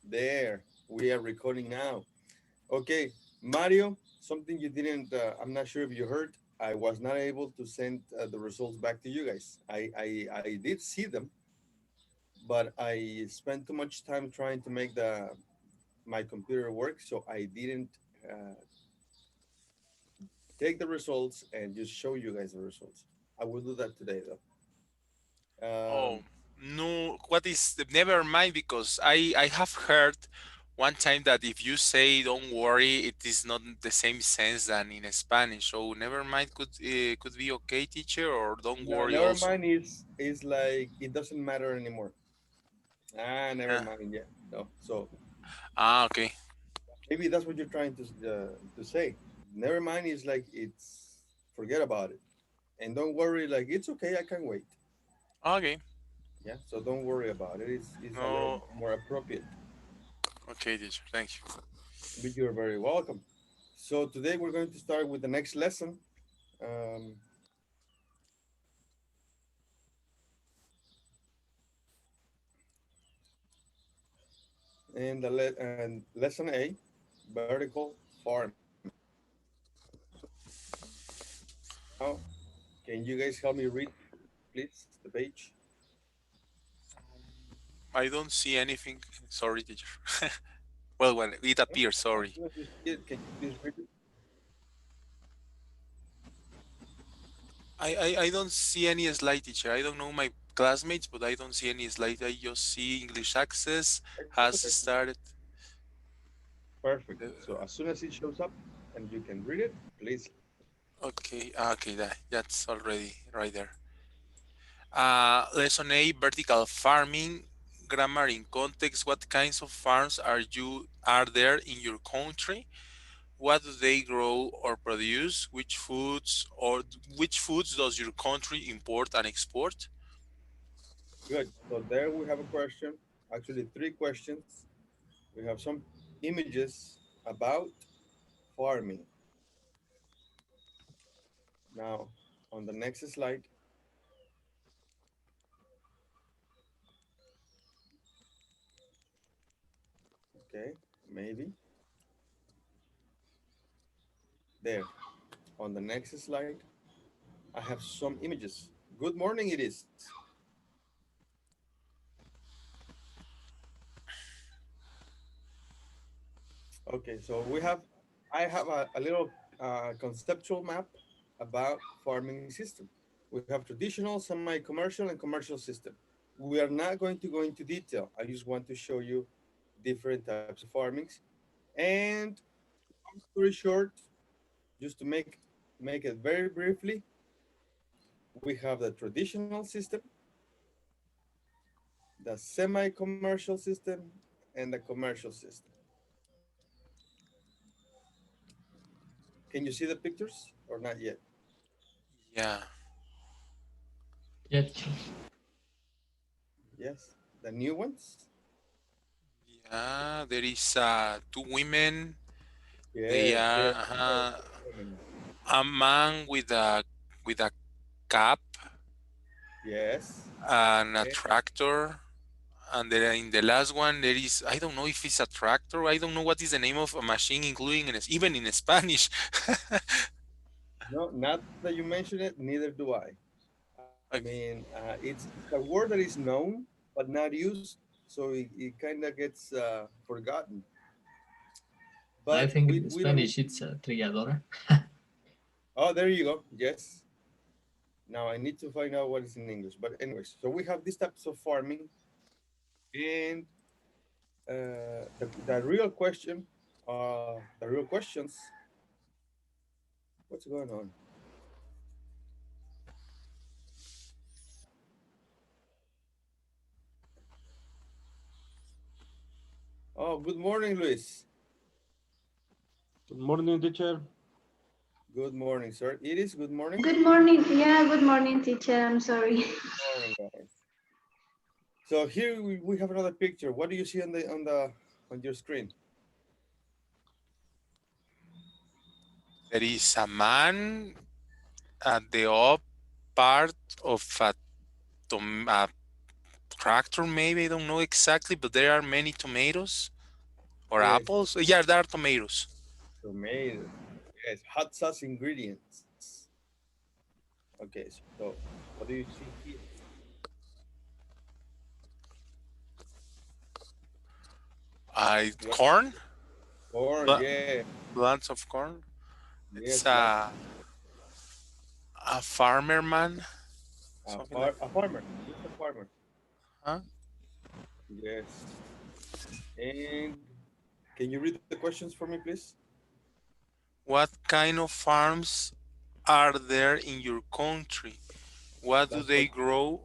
There, we are recording now. Okay, Mario, something you didn't, I'm not sure if you heard. I was not able to send the results back to you guys. I did see them, but I spent too much time trying to make my computer work, so I didn't uh, take the results and just show you guys the results. I will do that today, though. Oh, Um, no, what is the never mind because I have heard one time that if you say don't worry, it is not the same sense than in Spanish. So never mind could be okay, teacher, or don't no, worry never also. mind is like it doesn't matter anymore. Ah, never Yeah. mind. Yeah, no. So Ah, okay. maybe that's what you're trying to say. Never mind is like it's forget about it, and don't worry. Like it's okay. I can wait. Okay. Yeah. So don't worry about it. It's a little No. more appropriate. Okay, teacher. Thank you. But you're very welcome. So today we're going to start with the next lesson. Um, and lesson A, vertical farming. Now, can you guys help me read, please, the page? I don't see anything. Sorry, teacher. Well, when it No? appears, As sorry. soon as you see it, can you please read it? I don't see any slide, teacher. I don't know my classmates, but I don't see any slide. I just see English Access It's has okay. started. Perfect. Uh, So as soon as it shows up and you can read it, please. Okay, okay, that's already right there. Lesson A, vertical farming, grammar in context. What kinds of farms are there in your country? What do they grow or produce? Which foods does your country import and export? Good. So there we have a question. Actually, three questions. We have some images about farming. Now, on the next slide, okay, maybe there. On the next slide, I have some images. Good morning, it is. Okay, so I have a little conceptual map about farming system. We have traditional, semi-commercial, and commercial system. We are not going to go into detail. I just want to show you different types of farmings. And long story short, just to make it very briefly, we have the traditional system, the semi-commercial system, and the commercial system. Can you see the pictures or not yet? Yeah, Yeah, teacher. Yes, the new ones. yeah. There is two women. They Yes, are there. a man with a cap Yes. and a Eh, tractor. And then in the last one, there is I don't know if it's a tractor. I don't know what is the name of a machine, including even in Spanish. No, now that you mention it, neither do I. I mean, it's a word that is known but not used, so it kind of gets forgotten. I But think we in we don't. Spanish it's a trilladora. Oh, there you go. Yes. Now I need to find out what is in English. But anyways, so we have these types of farming, and the real question, the real questions. What's going on? Oh, good morning, Luis. Good morning, teacher. Good morning, sir. It is good morning. Good morning. Yeah, good morning, teacher. I'm sorry. Morning, guys. So here we have another picture. What do you see on your screen? There is a man at the up part of a tractor, maybe I don't know exactly, but there are many tomatoes. or Yes, apples. Yeah, there are tomatoes. tomatoes. Yes, hot sauce ingredients. Okay, so what do you see here? What Corn, corn? Bl- Yeah, blunts of corn. yes, It's lots. a farmer man, something like. A farmer, just a farmer. Huh? Yes. And can you read the questions for me, please? What kind of farms are there in your country? What do That's what. they grow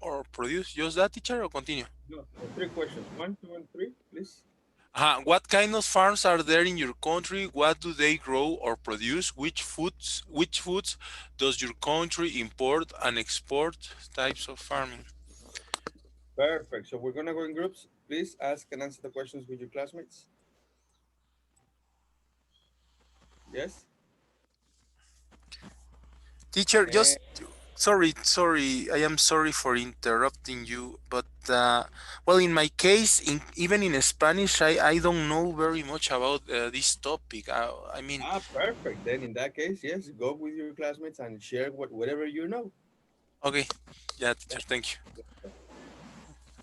or produce? Just that, teacher, or continue? No, three questions. One, two, and three, please. What kind of farms are there in your country? What do they grow or produce? Which foods does your country import and export? Types of farming. Perfect. So we're gonna go in groups. Please ask and answer the questions with your classmates. Yes. Teacher, And just sorry. I am sorry for interrupting you, but well, in my case, even in Spanish, I don't know very much about this topic. I mean, perfect. Then in that case, yes, go with your classmates and share whatever you know. okay, yeah, Yeah. teacher, thank you.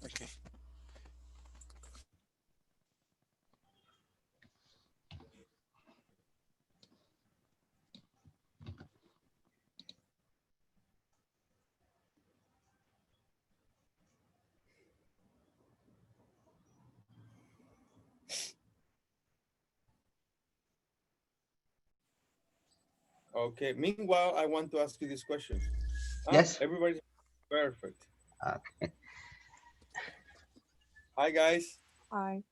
Okay. Okay. Meanwhile, I want to ask you these questions. Yes. Everybody's perfect. Okay. Hi guys. Hi.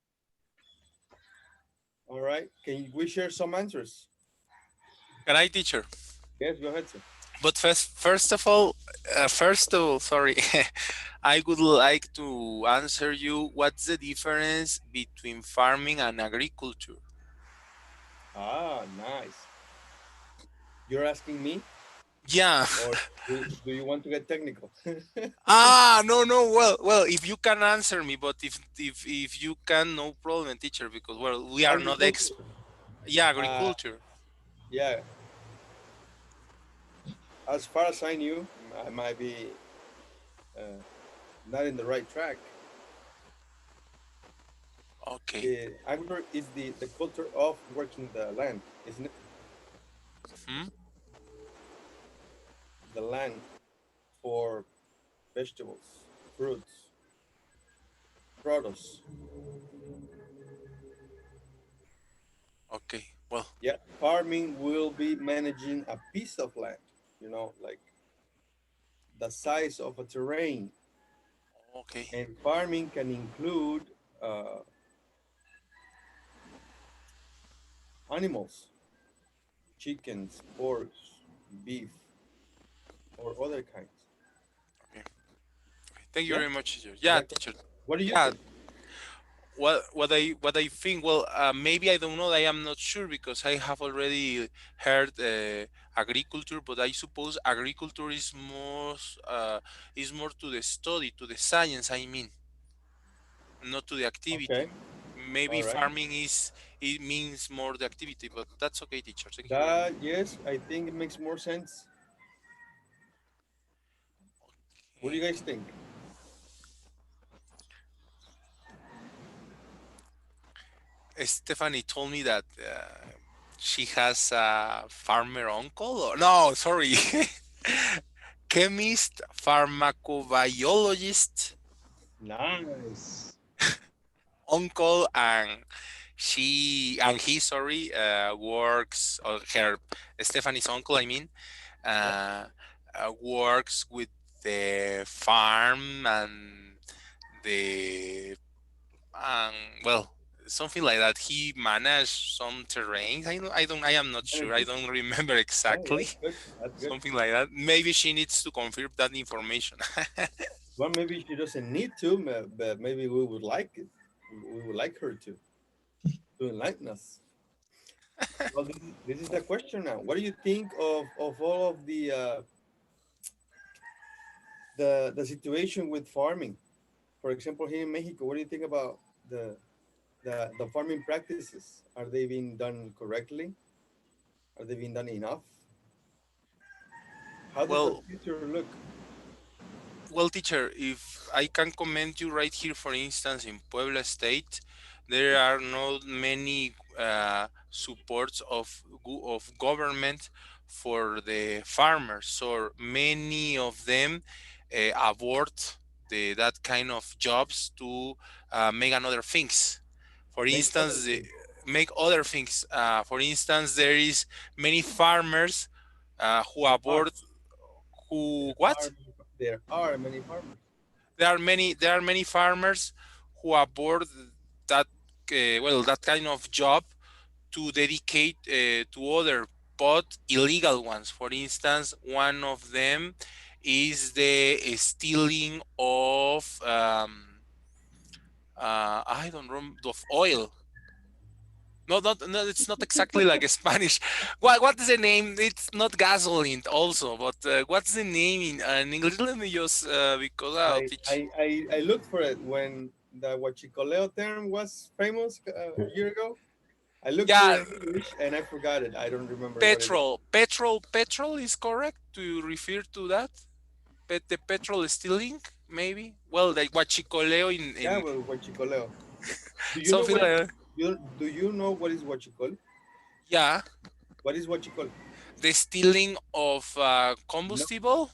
All right. We share some answers? Can I, teacher? Yes. Go ahead, sir. But first of all, sorry, I would like to answer you. What's the difference between farming and agriculture? Nice. You're asking me, Yeah. or do you want to get technical? No, no. Well. If you can answer me, but if you can, no problem, teacher. Because well, we are not Agriculture. Yeah, Uh, agriculture. yeah. As far as I knew, I might be uh, not in the right track. Okay. Agriculture is the culture of working the land, isn't it? Hmm? The land for vegetables, fruits, produce. Okay. Well. Yeah, farming will be managing a piece of land, like the size of a terrain. Okay. And farming can include uh, animals, chickens, porks, beef, or other kinds. Okay. Thank you Yeah, very much, teacher. is Yeah, that correct? teacher. What do you Yeah. think? What I think. Well, maybe I don't know. I am not sure because I have already heard agriculture, but I suppose agriculture is more to the study, to the science. I mean, not to the activity. Okay, Maybe all right. farming it means more the activity, but that's okay, teacher. Thank you very much. That, yes, I think it makes more sense. What do you Okay. guys think? Stephanie told me that she has a farmer uncle. No, sorry, chemist, pharmacobiologist Nice. uncle, and he, sorry, works, or her, Stephanie's uncle, I mean, Yeah. uh, works with the farm and the um well, something like that. He managed some terrains. I am not sure. I Managing. don't remember Oh, exactly. that's good. That's good. Something like that. Maybe she needs to confirm that information. Well, maybe she doesn't need to, but maybe we would like it. We would like her to enlighten us. Well, this is the question now. What do you think of all of the situation with farming? For example, here in Mexico, what do you think about the the farming practices, are they being done correctly? Are they being done enough? How does the Well, future look? Well, teacher, if I can comment you right here, for instance, in Puebla State, there are not many supports of government for the farmers, so many of them abort that kind of jobs to make another things. For Make other instance, things. make other things. For instance, there is many farmers who There are. abort who There are. what There are many farmers. there are many farmers who abort that that kind of job to dedicate to other but illegal ones. For instance, one of them is the stealing of I don't remember, of oil. No, no, it's not exactly like a Spanish. What is the name? It's not gasoline, also, but what's the name in English? Let me just because I'll teach. I looked for it when the huachicoleo term was famous a year ago. I looked for Yeah, it in English and I forgot it. I don't remember what it was. petrol is correct to refer to that. The petrol stealing, maybe. Well, like huachicoleo Yeah, in well, huachicoleo. Do you know something what like is? that. Do you know what is huachicol? Yeah, What is huachicol? the stealing of No. combustible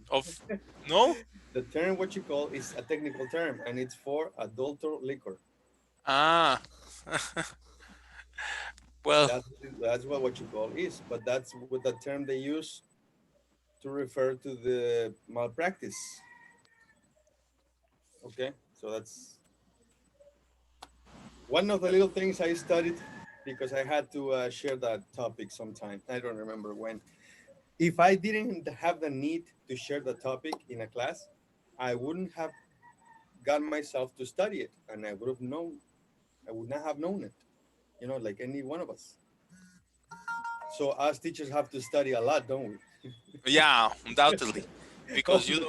of no. The term huachicol is a technical term and it's for adulterate liquor. Ah, well, That's what huachicol is, but that's what the term they use to refer to the malpractice. Okay, so that's one of the little things I studied because I had to share that topic sometime. I don't remember when. If I didn't have the need to share the topic in a class, I wouldn't have got myself to study it, and I would have known. I would not have known it. You know, like any one of us. So us teachers have to study a lot, don't we? yeah, undoubtedly, All because the time.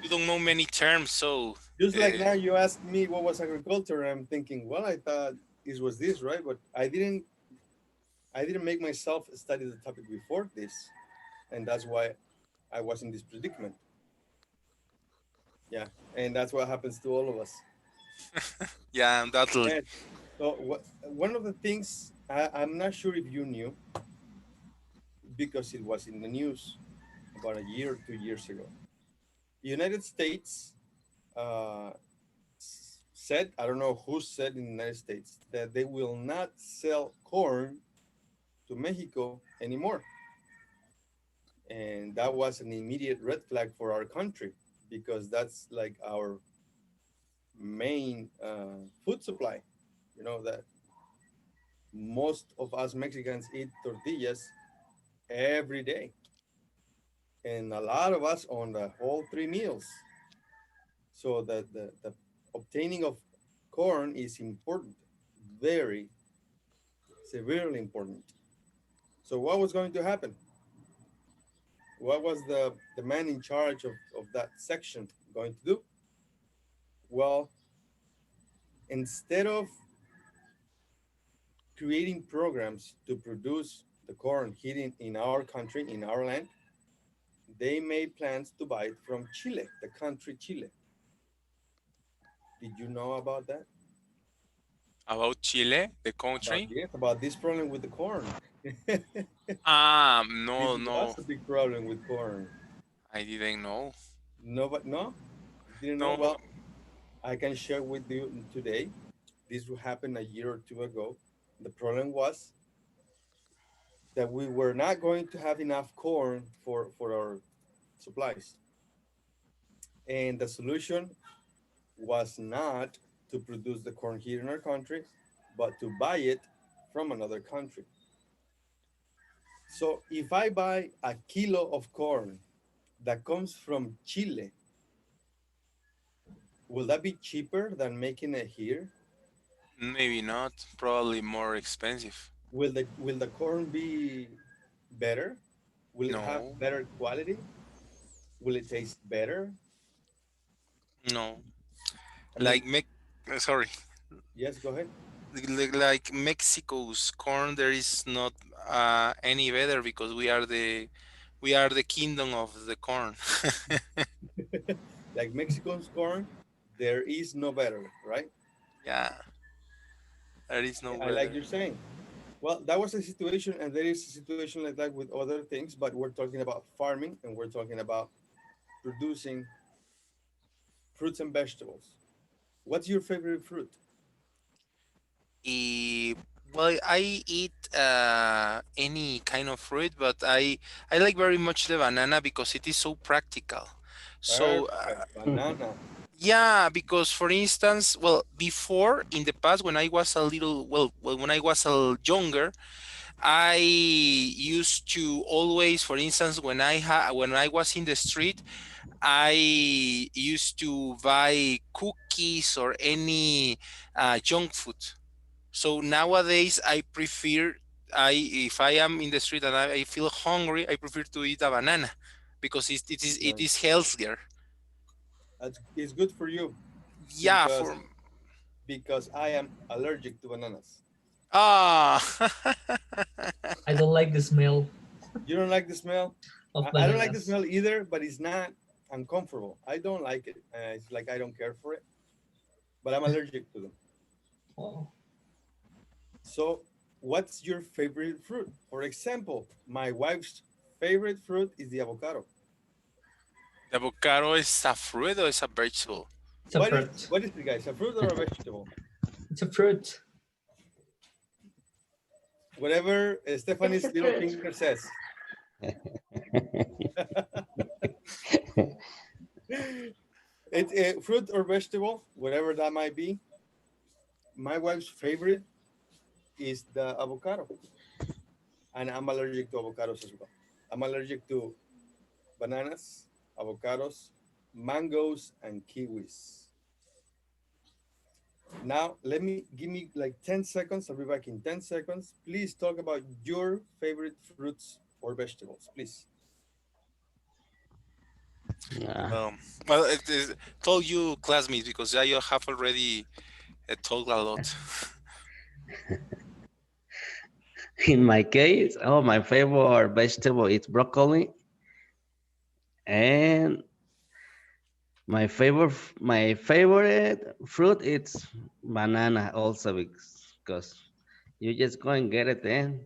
you don't know many terms, so Just like uh, now, you asked me what was agriculture. I'm thinking, well, I thought this was this, right? But I didn't. I didn't make myself study the topic before this, and that's why I was in this predicament. Yeah, and that's what happens to all of us. yeah, undoubtedly. And so, one of the things I'm not sure if you knew because it was in the news about a year or 2 years ago. The United States uh, said, I don't know who said in the United States, that they will not sell corn to Mexico anymore. And that was an immediate red flag for our country because that's like our main food supply. You know that most of us Mexicans eat tortillas every day, and a lot of us on the whole 3 meals. So the obtaining of corn is important, very severely important. So what was going to happen? What was the man in charge of that section going to do? Well, instead of creating programs to produce the corn here in our country, in our land, they made plans to buy it from Chile, the country Chile. Did you know about that? About Chile, the About country. yes, about this problem with the corn. This No, no, was a big problem with corn. I didn't know. No, but no, you didn't know. No, Well, I can share with you today. This happened a year or two ago. The problem was that we were not going to have enough corn for our supplies. And the solution was not to produce the corn here in our country, but to buy it from another country. So if I buy a kilo of corn that comes from Chile, will that be cheaper than making it here? maybe not. Probably more expensive. Will the corn be better? Will it have No, better quality? Will it taste better? no. I mean, Like make. Sorry. Yes, go ahead. Like Mexico's corn, there is not any better because we are the kingdom of the corn. Like Mexican corn, there is no better, right? Yeah, there is no I like better. you're saying. Well, that was a situation, and there is a situation like that with other things, but we're talking about farming and we're talking about producing fruits and vegetables. What's your favorite fruit? Eh, well, I eat any kind of fruit, but I like very much the banana because it is so practical. So Perfect. Banana. yeah, because for instance, well, before in the past when I was a little, when I was younger, I used to always, for instance, when I was in the street, I used to buy cookies or any junk food. So nowadays, I prefer, if I am in the street and I feel hungry, I prefer to eat a banana because it is Nice. healthier. That's it's good for you Yeah, because for I am allergic to bananas. ah, I don't like the smell You don't like the smell? of I don't like the bananas. smell either, but it's not uncomfortable. I don't like it. It's like I don't care for it, but I'm allergic to them. Oh, So, what's your favorite fruit? For example, my wife's favorite fruit is the avocado. the avocado is a fruit or is a vegetable? it's a fruit. What is it, guys? A fruit or a vegetable? It's a fruit. Whatever It's Stephanie's a little fruit. finger says. It's a fruit or vegetable, whatever that might be. My wife's favorite is the avocado, and I'm allergic to avocados as well. I'm allergic to bananas, avocados, mangoes, and kiwis. Now, give me like 10 seconds. I'll be back in 10 seconds. Please talk about your favorite fruits or vegetables, please. Yeah. Um, well, it is told you classmates because I have already talked a lot. In my case, oh, my favorite vegetable is broccoli, and my favorite fruit is banana also because you just go and get it and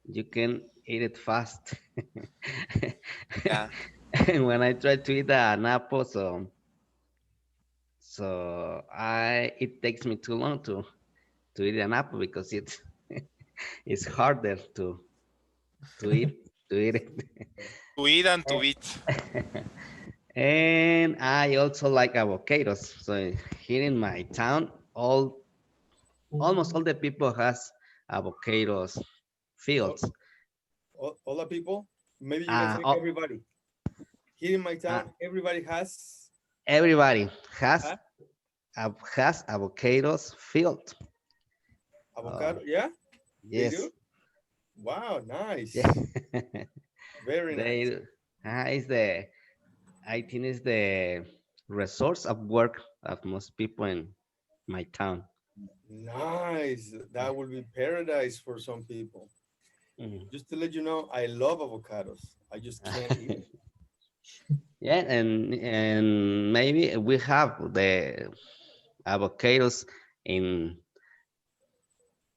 you can eat it fast. Yeah, And when I try to eat an apple, so I it takes me too long to eat an apple because it's harder to eat it. to eat and to eat. And I also like avocados. So here in my town, almost all Ooh. the people has avocados All, fields. all the people, maybe you can Uh, say all, everybody. Here in my uh, town, everybody everybody has ha- has avocados field. avocado. Oh, Yeah, they do. yes. Wow, Yeah. nice. Very nice. They is the I think is the resource of work of most people in my town. Nice. That will be paradise for some people. Mhm. Just to let you know, I love avocados. I just can't eat them. Yeah, and maybe we have the avocados in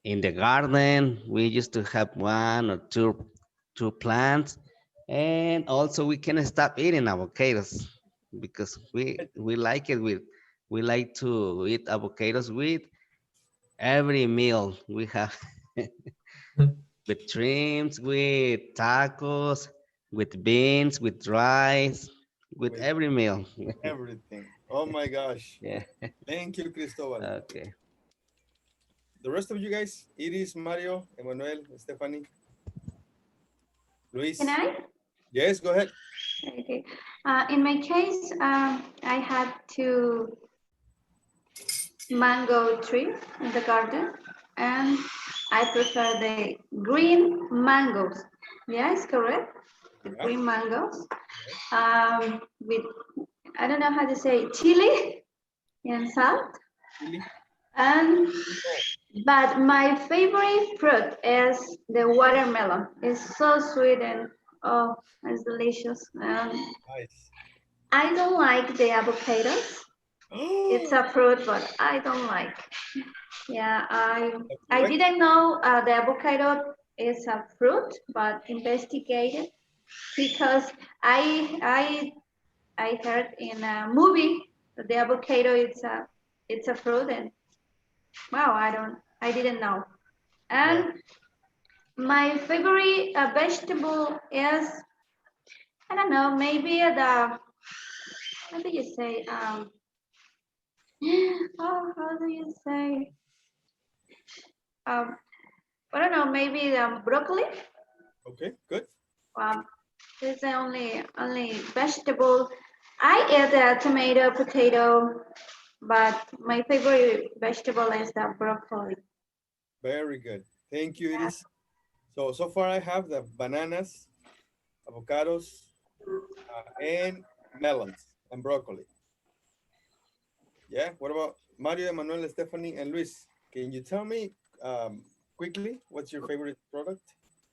in the garden. We used to have one or two plants, and also we can stop eating avocados because we like it with we like to eat avocados with every meal we have with shrimps, with tacos, with beans, with rice, with With every meal. everything. Oh my gosh. Yeah. Thank you, Cristobal. Okay. The rest of you guys, Iris, Mario, Emmanuel, Stephanie, Can Luis. I? Yes, go ahead. Okay. In my case, I had two mango trees in the garden, and I prefer the green mangoes. Yes, correct. The Yeah. green mangoes. Yes. With I don't know how to say chili and salt. Chili. And Oh, but my favorite fruit is the watermelon. It's so sweet and oh, it's delicious. And nice. I don't like the avocados. It's a fruit, but I don't like. Yeah, I Correct? didn't know the avocado is a fruit, but investigated because I heard in a movie that the avocado it's a fruit, and wow, I didn't know. Yeah. And my favorite vegetable is I don't know, maybe the how do you say oh, how do you say um I don't know, maybe broccoli. Okay, good. Um, it's the only vegetable. I eat tomato, potato, but my favorite vegetable is the broccoli. Very good. Thank you, Iris. So far I have the bananas, avocados, and melons and broccoli. Yeah. What about Mario, Emmanuel, Stephanie, and Luis? Can you tell me quickly what's your favorite product?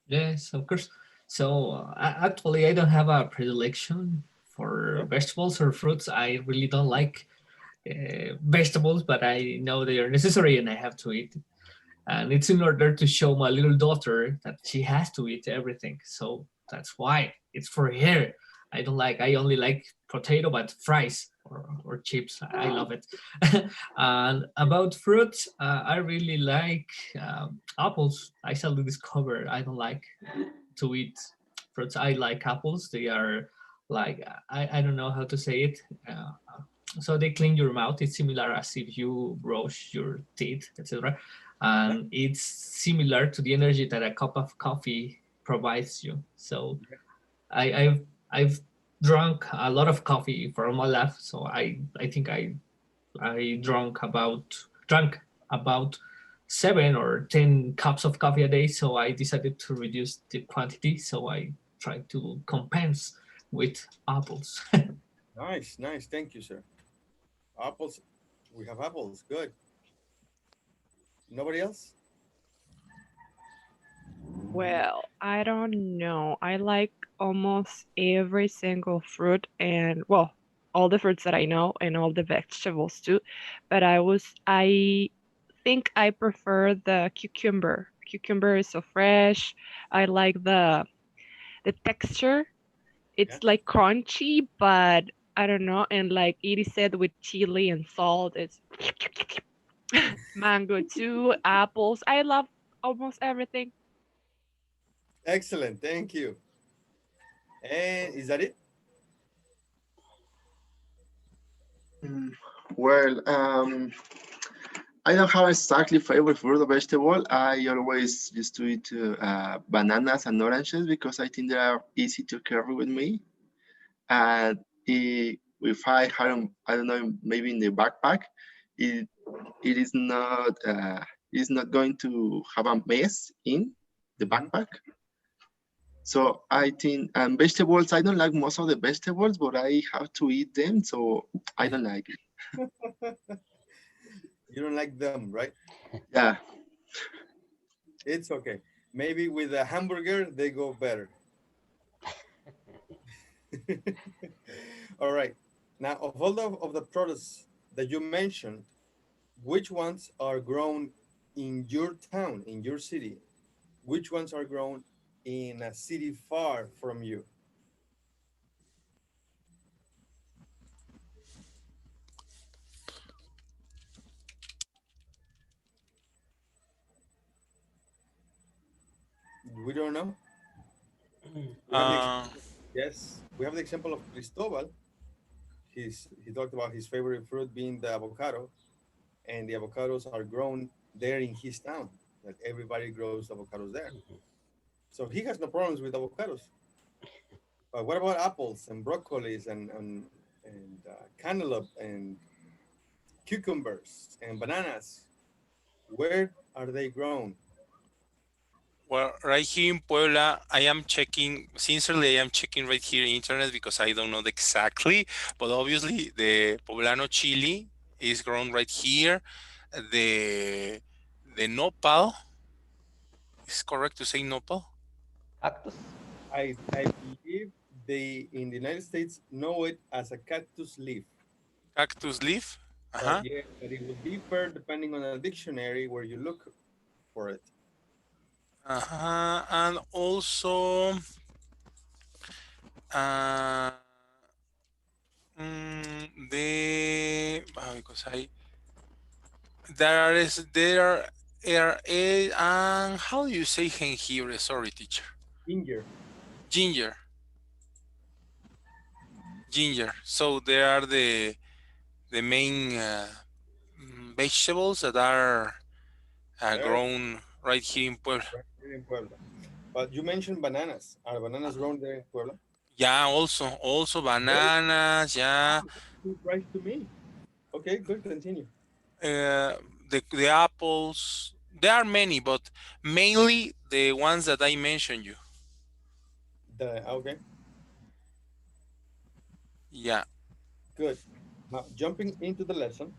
Yes, of course. So actually, I don't have a predilection for Okay. vegetables or fruits. I really don't like vegetables, but I know they are necessary and I have to eat. And it's in order to show my little daughter that she has to eat everything. So that's why it's for her. I don't like. I only like potato, but fries or chips. I love it. And about fruits, I really like apples. I suddenly discovered I don't like to eat fruits. I like apples. They are like I don't know how to say it. So they clean your mouth. It's similar as if you brush your teeth, etc. Yeah. And it's similar to the energy that a cup of coffee provides you. So I've drunk a lot of coffee for my life. So I think I drank about 7 or 10 cups of coffee a day. So I decided to reduce the quantity. So I tried to compensate with apples. Nice, nice. Thank you, sir. Apples. We have apples. Good. Nobody else? Well, I don't know. I like almost every single fruit and well, all the fruits that I know and all the vegetables too. But I think I prefer the cucumber. Cucumber is so fresh. I like the texture. Yeah. It's like crunchy, but I don't know. And like it is said with chili and salt, it's mango too, apples. I love almost everything. Excellent. Thank you. And is that it? Mm, Well, I don't have exactly favorite fruit or vegetable. I always used to eat bananas and oranges because I think they are easy to carry with me. And if I had 'em, I don't know, maybe in the backpack, it it is not going to have a mess in the Mhm. backpack. So I think vegetables, I don't like most of the vegetables, but I have to eat them, so I don't like it. You don't like them, right? Yeah. It's okay. Maybe with a hamburger, they go better. All right. Now, of the products that you mentioned, which ones are grown in your town, in your city? Which ones are grown in a city far from you? We don't know. We have the Uh, yes, we have the example of Cristobal. He talked about his favorite fruit being the avocado, and the avocados are grown there in his town. That everybody grows avocados there, so he has no problems with avocados. But what about apples and broccolis and cantaloupe and cucumbers and bananas? Where are they grown? well, right here in Puebla, I am checking, sincerely, I am checking right here in internet because I don't know exactly, but obviously the poblano chili is grown right here. the nopal. Is it correct to say nopal? Cactus. I believe they in the United States know it as a cactus leaf. Cactus leaf? But Uh-huh. yeah, but it will differ depending on a dictionary where you look for it. Uh-huh. And also, uh, because there is, and how do you say jengibre? Sorry, teacher. Ginger. Ginger. Ginger. So they are the main vegetables that are There, grown right here in Puebla. right here in Puebla. But you mentioned bananas. Are bananas grown there in Puebla? Yeah, also Really? bananas. Yeah, Surprise to me. Okay, good. Continue. uh, the apples. There are many, but mainly the ones that I mentioned you. Okay, Yeah. good. Now jumping into the lesson,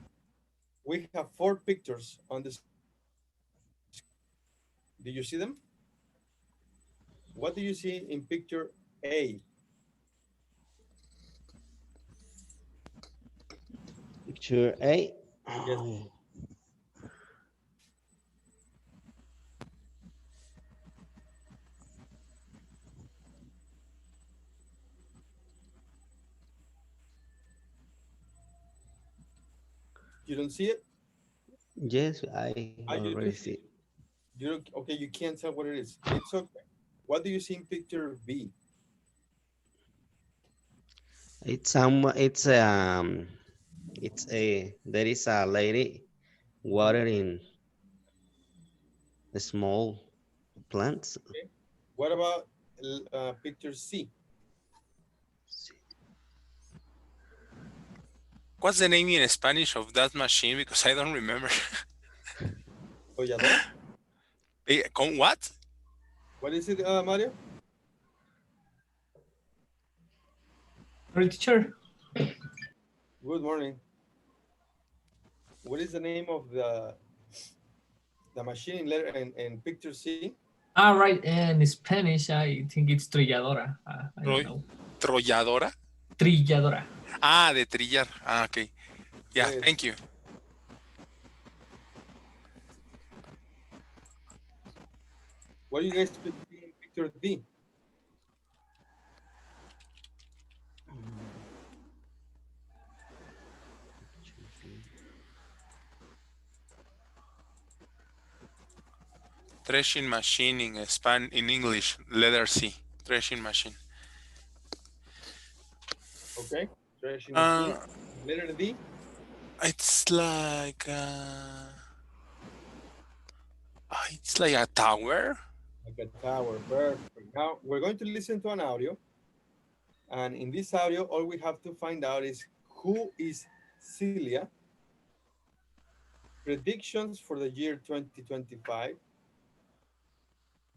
we have 4 pictures on the screen. Do you see them? What do you see in picture A? Picture A. Yes. You don't see it? Yes, I You already do see see. it. You don't, okay, you can't tell what it is. It's okay. What do you see in picture B? It's it's a there is a lady watering small plants. Okay. What about picture C? What's the name in Spanish of that machine? Because I don't remember. Colladora? Con what? What is it, Mario? Sorry, teacher. Good morning. What is the name of the machine in letter in picture C? Ah, right. And in Spanish, I think it's trilladora. I don't know. Trolladora? Trilladora. Ah, de trillar. Ah, okay. Yeah, Good. thank you. What do you guys see in picture D? Threshing machine in English, letter C. Threshing machine. Okay. Threshing machine. Letter D. It's like a tower. Like a tower. Perfect. Now we're going to listen to an audio. And in this audio, all we have to find out is who is Celia, predictions for the year 2025,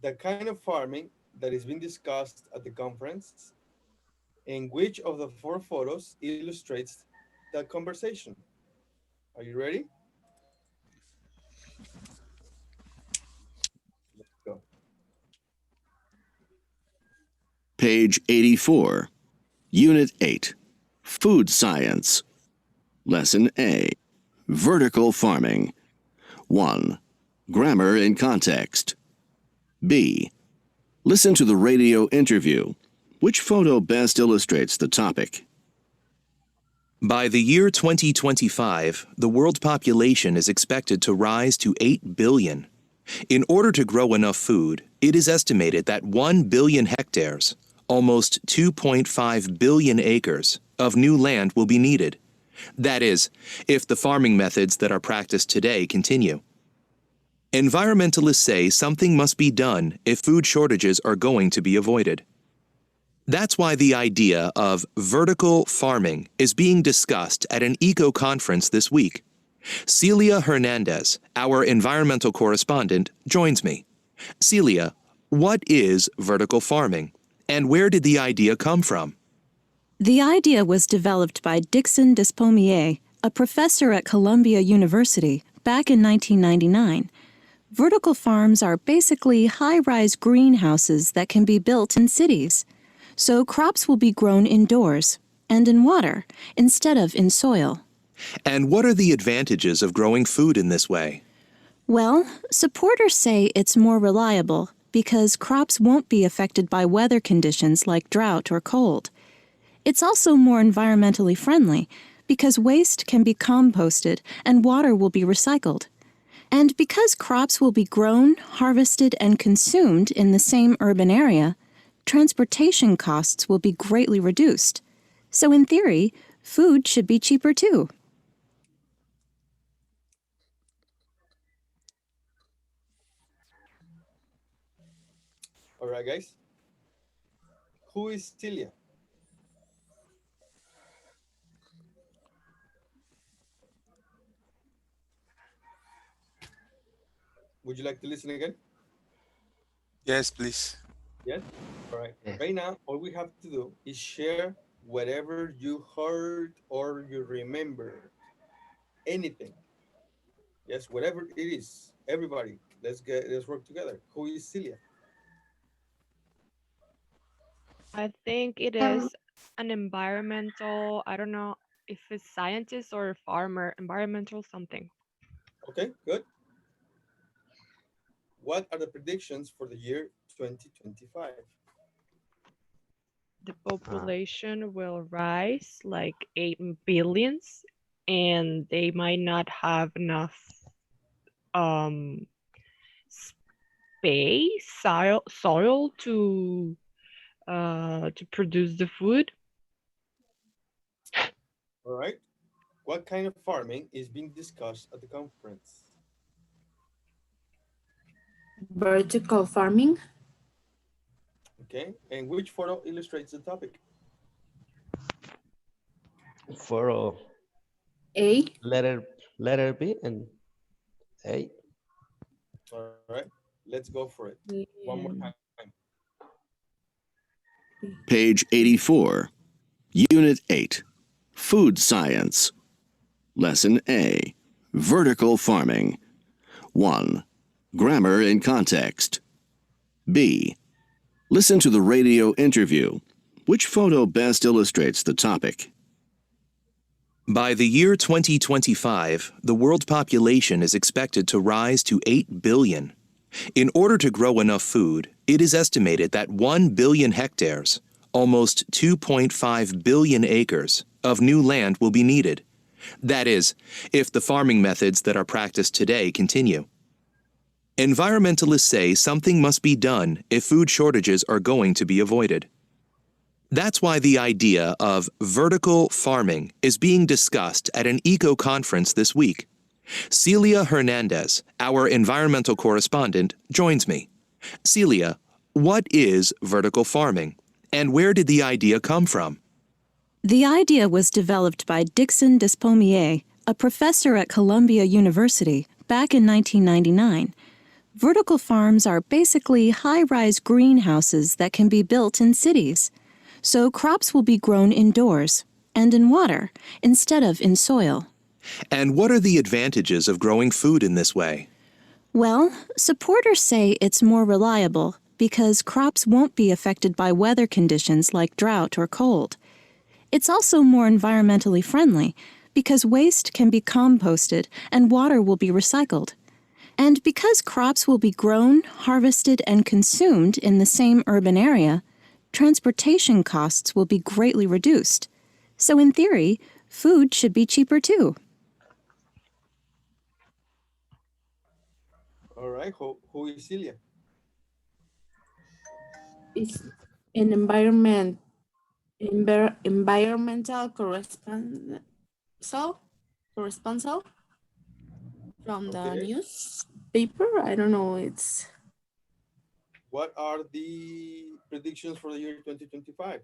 the kind of farming that is being discussed at the conference, and which of the 4 photos illustrates the conversation. Are you ready? Let's go. Page 84, Unit 8, Food Science. Lesson A, Vertical Farming. 1. Grammar and Context. B. Listen to the radio interview. Which photo best illustrates the topic? By the year 2025, the world population is expected to rise to 8 billion. In order to grow enough food, it is estimated that 1 billion hectares, almost 2.5 billion acres, of new land will be needed. That is, if the farming methods that are practiced today continue. Environmentalists say something must be done if food shortages are going to be avoided. That's why the idea of vertical farming is being discussed at an eco-conference this week. Celia Hernandez, our environmental correspondent, joins me. Celia, what is vertical farming, and where did the idea come from? The idea was developed by Dixon Despommier, a professor at Columbia University, back in 1999. Vertical farms are basically high-rise greenhouses that can be built in cities. So crops will be grown indoors and in water instead of in soil. And what are the advantages of growing food in this way? Well, supporters say it's more reliable because crops won't be affected by weather conditions like drought or cold. It's also more environmentally friendly because waste can be composted and water will be recycled. And because crops will be grown, harvested, and consumed in the same urban area, transportation costs will be greatly reduced. So in theory, food should be cheaper too. All right, guys. Who is Celia? Would you like to listen again? Yes, please. Yes? All right. Yes. Right now, all we have to do is share whatever you heard or you remember. Anything. Yes, whatever it is. Everybody, let's work together. Who is Celia? I think it Um, is an environmental, I don't know if it's scientist or farmer, environmental something. Okay, good. What are the predictions for the year 2025? The Uh, population will rise like 8 billions, and they might not have enough um space, soil to produce the food. All right. What kind of farming is being discussed at the conference? Vertical farming. Okay. And which photo illustrates the topic? for A. letter B and A. All right. Let's go for it. One more time. Page 84, Unit 8, Food Science. Lesson A, Vertical Farming. 1. Grammar in context. B. Listen to the radio interview. Which photo best illustrates the topic? By the year 2025, the world population is expected to rise to 8 billion. In order to grow enough food, it is estimated that 1 billion hectares, almost 2.5 billion acres, of new land will be needed. That is, if the farming methods that are practiced today continue. Environmentalists say something must be done if food shortages are going to be avoided. That's why the idea of vertical farming is being discussed at an eco-conference this week. Celia Hernandez, our environmental correspondent, joins me. Celia, what is vertical farming, and where did the idea come from? The idea was developed by Dixon Despommier, a professor at Columbia University, back in 1999. Vertical farms are basically high-rise greenhouses that can be built in cities. So crops will be grown indoors and in water instead of in soil. And what are the advantages of growing food in this way? Well, supporters say it's more reliable because crops won't be affected by weather conditions like drought or cold. It's also more environmentally friendly because waste can be composted and water will be recycled. And because crops will be grown, harvested, and consumed in the same urban area, transportation costs will be greatly reduced. So in theory, food should be cheaper too. All right. Who is Celia? Is an environmental correspondent from the Okay. newspaper. I don't know. It's What are the predictions for the year 2025?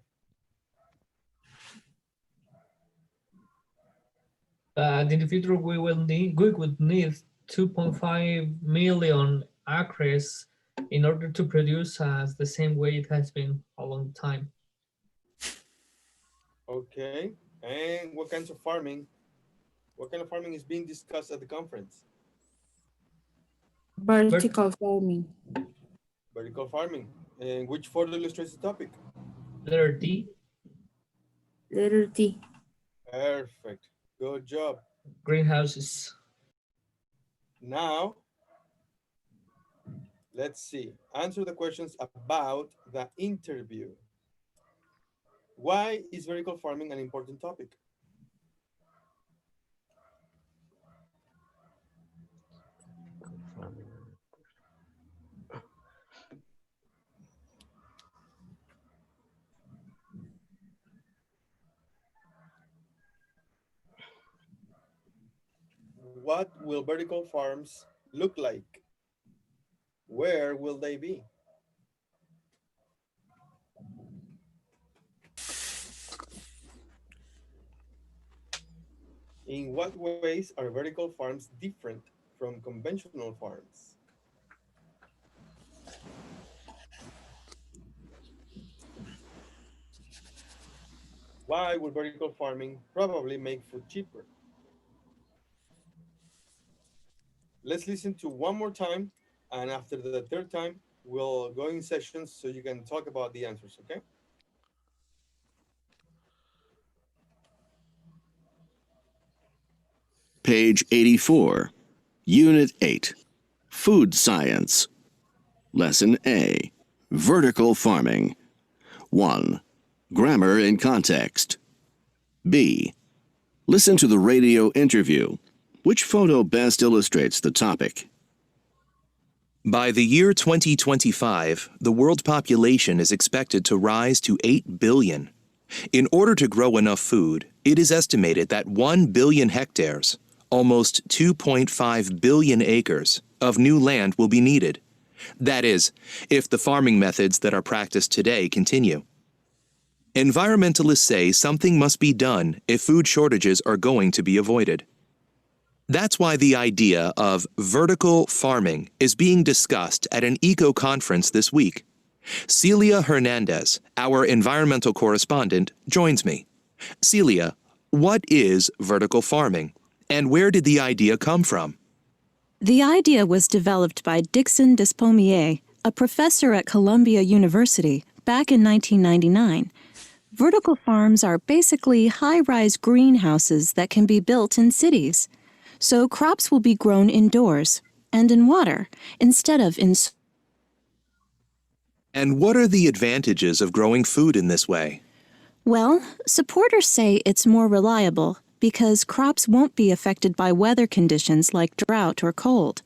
In the future, we would need 2.5 million acres in order to produce the same way it has been a long time. Okay. And what kind of farming is being discussed at the conference? Vertical farming. Vertical farming. And which photo illustrates the topic? Letter D. Letter T. Perfect. Good job. Greenhouses. Now, let's see. Answer the questions about the interview. Why is vertical farming an important topic? What will vertical farms look like? Where will they be? In what ways are vertical farms different from conventional farms? Why would vertical farming probably make food cheaper? Let's listen to one more time, and after the third time, we'll go in sessions so you can talk about the answers, okay? Page 84, Unit 8, Food Science. Lesson A, Vertical Farming. 1. Grammar in context. B. Listen to the radio interview. Which photo best illustrates the topic? By the year 2025, the world population is expected to rise to 8 billion. In order to grow enough food, it is estimated that 1 billion hectares, almost 2.5 billion acres, of new land will be needed. That is, if the farming methods that are practiced today continue. Environmentalists say something must be done if food shortages are going to be avoided. That's why the idea of vertical farming is being discussed at an eco-conference this week. Celia Hernandez, our environmental correspondent, joins me. Celia, what is vertical farming, and where did the idea come from? The idea was developed by Dixon Despommier, a professor at Columbia University, back in 1999. Vertical farms are basically high-rise greenhouses that can be built in cities. So crops will be grown indoors and in water instead of in. And what are the advantages of growing food in this way? Well, supporters say it's more reliable because crops won't be affected by weather conditions like drought or cold.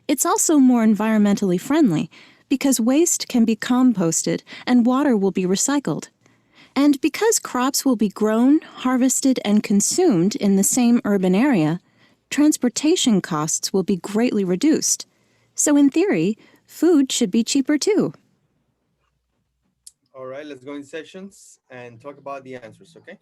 It's also more environmentally friendly because waste can be composted and water will be recycled. And because crops will be grown, harvested, and consumed in the same urban area, transportation costs will be greatly reduced. So in theory, food should be cheaper too. All right, let's go in sessions and talk about the answers, okay?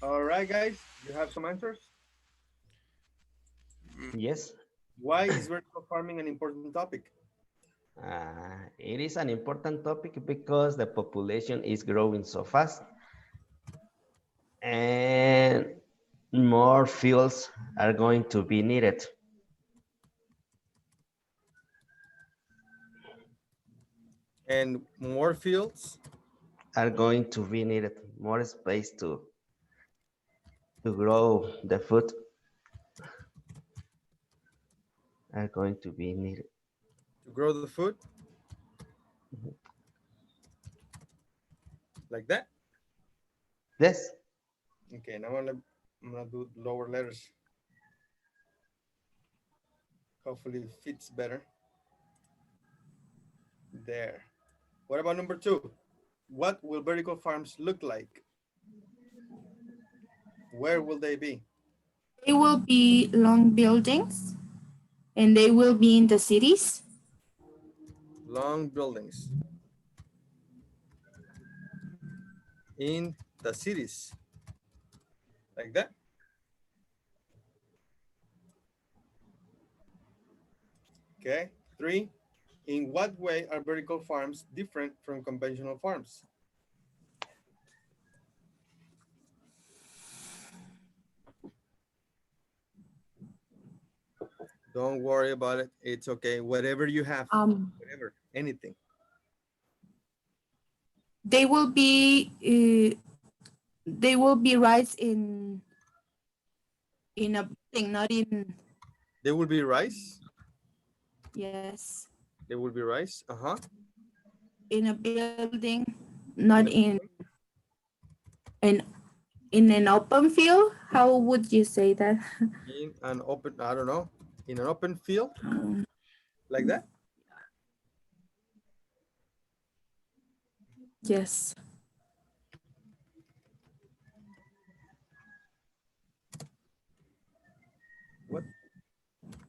All right, guys, you have some answers? Yes. Why is vertical farming an important topic? It is an important topic because the population is growing so fast and more fields are going to be needed. And more fields are going to be needed, more space to grow the food are going to be needed. to grow the food? Like that? Yes. Okay, now I'm gonna I'm gonna do lower letters. Hopefully it fits better. There. What about number 2? What will vertical farms look like? Where will they be? They will be long buildings and they will be in the cities. Long buildings in the cities. Like that. Okay. 3. In what way are vertical farms different from conventional farms? Don't worry about it. It's okay. Whatever you have, whatever, anything. They will be rice in a building, not in. There will be rice. Yes. There will be rice. Uh-huh. In a building, not In a in in an open field. How would you say that? in an open, I don't know, in an open field, like that. Yes. What?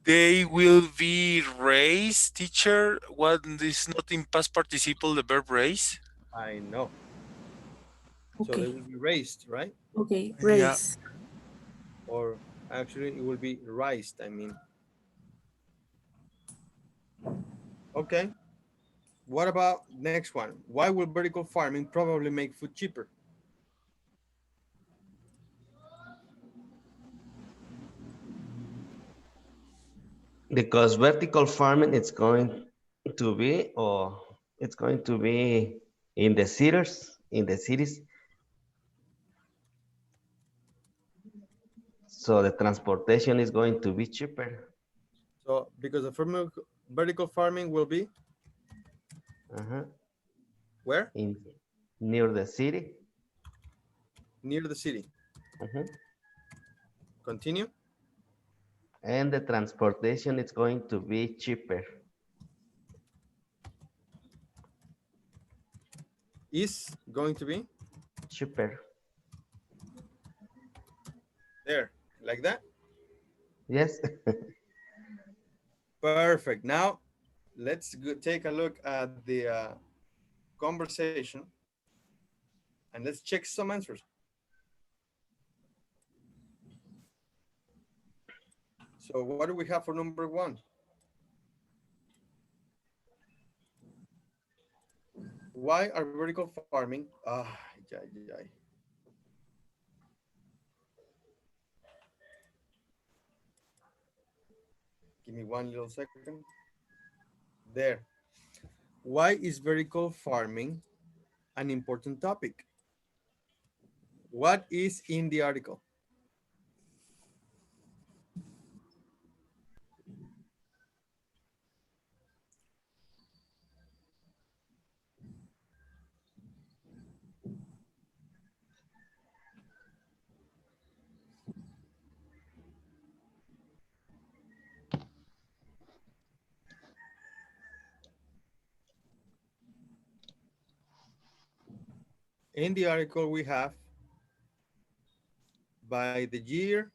They will be raised, teacher. What is not in past participle, the verb raise? I know. So they Okay. will be raised, right? Okay. Yeah. Race. Or actually it will be raised, I mean. Okay. What about next one? Why will vertical farming probably make food cheaper? Because vertical farming it's going to be, or it's going to be in the cities. So the transportation is going to be cheaper. So because the vertical farming will be where? Near the city. Near the city. Continue. And the transportation is going to be cheaper. Is going to be? Cheaper. There, like that? Yes. Perfect. Now, let's take a look at the conversation and let's check some answers. So what do we have for number 1? Why are vertical farming? Give me one little second. There. Why is vertical farming an important topic? What is in the article? In the article we have, by the year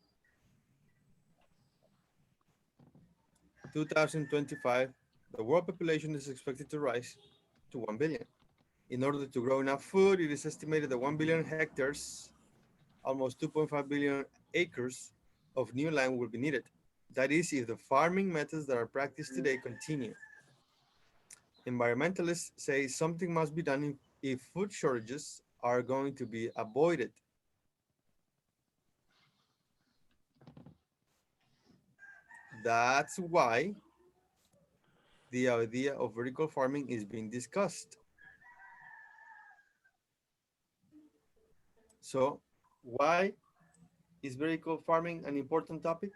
2025, the world population is expected to rise to 1 billion. In order to grow enough food, it is estimated that 1 billion hectares, almost 2.5 billion acres of new land will be needed. That is, if the farming methods that are practiced today continue. Environmentalists say something must be done if food shortages are going to be avoided. That's why the idea of vertical farming is being discussed. So, why is vertical farming an important topic?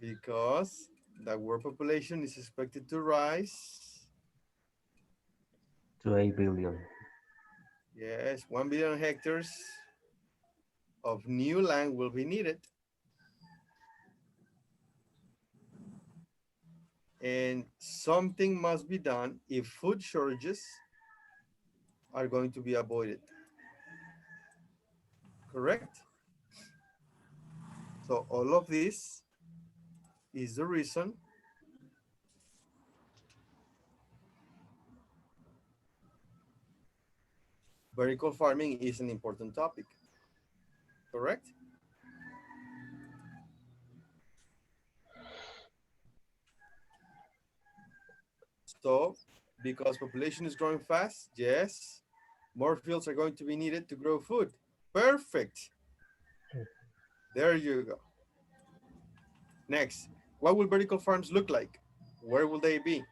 Because the world population is expected to rise to 8 billion. Yes, 1 billion hectares of new land will be needed. And something must be done if food shortages are going to be avoided. Correct? So all of this is the reason vertical farming is an important topic. Correct? So because population is growing fast, yes, more fields are going to be needed to grow food. Perfect. There you go. Next, what will vertical farms look like? Where will they be?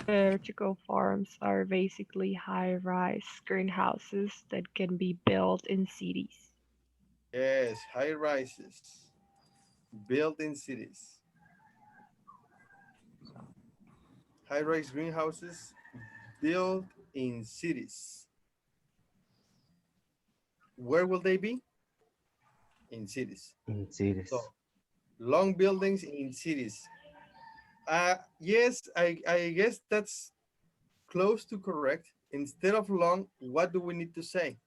Vertical farms are basically high-rise greenhouses that can be built in cities. Yes, high rises built in cities. High rise greenhouses built in cities. Where will they be? In cities. in cities. So long buildings in cities. Yes, I guess that's close to correct. Instead of long, what do we need to say?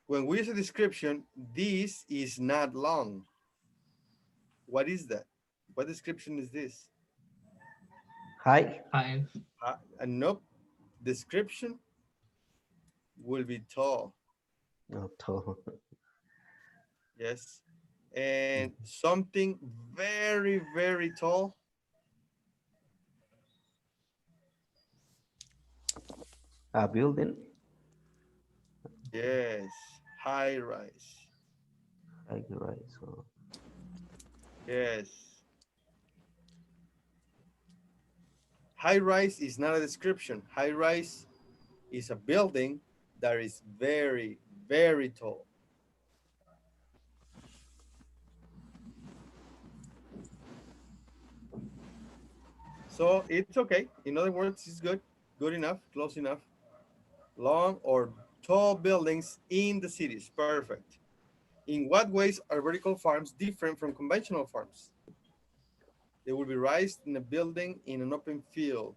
When we use a description, this is not long. What is that? What description is this? High, High. Nope. Description will be tall. not tall. Yes. And something very, very tall. A building, Yes. High rise. high rise. So Yes. High rise is not a description. High rise is a building that is very, very tall. So it's okay. In other words, it's good, good enough, close enough. Long or tall buildings in the cities. Perfect. In what ways are vertical farms different from conventional farms? They will be raised in a building in an open field.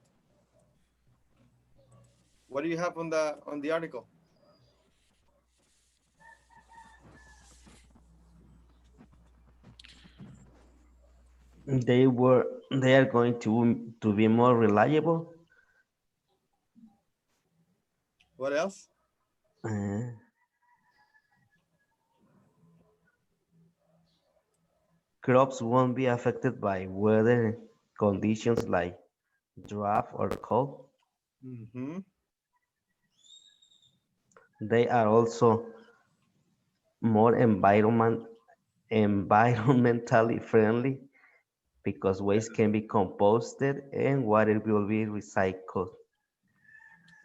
What do you have on the article? they are going to be more reliable. What else? Uh, Crops won't be affected by weather conditions like drought or cold. Mm-hmm. They are also more environmentally friendly because waste can be composted and water will be recycled.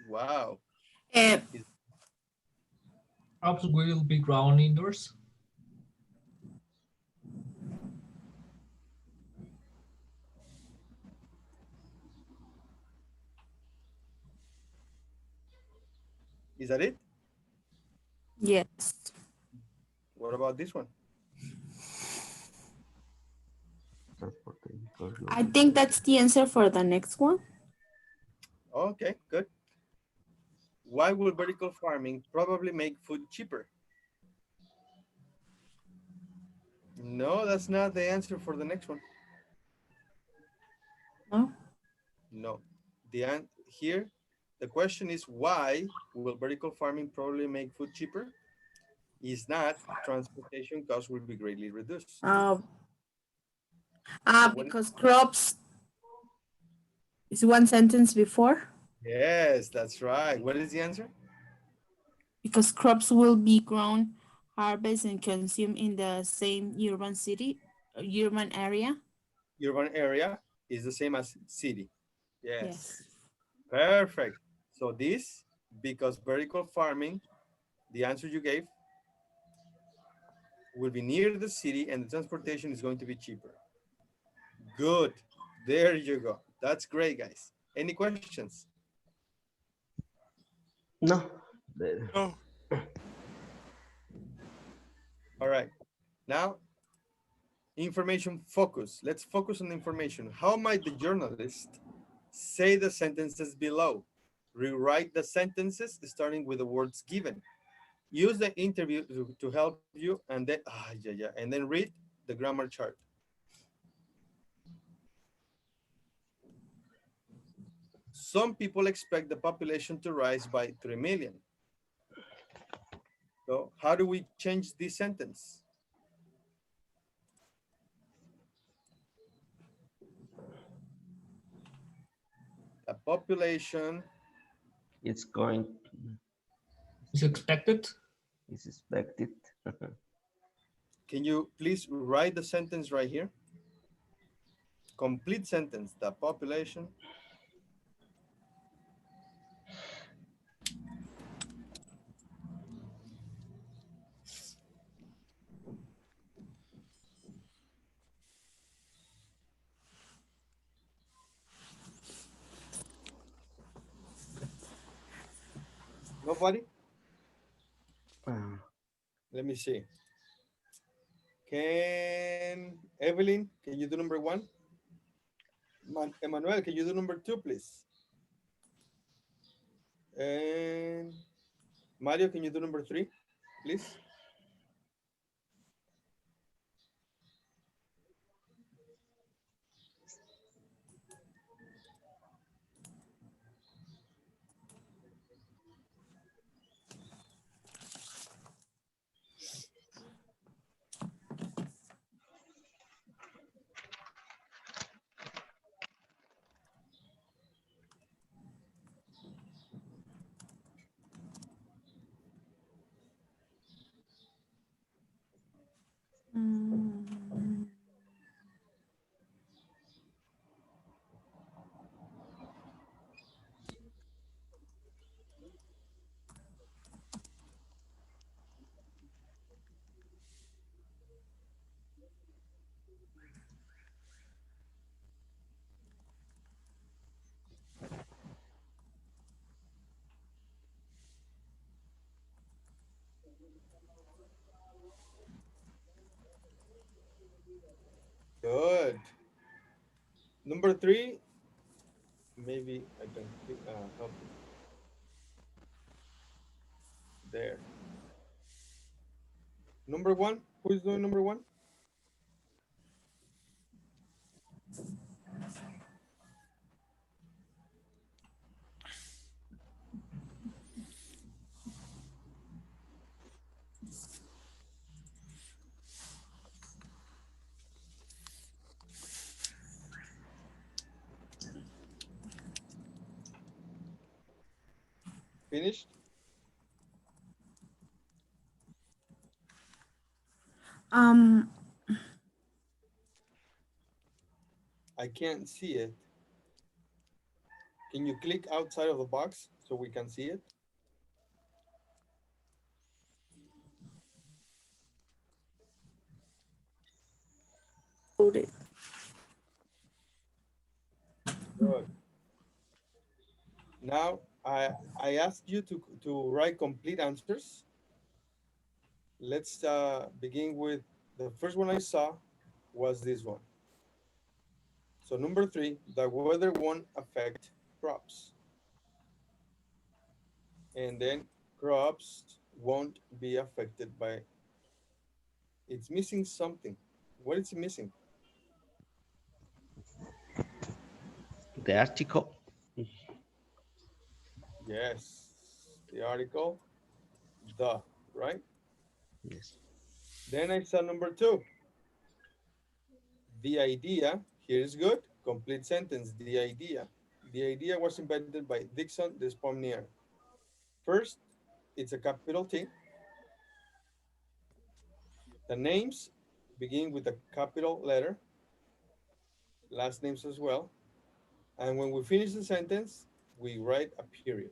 Wow. Uh, Is, Crops will be grown indoors. is that it? yes. What about this one? I think that's the answer for the next one. Okay, good. Why will vertical farming probably make food cheaper? No, that's not the answer for the next one. No? No. Here, the question is why will vertical farming probably make food cheaper? Is not transportation costs will be greatly reduced. So what? Because crops is one sentence before. Yes, that's right. What is the answer? Because crops will be grown, harvested, and consumed in the same urban area. Urban area is the same as city. Yes, Yes. perfect. So this, because vertical farming, the answer you gave will be near the city and the transportation is going to be cheaper. Good. There you go. That's great, guys. Any questions? No. Oh, All right. Now, information focus. Let's focus on information. How might the journalist say the sentences below? Rewrite the sentences starting with the words given. Use the interview to help you, and then and then read the grammar chart. Some people expect the population to rise by 3 million. So how do we change this sentence? The population It's going. Is expected. Is expected. Can you please write the sentence right here? Complete sentence. The population. Nobody? Let me see. Can Evelyn, can you do number 1? Emmanuel, can you do number 2, please? And Mario, can you do number 3, please? Mm, Good. Number 3, maybe I can help you. There. Number 1, who is doing number 1? Finished? um, I can't see it. Can you click outside of the box so we can see it? loaded. Good. Now, I asked you to write complete answers. Let's begin with the first one I saw was this one. So number 3, the weather won't affect crops. And then crops won't be affected by, it's missing something. What is it missing? The article. Yes, the article, the, right? Yes. Then I saw number 2, the idea, here is good, complete sentence, the idea. The idea was invented by Dixon Despommier. First, it's a capital T. The names begin with a capital letter, last names as well. And when we finish the sentence, we write a period.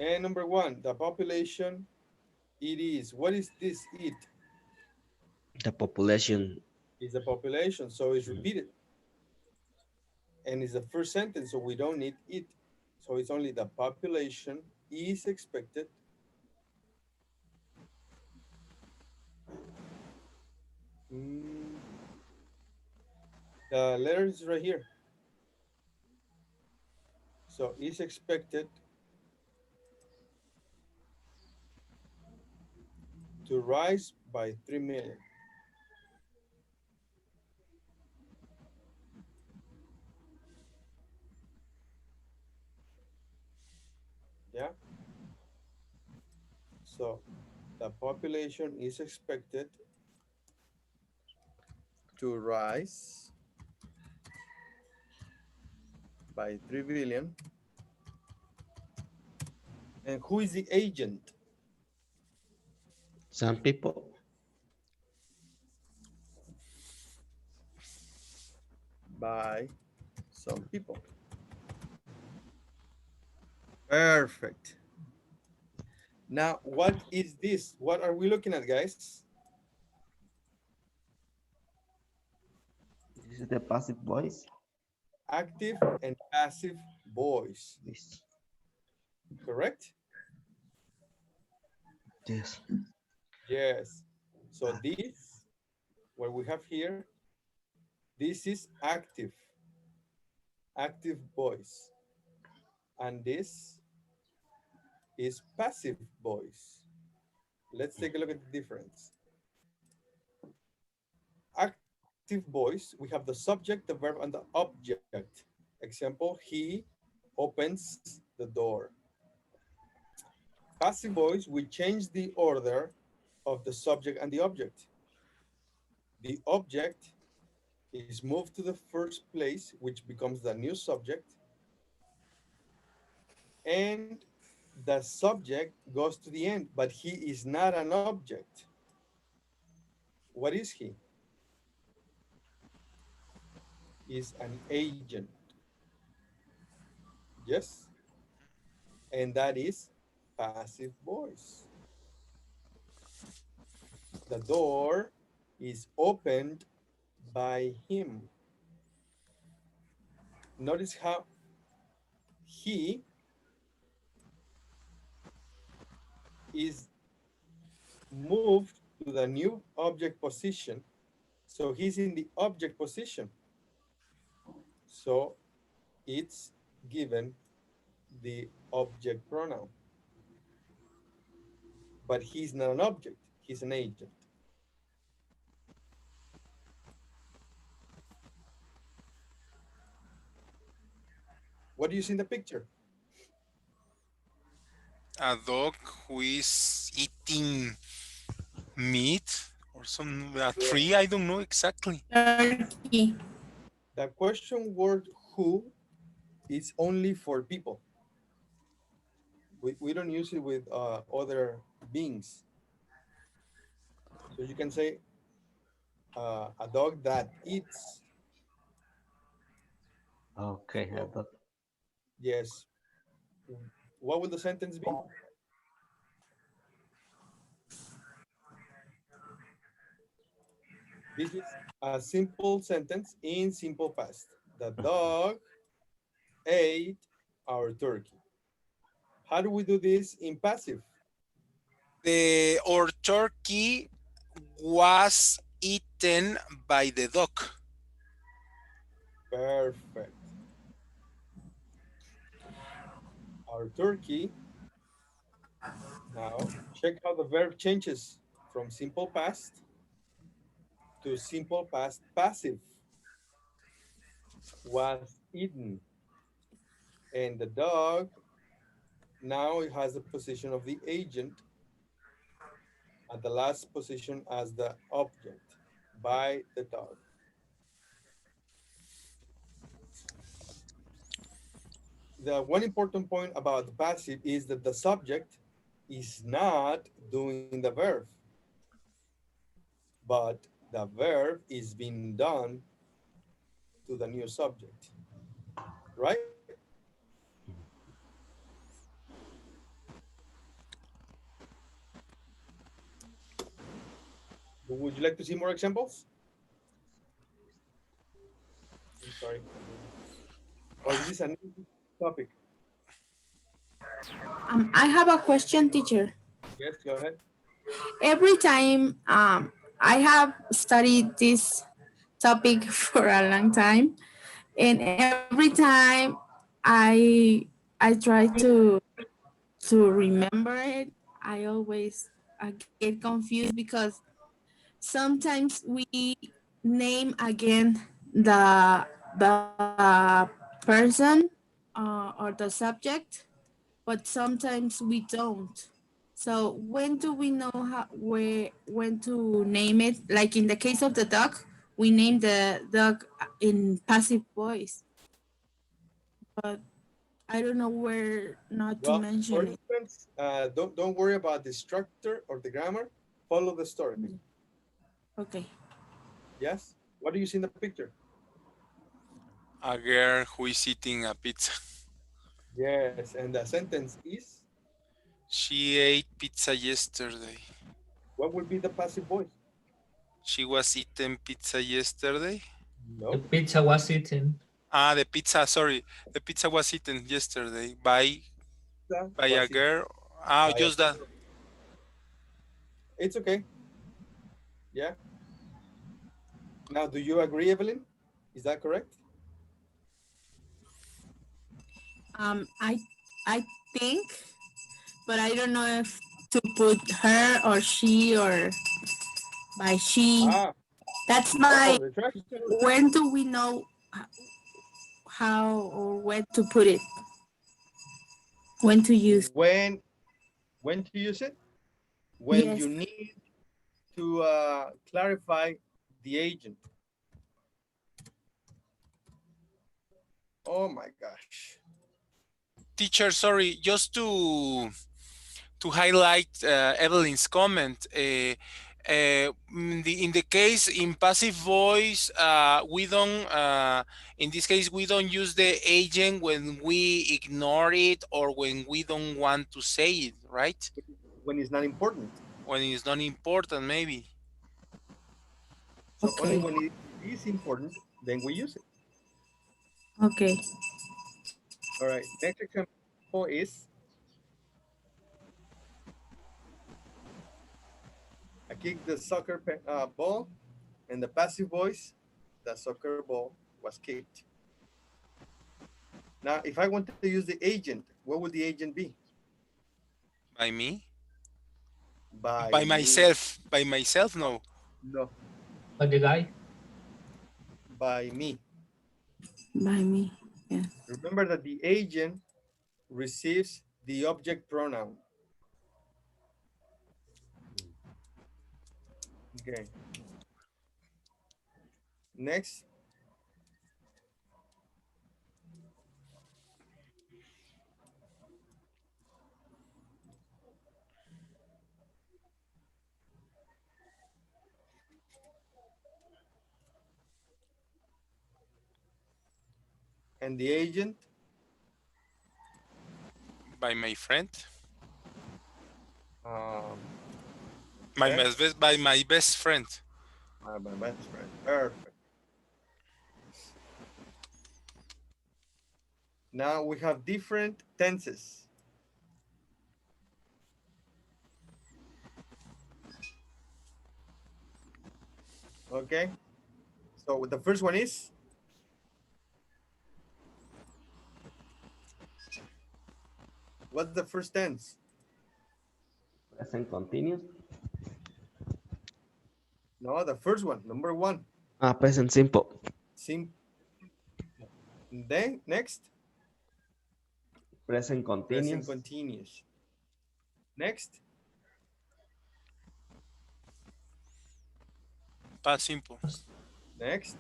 And number 1, the population It is. What is this it? The population. Is the population, so it's repeated. And it's the first sentence, so we don't need it. So it's only the population is expected mm, the letter is right here. So is expected to rise by 3 million. Yeah. So the population is expected to rise by 3 billion. And who is the agent? Some people. By some people. Perfect. Now, what is this? What are we looking at, guys? This is the passive voice. Active and passive voice. This. Correct? Yes. Yes. So this, what we have here, this is active voice. And this is passive voice. Let's take a look at the difference. Active voice, we have the subject, the verb, and the object. Example, he opens the door. Passive voice, we change the order of the subject and the object. The object is moved to the first place, which becomes the new subject, and the subject goes to the end, but he is not an object. What is he? Is an agent. Yes? And that is passive voice. The door is opened by him. Notice how he is moved to the new object position. So he's in the object position. So it's given the object pronoun. But he's not an object, he's an agent. What do you see in the picture? A dog who is eating meat or some a Yeah. tree. I don't know exactly. Turkey. The question word who is only for people. We don't use it with other beings. So you can say a dog that eats. Okay. So, yes. What would the sentence be? This is a simple sentence in simple past. The dog ate our turkey. How do we do this in passive? Our turkey was eaten by the dog. Perfect. Our turkey. Now, check how the verb changes from simple past to simple past passive. Was eaten. And the dog now it has the position of the agent at the last position as the object by the dog. The one important point about the passive is that the subject is not doing the verb, but the verb is being done to the new subject, right? Would you like to see more examples? I'm sorry. Or is this a new topic? I have a question, teacher. Yes, go ahead. Every time I have studied this topic for a long time, and every time I try to remember it, I always get confused because sometimes we name again the person or the subject, but sometimes we don't. So when do we know when to name it? Like in the case of the dog, we name the dog in passive voice, but I don't know where not to Well, for mention it. instance, don't worry about the structure or the grammar. Follow the story. Okay. Yes. What do you see in the picture? A girl who is eating a pizza. Yes, and the sentence is, She ate pizza yesterday. what would be the passive voice? She was eating pizza yesterday. The No. pizza was eaten. Ah, the pizza, sorry. The pizza was eaten yesterday by a Was it girl. Ah, by a just that. girl? It's okay. Yeah. Now, do you agree, Evelyn? Is that correct? I think, but I don't know if to put her or she or by she. Ah, That's my. the trash. When do we know how or where to put it? When to use? When to use it? When Yes. you need to clarify the agent. Oh my gosh. Teacher, sorry, just to highlight Evelyn's comment. In the case in passive voice, we don't. In this case, we don't use the agent when we ignore it or when we don't want to say it, right? When it's not important. When it's not important, maybe. So only Okay. when it is important, then we use it. Okay. All right. Next example is, I kicked the soccer ball, and the passive voice, the soccer ball was kicked. Now, if I want to use the agent, what would the agent be? By me? By By me. myself. By myself, no. No, By the guy. by me. By me. Yeah. Remember that the agent receives the object pronoun. Okay. Next, and the agent, By my friend. um, check, By my best friend. my best friend. Perfect. Now we have different tenses. Okay. So the first one is, what's the first tense? Present continuous. No, the first one, number one. Present simple. Sim. Then next, Present present continuous. continuous. Next, Past simple. next,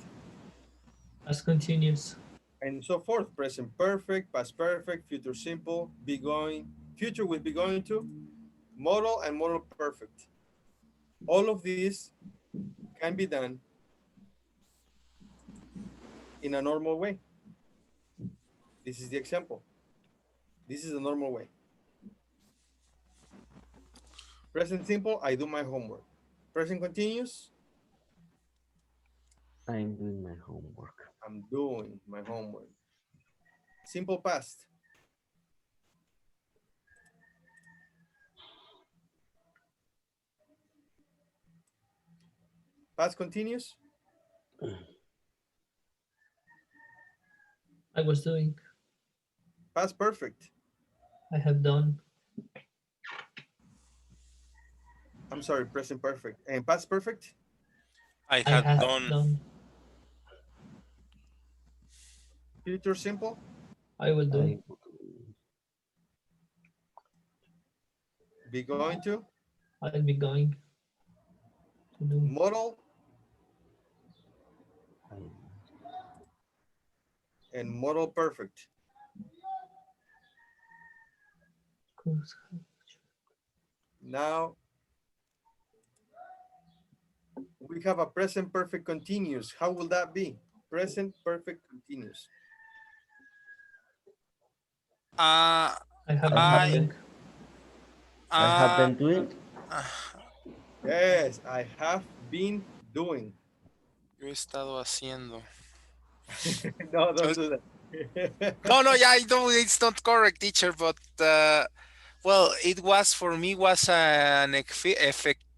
As continuous. and so forth. Present perfect, past perfect, future simple, be going, future will be going to, modal and modal perfect. All of these can be done in a normal way. This is the example. This is the normal way. Present simple, I do my homework. Present continuous. I'm doing my homework. I'm doing my homework. Simple past. Past continuous. I was doing. Past perfect. I have done. I'm sorry, present perfect. And past perfect. I I had have done. done. Future simple. I will do. I, Be going to. I'll be going to do. Modal I, and modal perfect. Now we have a present perfect continuous. How will that be? Present perfect continuous. Uh, I have been I, doing. I have uh, been doing. uh, Yes, I have been doing. yo he estado haciendo. No, don't Uh, do that. No, no, yeah, I know it's not correct, teacher, but well, it was for me was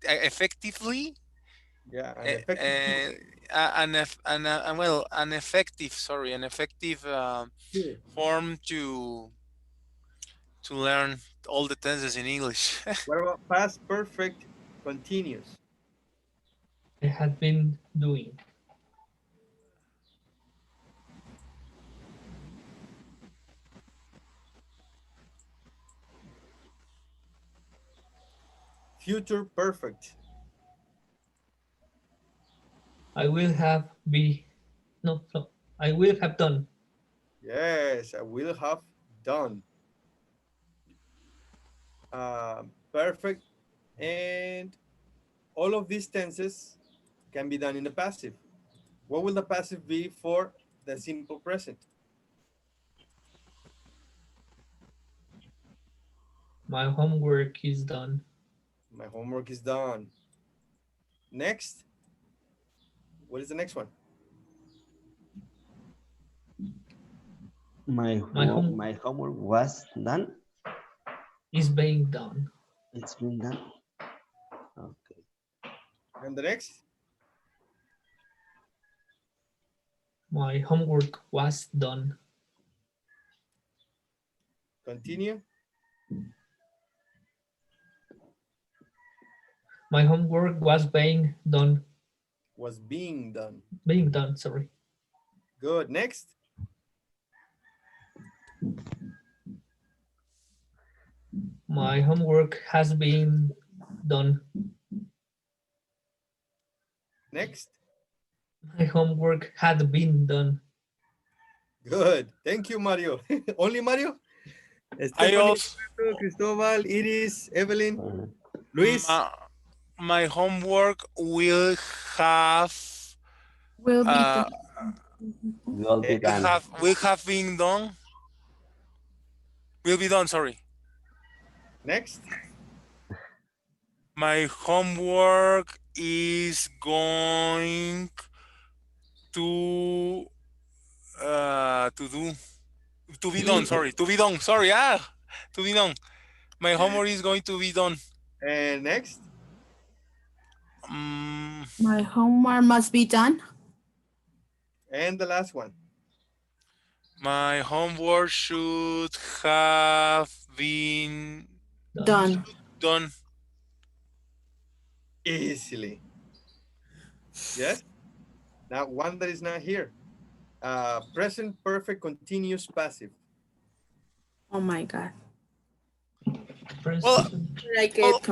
effectively Yeah, an effective tool. well, an effective, sorry, an effective Tool. form to learn all the tenses in English. What about past perfect continuous? I had been doing. Future perfect. I will have be. No, no. I will have done. Yes, I will have done. Perfect. And all of these tenses can be done in the passive. What will the passive be for the simple present? My homework is done. My homework is done. Next. What is the next one? My homework was done. Is being done. It's been done. Okay. And the next? My homework was done. Continue. My homework was being done. Was being done. Being done, sorry. Good. Next. My homework has been done. Next. My homework had been done. Good. Thank you, Mario. Only Mario? I Stephanie, also Cristobal, Iris, Evelyn, Luis. my homework will have Will be uh, done. Will be done. will have been done. Will be done. Sorry. Next. My homework is going to do to be done. Sorry, to be done. Sorry, to be done. My homework is going to be done. And next. My homework must be done. And the last one. My homework should have been Done. done. Easily. Yes. Now one that is not here. Present perfect continuous passive. Oh my God. Well, I get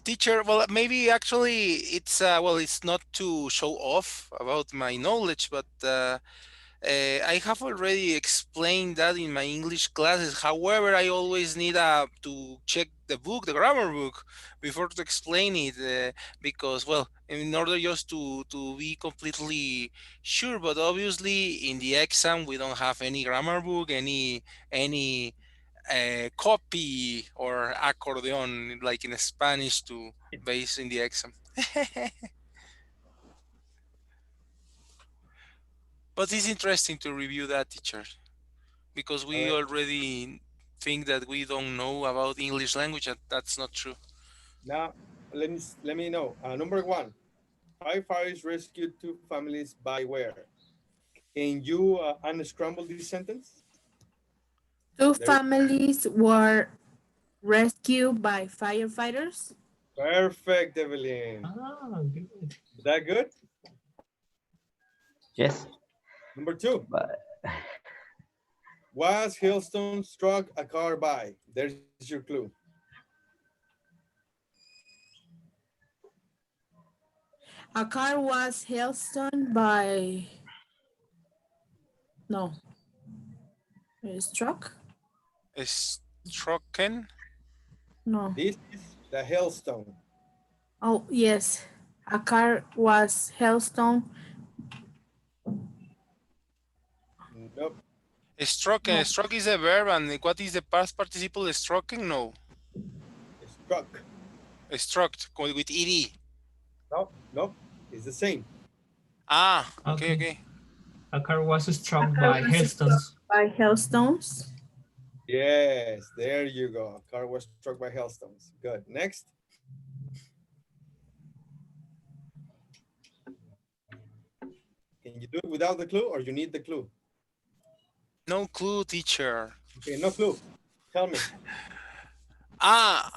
teacher, well, maybe actually it's well, it's not to show off about my knowledge, but I have already explained that in my English classes. However, I always need to check the book, the grammar book, before to explain it, because, well, in order just to be completely sure. But obviously, in the exam, we don't have any grammar book, any copy or accordion like in Spanish to base in the exam. But it's interesting to review that, teacher, because All we right. already think that we don't know about English language, and that's not true. Now, let me know. Number one, firefighters rescued two families by where? Can you unscramble this sentence? Two There. families were rescued by firefighters. Perfect, Evelyn. Ah, good. Is that good? Yes, Number two, but was hailstone struck a car by? There's your clue. A car was hailstormed by no struck. Stroken. No. This is the hailstone. Oh yes, a car was hailstormed. Nope. Stroken. No. Stroke is a verb, and what is the past participle? Stroken? No. Struck. Struck with ed. No, nope. It's the same. Ah, okay, Okay. okay. A car was A struck car by was struck hailstones. by hailstones. Yes, there you go. A car was struck by hailstones. Good. Next. Can you do it without the clue or you need the clue? No clue, teacher. Okay, no clue. Tell me. Ah,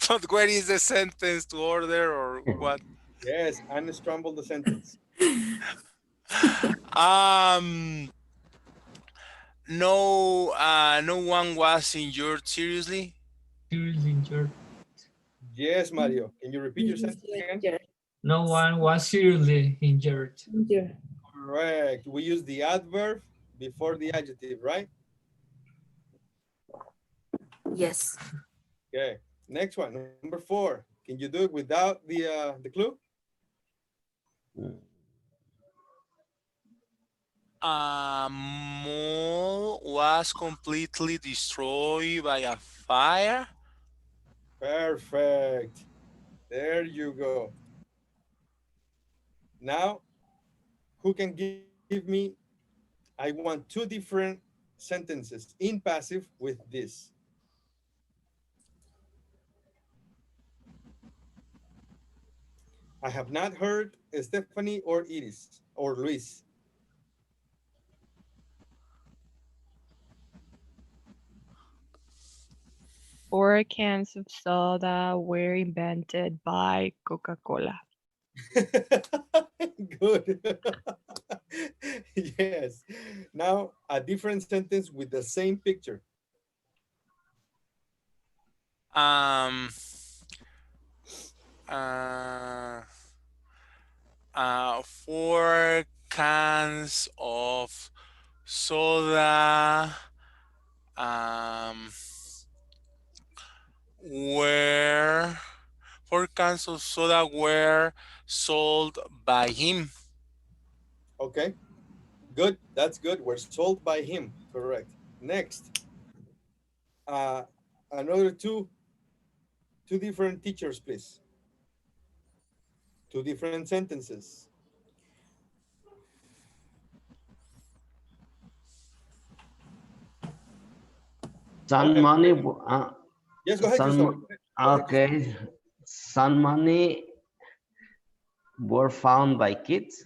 but where is the sentence to order or what? Yes, unscramble the sentence. Um, no, no one was injured seriously. Seriously injured. Yes, Mario. Can you repeat your Yes, sentence again? No one was seriously injured. Correct. We use the adverb before the adjective, right? Yes. Okay. Next one, number four. Can you do it without the clue? A mall was completely destroyed by a fire. Perfect. There you go. Now, who can give me? I want two different sentences in passive with this. I have not heard Stephanie or Iris or Luis. Four cans of soda were invented by Coca-Cola. Good. Yes. Now, a different sentence with the same picture. Um, uh, 4 cans of soda were 4 cans of soda were sold by him. Okay. Good. That's good. Were sold by him. Correct. Next. Uh, another two different teachers, please. Two different sentences. some Em- money. yes, go ahead, Cristobal. Some Go ahead, Cristobal. okay. Some money were found by kids.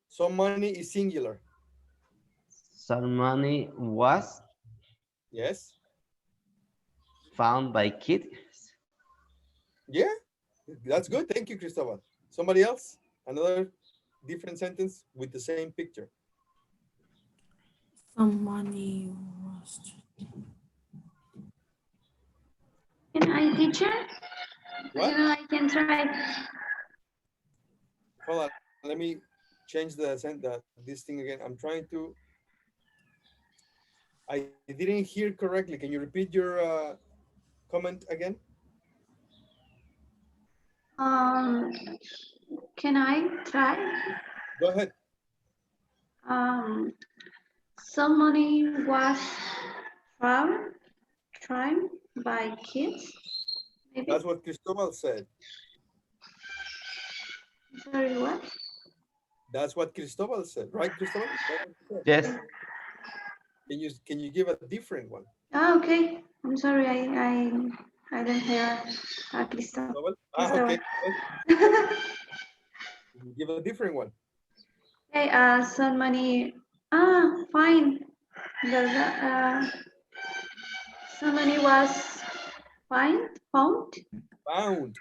Some money is singular. Some money was Yes. found by kids. Yeah, that's good. Thank you, Cristobal. Somebody else? Another different sentence with the same picture. Some money was. Can I, teacher? What? I can try. Hold on. Let me change this thing again. I'm trying to. I didn't hear correctly. Can you repeat your comment again? Um, can I try? Go ahead. Some money was found trying by kids. Maybe. That's what Cristobal said. Sorry, what? That's what Cristobal said, right, Cristobal? That's what you said. Yes. Can you give a different one? Ah, okay. I'm sorry. I didn't hear Cristobal. Cristobal? Ah, okay. Can you give a different one? Okay. So many. Fine. So many was found Found. found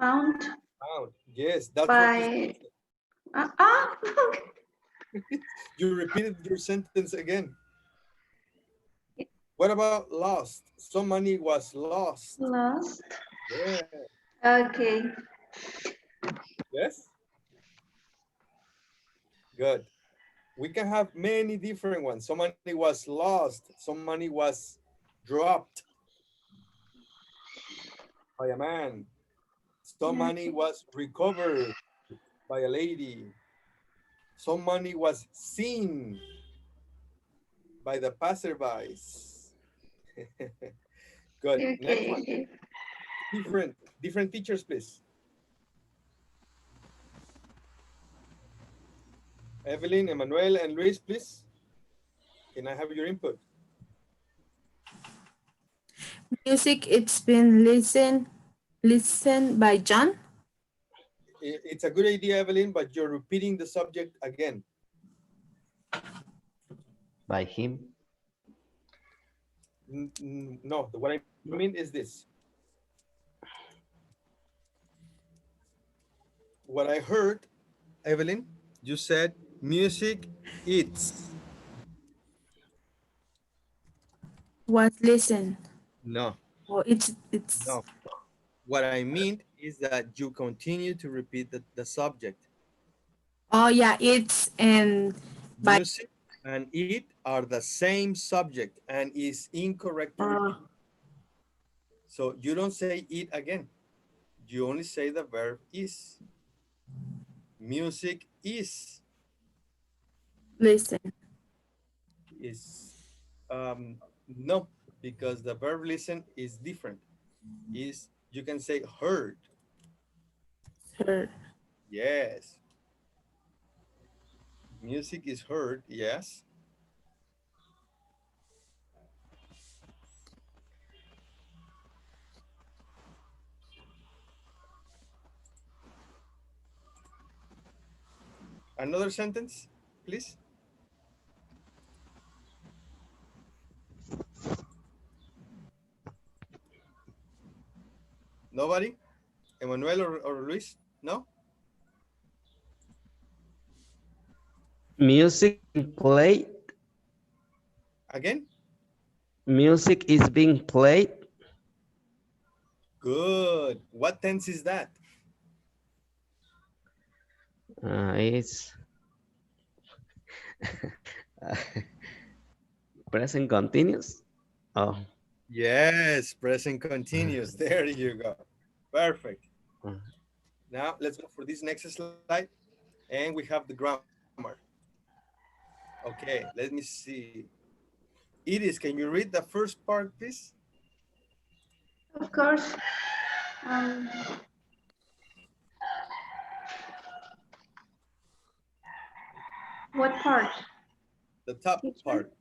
Found. Yes, that's what Cristobal by. said. Okay. You repeated your sentence again. What about lost? Some money was lost. Lost. Yeah. Okay. Yes? Good. We can have many different ones. Some money was lost. Some money was dropped by a man. Some money was recovered by a lady. Some money was seen by the passerbys. Good. Next one. Okay. Different teachers, please. Evelyn, Emmanuel, and Luis, please. Can I have your input? Music, it's been listened by John. It's a good idea, Evelyn, but you're repeating the subject again. By him. No, what I mean is this. What I heard, Evelyn, you said music, it's. Was listened. No, Oh, it's no. What I mean is that you continue to repeat the subject. oh yeah, it's and by Music and it are the same subject and is incorrect to repeat. So you don't say it again. You only say the verb is. Music listen. is no, because the verb listen is different. Is you can say heard. Heard. Yes. Music is heard, yes. Another sentence, please. Nobody? Emmanuel or Luis? No? Music played. Again? Music is being played. Good. What tense is that? It's present continuous. Oh. Yes, present continuous. There you go. Perfect. Now let's go for this next slide. And we have the grammar. Okay, let me see. Iris, can you read the first part, please? Of course. What part? The top part.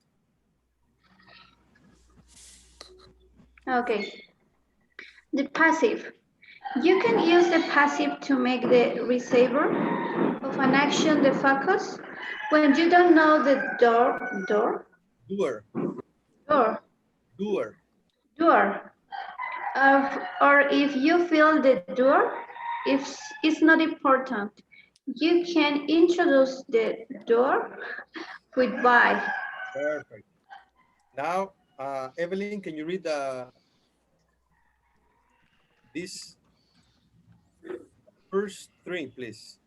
Okay. The passive. You can use the passive to make the receiver of an action the focus when you don't know the door, Doer. door, Doer. or if you feel the door, if it's not important, you can introduce the door with by. Perfect. Now, Evelyn, can you read these first three, please?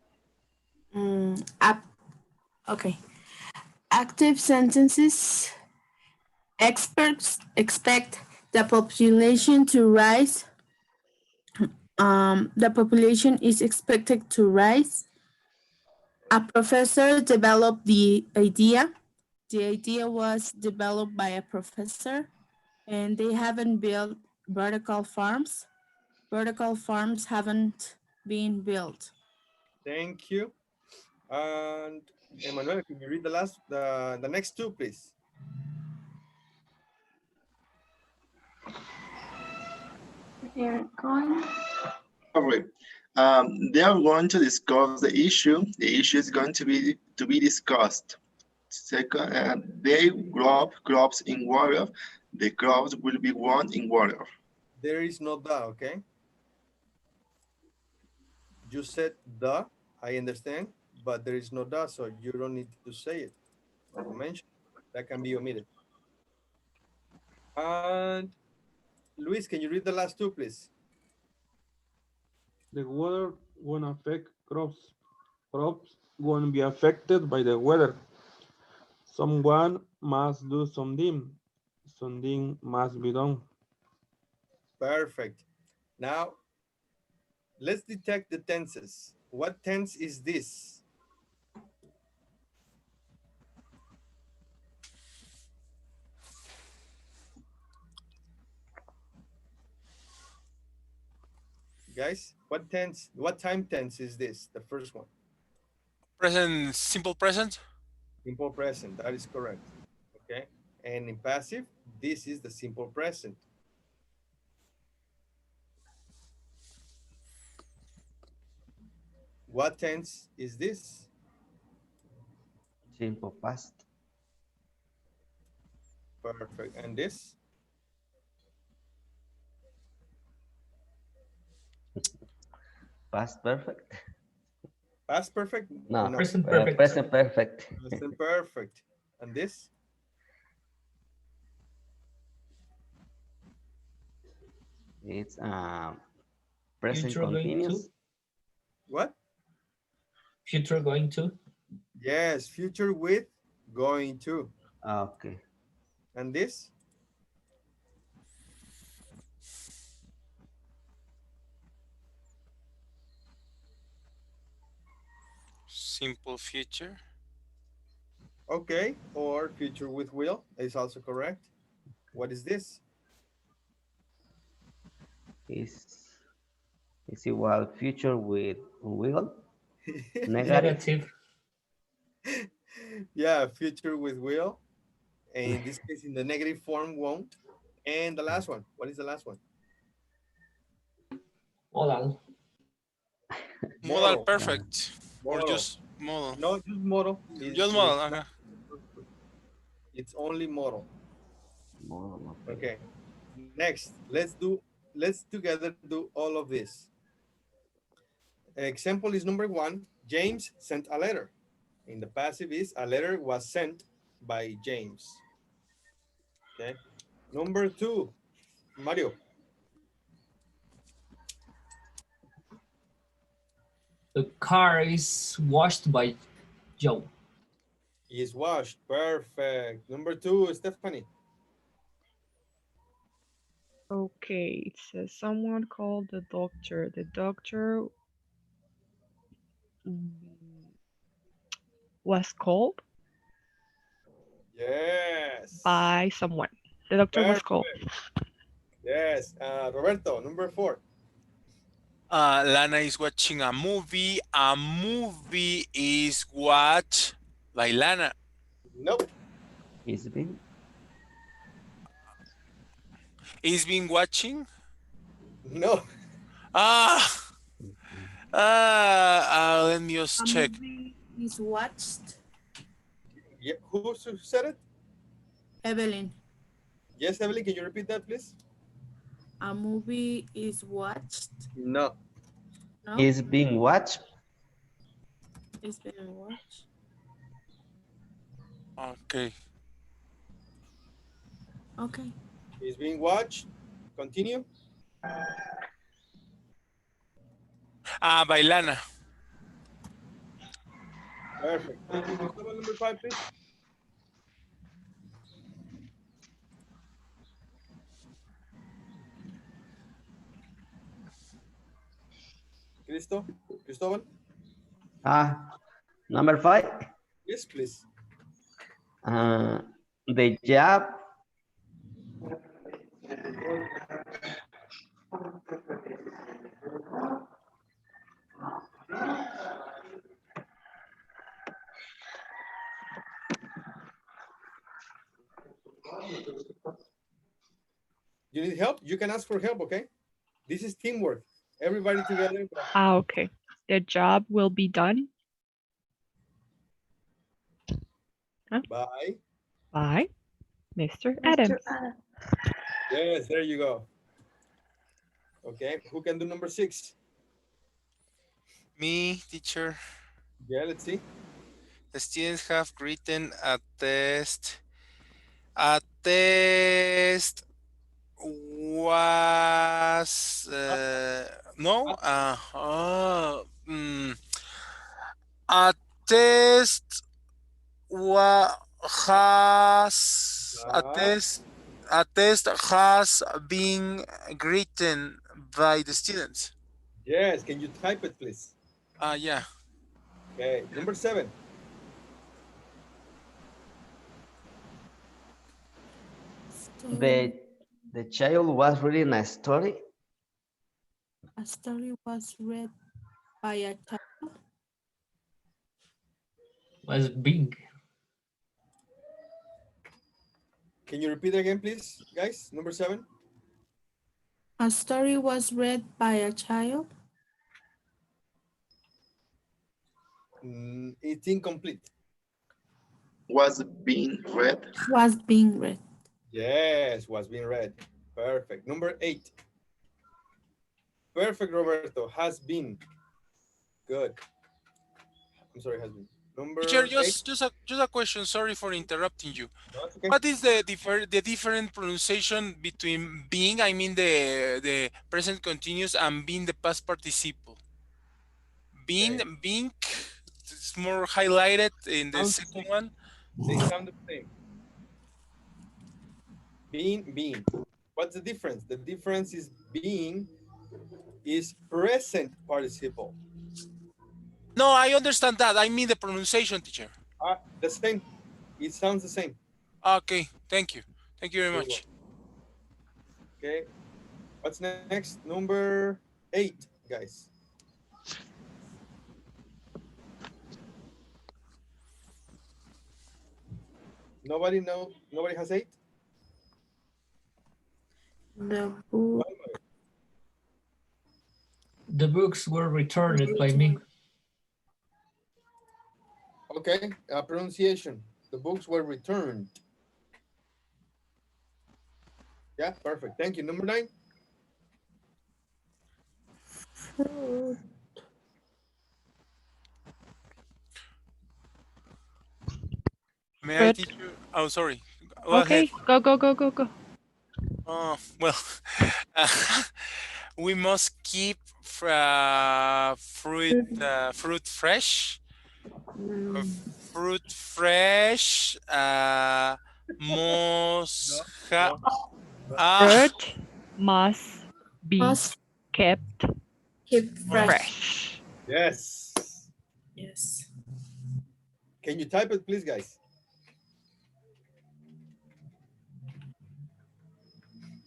Okay. Active sentences. Experts expect the population to rise. The population is expected to rise. A professor developed the idea. The idea was developed by a professor, and they haven't built vertical farms. Vertical farms haven't been built. Thank you. And Emmanuel, can you read the next two, please? They're going. Okay. They are going to discuss the issue. The issue is going to be discussed. Second, they grow crops in water. The crops will be grown in water. There is no the, okay? You said the, I understand, but there is no the, so you don't need to say it or to mention. That can be omitted. And Luis, can you read the last two, please? The weather won't affect crops. Crops won't be affected by the weather. Someone must do something. Something must be done. Perfect. Now, let's detect the tenses. What tense is this? Guys, what time tense is this? The first one. Present, simple present. Simple present, that is correct. Okay. And in passive, this is the simple present. What tense is this? Simple past. Perfect. And this? Past perfect. Past perfect? No, Present perfect. present perfect. Present perfect. And this? It's present Future going continuous. to. What? Future going to. Yes, future with going to. Okay. And this? Simple future. Okay, or future with will is also correct. What is this? Is equal future with will. Negative. Negative. Yeah, future with will. And in this case, in the negative form, won't. And the last one. What is the last one? Modal. Modal Model. perfect. Or Model. just model. No, just model. Just model. Okay. It's only model. Model, Okay. Next, let's together do all of this. Example is number one. James sent a letter. In the passive is a letter was sent by James. Okay. Number two, Mario. The car is washed by Joe. Is washed. Perfect. Number two, Stephanie. Okay, it says someone called the doctor. The doctor mm, was called Yes. by someone. The doctor was Perfect. called. Yes. Roberto, number four. Lana is watching a movie. A movie is watched by Lana. Nope. Is been. Is been watching. No. Ah. Let me just A check. movie is watched. Yeah, who said it? Evelyn. Yes, Evelyn, can you repeat that, please? A movie is watched. No. No, Is being watched. it's been watched. Okay. Okay. It's being watched. Continue. By Lana. Perfect. Thank you. Cristobal, number five, please. Cristobal? Number 5. Yes, please. The job You need help? You can ask for help, okay? This is teamwork. Everybody together. Okay. The job will be done Bye. by Mr. Mr. Adams. Adam. Yes, there you go. Okay, who can do number 6? Me, teacher. Yeah, let's see. The students have written a test. A test was no. A test has a test has been written by the students. Yes, can you type it, please? Yeah. Okay, number 7. The child was reading a story. A story was read by a child. Was being. Can you repeat again, please, guys? Number 7. A story was read by a child. It's incomplete. Was being read. Was being read. Yes, was being read. Perfect. Number 8. Perfect, Roberto. Has been. Good. I'm sorry, has been. Number Teacher, 8. just a question. Sorry for interrupting you. No, it's okay. What is the different pronunciation between being, I mean the present continuous, and being the past participle? Being, Okay. being, it's more highlighted in the Sounds the second same. one. They sound the same. Being. What's the difference? The difference is being is present participle. No, I understand that. I mean the pronunciation, teacher. The same. It sounds the same. Okay, thank you. Thank you very You're much. welcome. Okay. What's next? Number 8, guys. Nobody has 8? The books were returned by me. Okay, pronunciation. The books were returned. Yeah, perfect. Thank you. Number 9. May I Fruit. teach you? Oh, sorry. Go Okay, ahead. go. Oh, well, we must keep fruit fresh. Fruit fresh. Must No. Fruit must be must kept keep fresh. fresh. Yes. Yes. Can you type it, please, guys?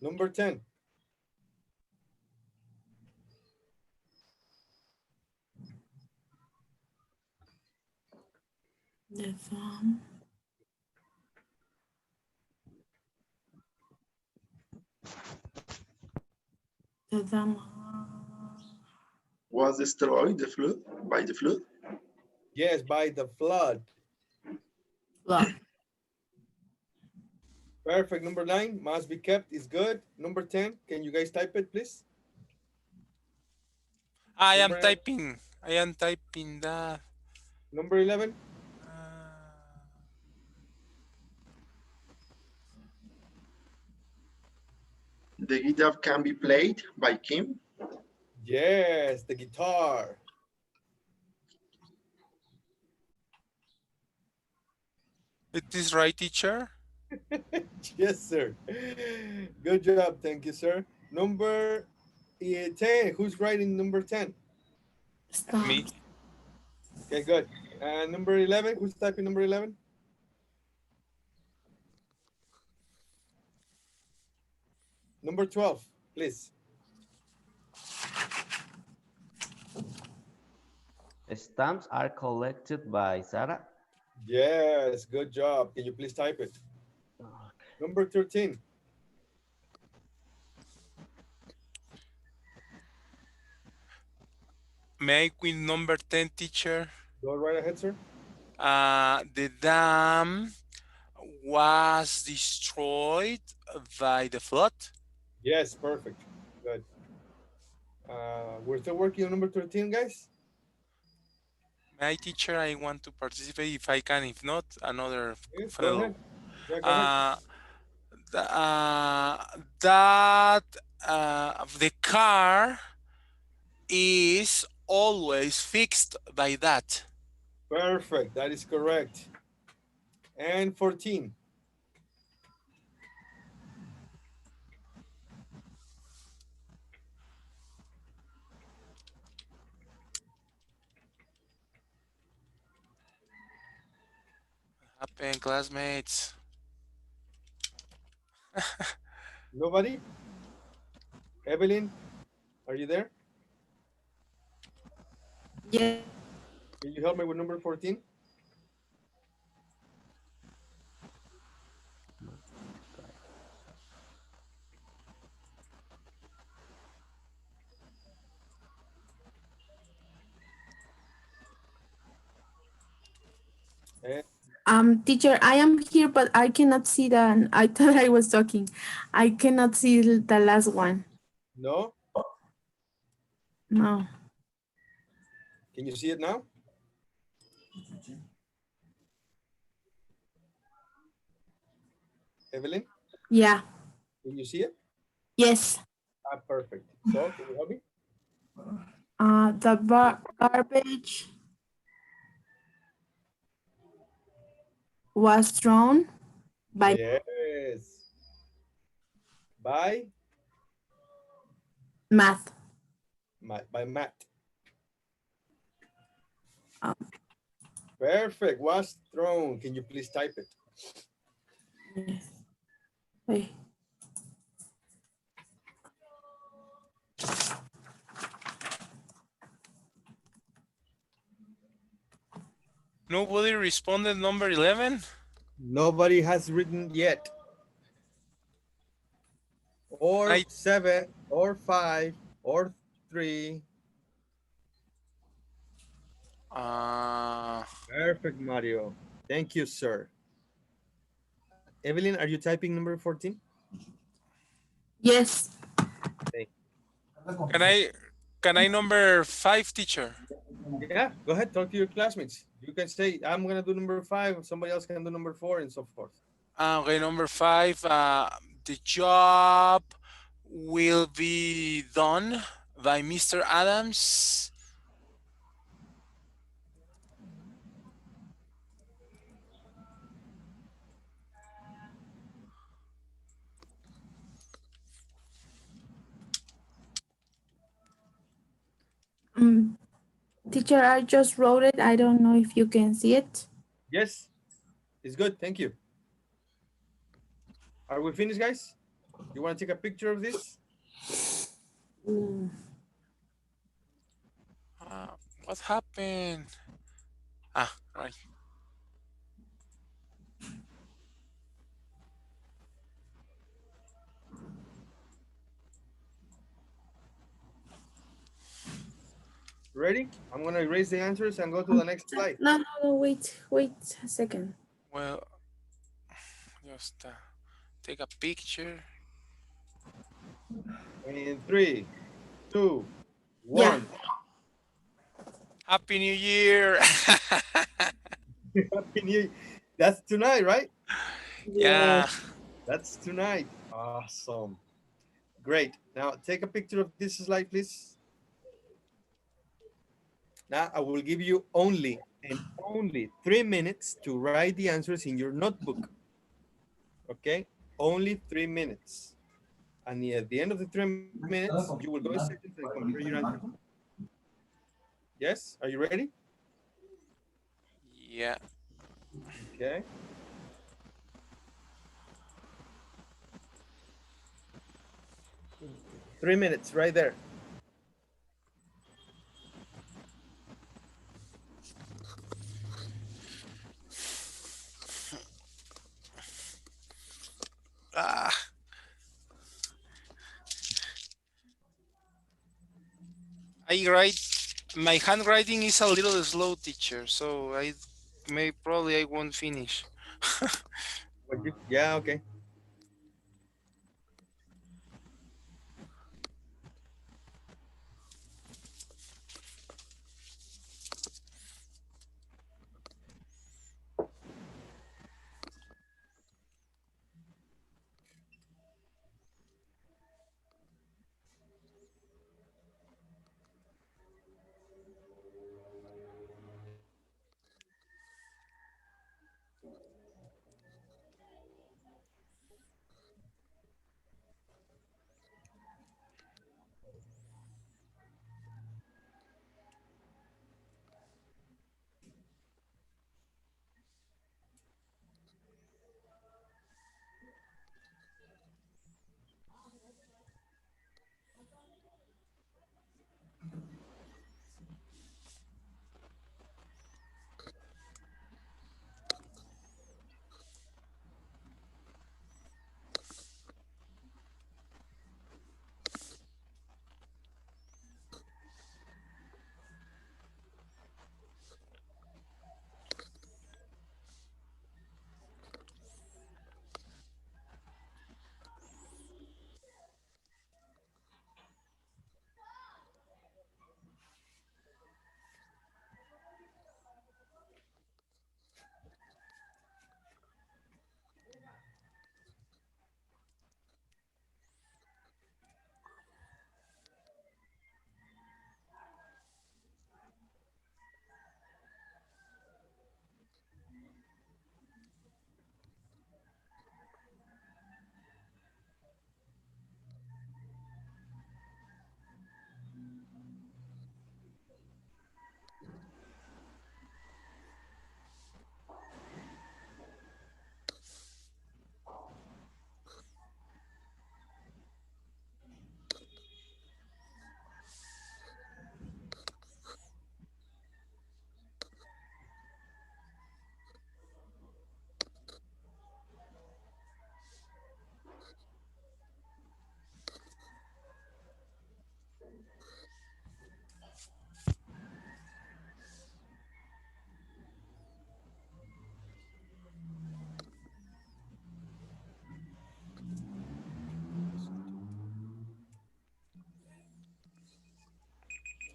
Number 10. The thumb. The thumb. Was destroyed by the flood. Yes, by the flood. Flood. Perfect. Number 9, must be kept is good. Number 10, can you guys type it, please? I am Number- typing. I am typing that. Number 11. The guitar can be played by Kim. Yes, the guitar. It is right, teacher? Yes, sir. Good job. Thank you, sir. Number 10. Who's writing number 10? Stop. Me. Okay, good. And number 11. Who's typing number 11? Number 12, please. Stamps are collected by Sarah. Yes, good job. Can you please type it? Number 13. May I with number 10, teacher? Go right ahead, sir. The dam was destroyed by the flood. Yes, perfect. Good. We're still working on number 13, guys. My teacher, I want to participate if I can. If not, another Yes, go fellow. ahead. Yeah, go ahead. Uh, that the car is always fixed by that. Perfect. That is correct. And 14. Happen, classmates. Nobody? Evelyn, are you there? Yes. Can you help me with number 14? Eh, Teacher, I am here, but I cannot see the. I thought I was talking. I cannot see the last one. no? No. Can you see it now? Evelyn, Yeah. can you see it? Yes. Perfect. So, can you help me? The garbage was thrown by Yes. By math. By Matt. Um, Perfect. Was thrown. Can you please type it? yes. Wait. Nobody responded number 11? Nobody has written yet. Or 7, or 5, or 3. Perfect, Mario. Thank you, sir. Evelyn, are you typing number 14? Yes. Thank Can I number 5, teacher? Yeah, go ahead, talk to your classmates. You can say, I'm gonna do number 5, somebody else can do number 4, and so forth. Okay, number 5. The job will be done by Mr. Adams. Teacher, I just wrote it. I don't know if you can see it. Yes, it's good, thank you. Are we finished, guys? You wanna take a picture of this? What happened? Right. Ready? I'm gonna erase the answers and go to the next slide. No, wait a second. Well, just take a picture. In 3, 2, 1. Yeah. Happy New Year. Happy New. That's tonight, right? Yeah. That's tonight. Awesome. Great. Now take a picture of this slide, please. Now I will give you only 3 minutes to write the answers in your notebook. Okay? Only 3 minutes. And at the end of the 3 minutes, you will go in seconds and compare your answers. Yes? Are you ready? Yeah. Okay. Three minutes right there. I write My handwriting is a little slow, teacher, so I may probably I won't finish. Yeah, okay.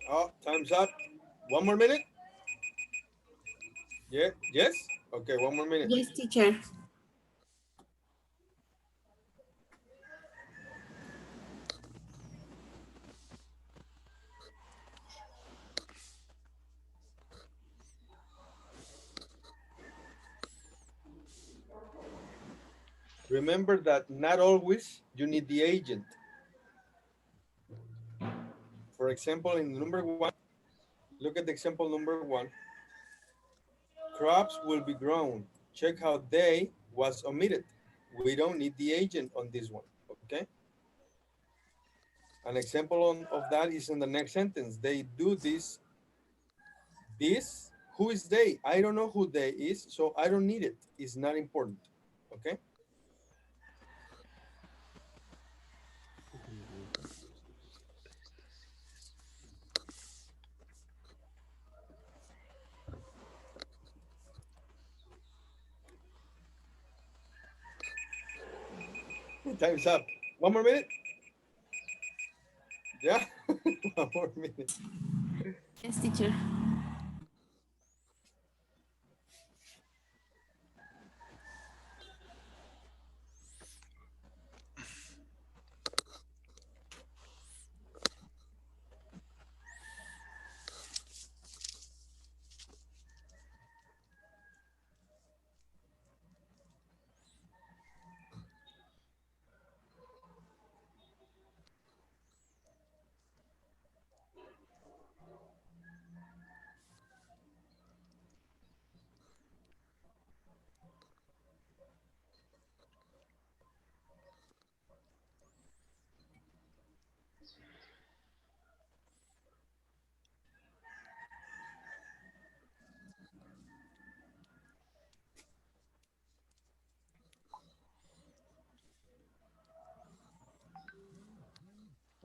Oh, time's up. One more minute? Yeah, yes? Okay, one more minute. Yes, teacher. Remember that not always you need the agent. For example, in number one, look at the example number one. Crops will be grown. Check how they was omitted. We don't need the agent on this one, okay? An example of that is in the next sentence. They do this. Who is they? I don't know who they is, so I don't need it. It's not important, okay? Time's up. One more minute? Yeah, one more minute. Yes, teacher.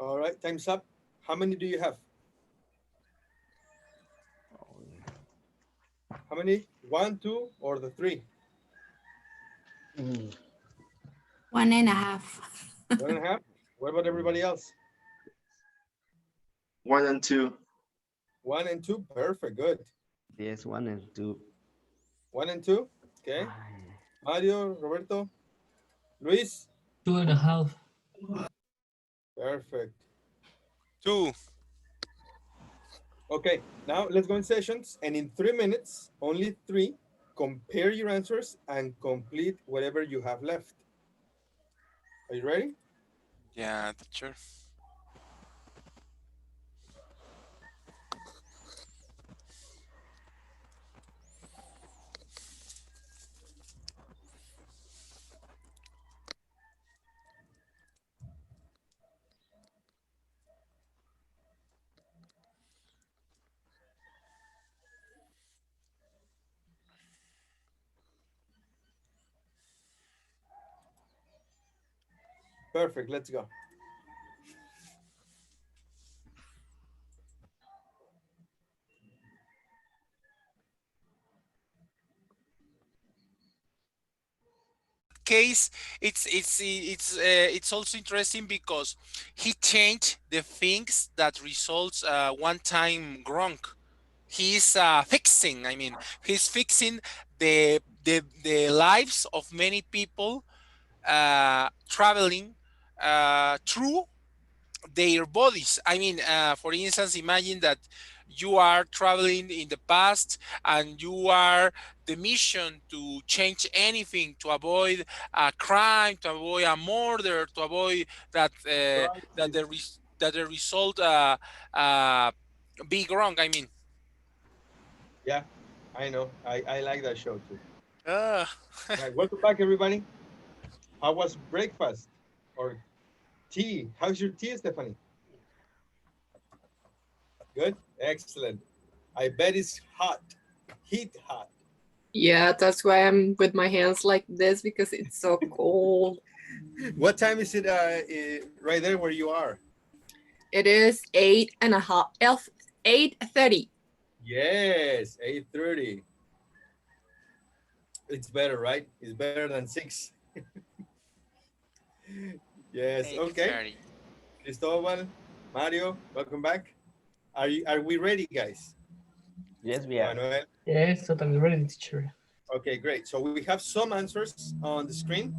All right, time's up. How many do you have? How many? 1, 2, or the 3? 1.5. 1.5. What about everybody else? 1 and 2. 1 and 2. Perfect. Good. Yes, 1 and 2. 1 and 2. Okay. Mario, Roberto, Luis. 2.5. Perfect. 2. Okay. Now let's go in sessions, and in 3 minutes, only 3, compare your answers and complete whatever you have left. Are you ready? Yeah, teacher. Perfect. Let's go. Case, it's also interesting because he changed the things that results one time wrong. He's fixing. I mean, he's fixing the lives of many people traveling through their bodies. I mean, for instance, imagine that you are traveling in the past and you are the mission to change anything, to avoid a crime, to avoid a murder, to avoid that that the result be wrong. I mean, Yeah, I know. I like that show too. uh, Right. Welcome back, everybody. How was breakfast or tea? How's your tea, Stephanie? Good? Excellent. I bet it's hot. Heat hot. Yeah, that's why I'm with my hands like this because it's so cold. What time is it right there where you are? It is 8:30. 8:30. Yes, 8:30. It's better, right? It's better than 6. Yes, okay. 8:30. Cristobal, Mario, welcome back. Are we ready, guys? Yes, we are. Manuel. Yes, totally ready, teacher. Okay, great. So we have some answers on the screen.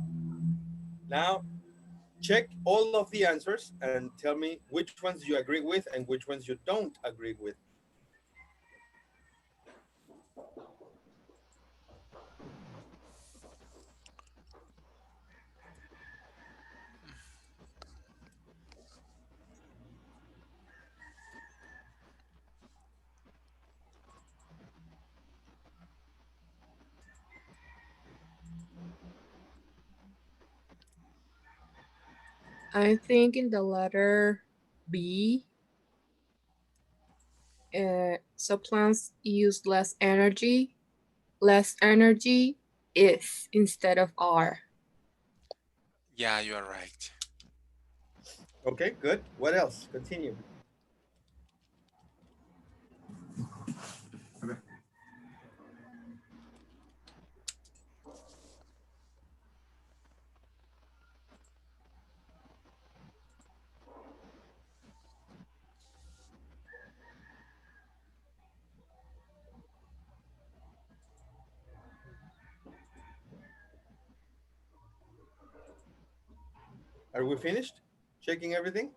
Now, check all of the answers and tell me which ones you agree with and which ones you don't agree with. I think in the letter B, so plants use less energy. Less energy is instead of are. Yeah, you are right. Okay, good. What else? Continue. Are we finished checking everything?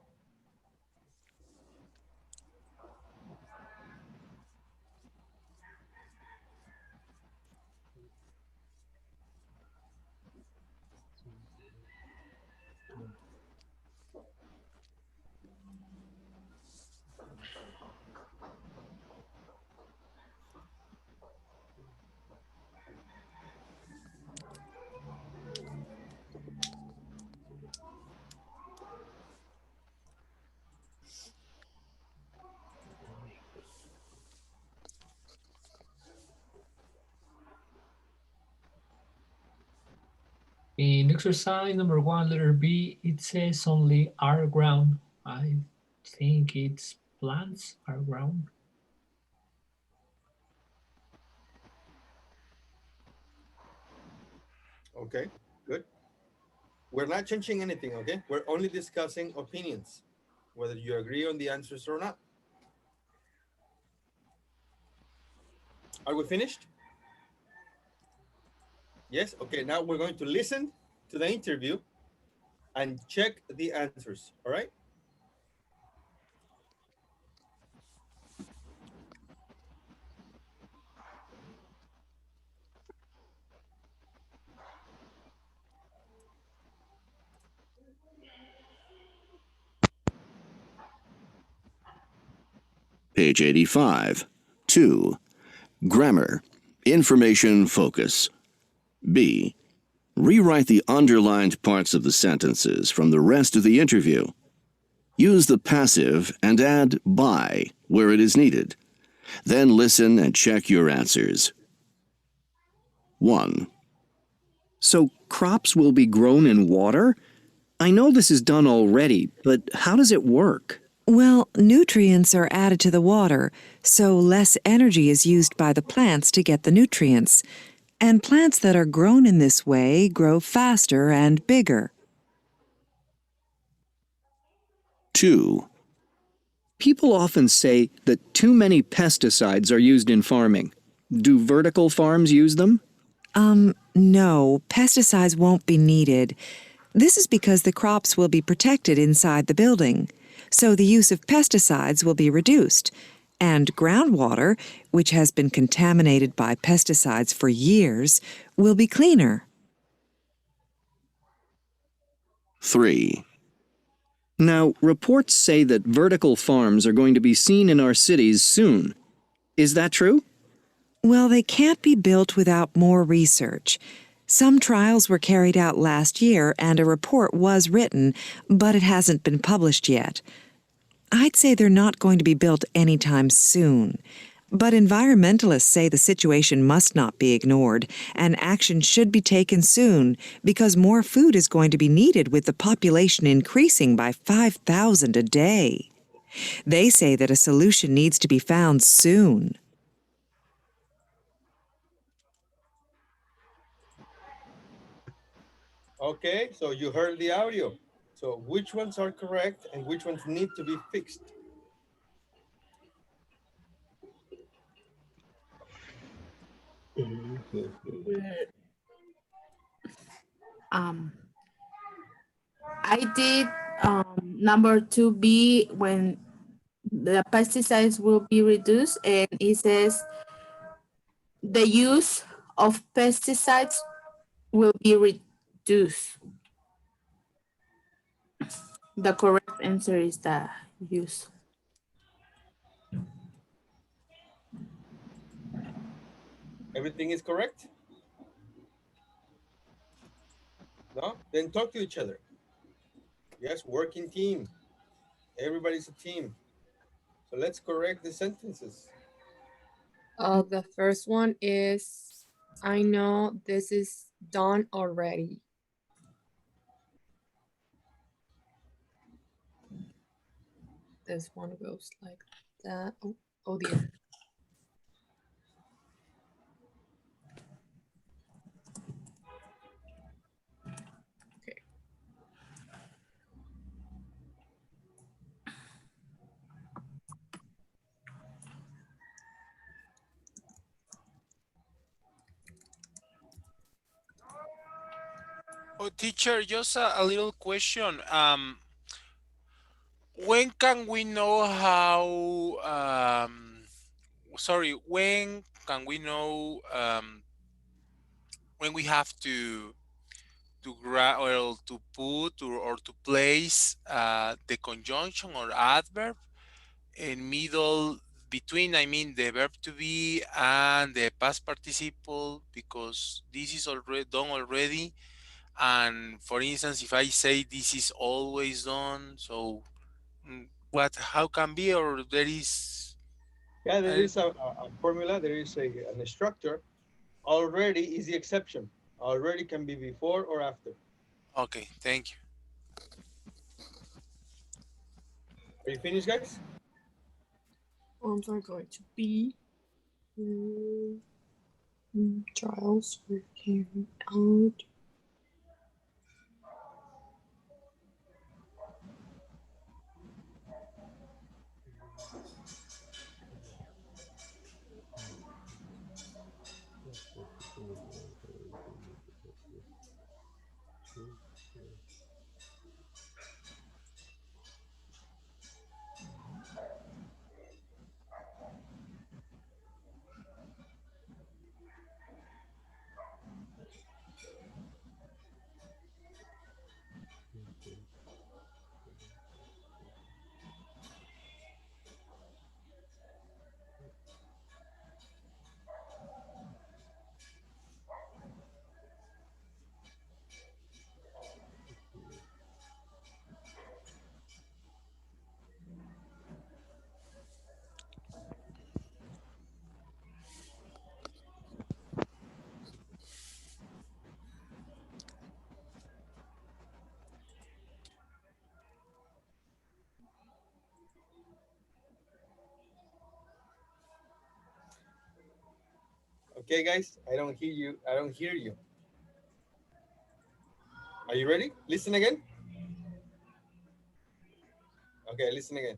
In exercise number 1, letter B, it says only are ground. I think it's plants are ground. Okay, good. We're not changing anything, okay? We're only discussing opinions, whether you agree on the answers or not. Are we finished? Yes? Okay, now we're going to listen to the interview and check the answers, all right? Page 85. 2. Grammar. Information focus. B. Rewrite the underlined parts of the sentences from the rest of the interview. Use the passive and add by where it is needed. Then listen and check your answers. 1. So crops will be grown in water? I know this is done already, but how does it work? Well, nutrients are added to the water, so less energy is used by the plants to get the nutrients. And plants that are grown in this way grow faster and bigger. 2. People often say that too many pesticides are used in farming. Do vertical farms use them? No, pesticides won't be needed. This is because the crops will be protected inside the building, so the use of pesticides will be reduced. And groundwater, which has been contaminated by pesticides for years, will be cleaner. 3. Now, reports say that vertical farms are going to be seen in our cities soon. Is that true? Well, they can't be built without more research. Some trials were carried out last year and a report was written, but it hasn't been published yet. I'd say they're not going to be built anytime soon. But environmentalists say the situation must not be ignored, and action should be taken soon because more food is going to be needed with the population increasing by 5,000 a day. They say that a solution needs to be found soon. Okay, so you heard the audio. So which ones are correct and which ones need to be fixed? I did number 2B when the pesticides will be reduced, and it says the use of pesticides will be reduced. The correct answer is the use. Everything is correct? No? Then talk to each other. Yes, working team. Everybody's a team. So let's correct the sentences. The first one is, I know this is done already. This one goes like that. Oh dear. Okay. Oh, teacher, just a little question. When can we know how, sorry, when can we know when we have or to put or to place the conjunction or adverb in middle between, I mean, the verb to be and the past participle, because this is already done already. And for instance, if I say this is always done, so what, how can be, or there is Yeah, there is a formula, there is a structure. Already is the exception. Already can be before or after. okay, thank you. Are you finished, guys? Arms are going to be trials were carried out Okay, guys, I don't hear you. I don't hear you. Are you ready? Listen again. Okay, listen again.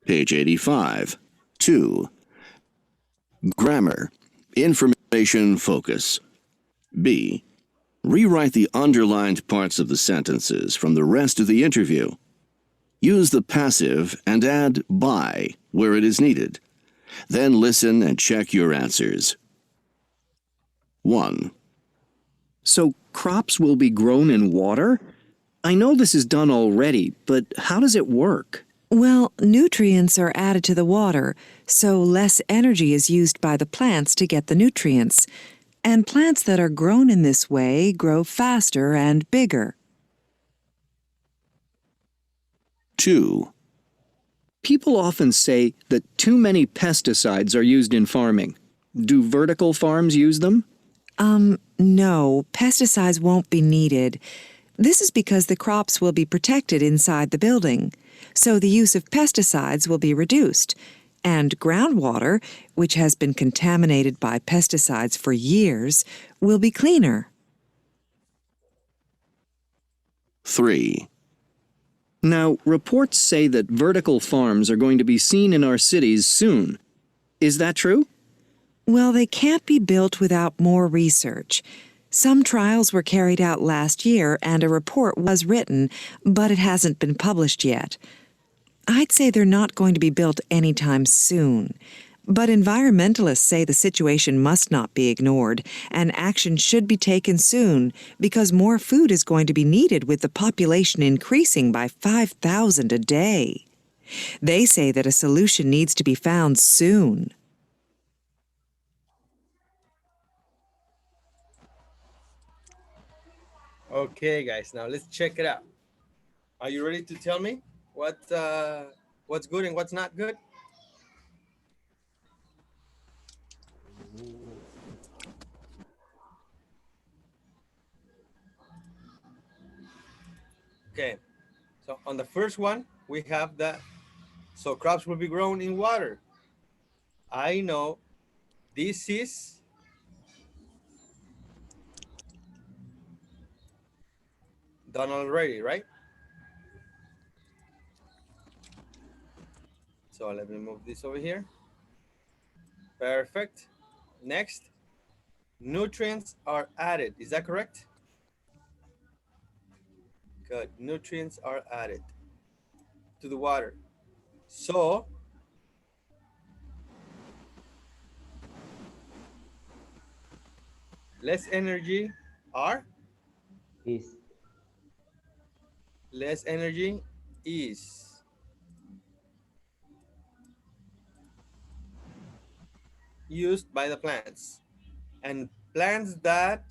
Page 85. 2. Grammar. Information focus. B. Rewrite the underlined parts of the sentences from the rest of the interview. Use the passive and add by where it is needed. Then listen and check your answers. 1. So crops will be grown in water? I know this is done already, but how does it work? Well, nutrients are added to the water, so less energy is used by the plants to get the nutrients. And plants that are grown in this way grow faster and bigger. 2. People often say that too many pesticides are used in farming. Do vertical farms use them? No, pesticides won't be needed. This is because the crops will be protected inside the building, so the use of pesticides will be reduced. And groundwater, which has been contaminated by pesticides for years, will be cleaner. 3. Now, reports say that vertical farms are going to be seen in our cities soon. Is that true? Well, they can't be built without more research. Some trials were carried out last year and a report was written, but it hasn't been published yet. I'd say they're not going to be built anytime soon. But environmentalists say the situation must not be ignored, and action should be taken soon because more food is going to be needed with the population increasing by 5,000 a day. They say that a solution needs to be found soon. Okay, guys, now let's check it out. Are you ready to tell me what's good and what's not good? Okay, so on the first one, we have that so crops will be grown in water. I know this is done already, right? So let me move this over here. Perfect. Next, nutrients are added. Is that correct? Good. Nutrients are added to the water. So less energy are? Is. Less energy is. Used by the plants. And plants that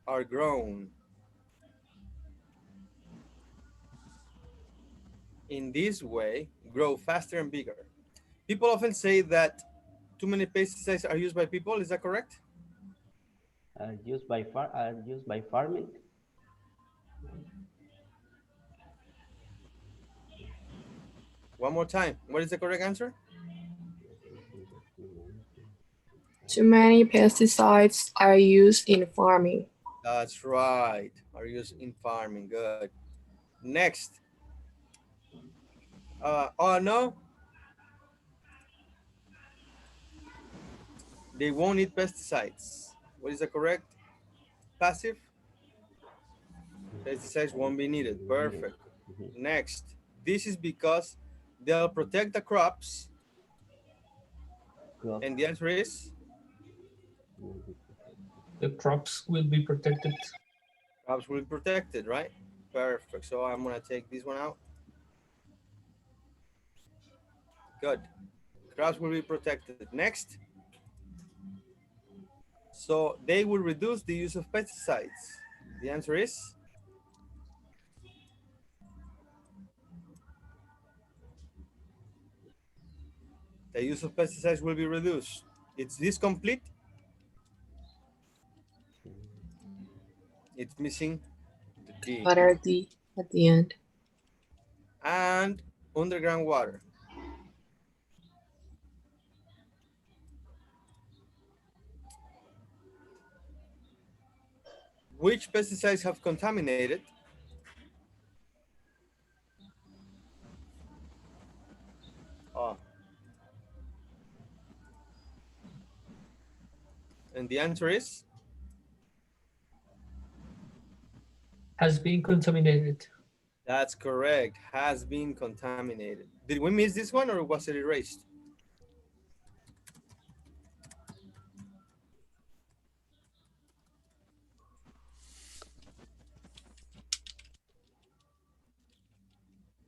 are grown in this way grow faster and bigger. People often say that too many pesticides are used by people. Is that correct? Are used by farming. One more time. What is the correct answer? Too many pesticides are used in farming. That's right. Are used in farming. Good. Next. Oh no, they won't need pesticides. What is the correct? Passive? Pesticides won't be needed. Perfect. Next. This is because they'll protect the crops. Crop And the answer is will be protected. The crops will be protected. crops will be protected, right? Perfect. So I'm gonna take this one out. Good. Crops will be protected. Next. So they will reduce the use of pesticides. The answer is the use of pesticides will be reduced. Is this complete? It's missing the D. Letter D at the end. And underground water. Which pesticides have contaminated? Oh. And the answer is Has been contaminated. that's correct. Has been contaminated. Did we miss this one or was it erased?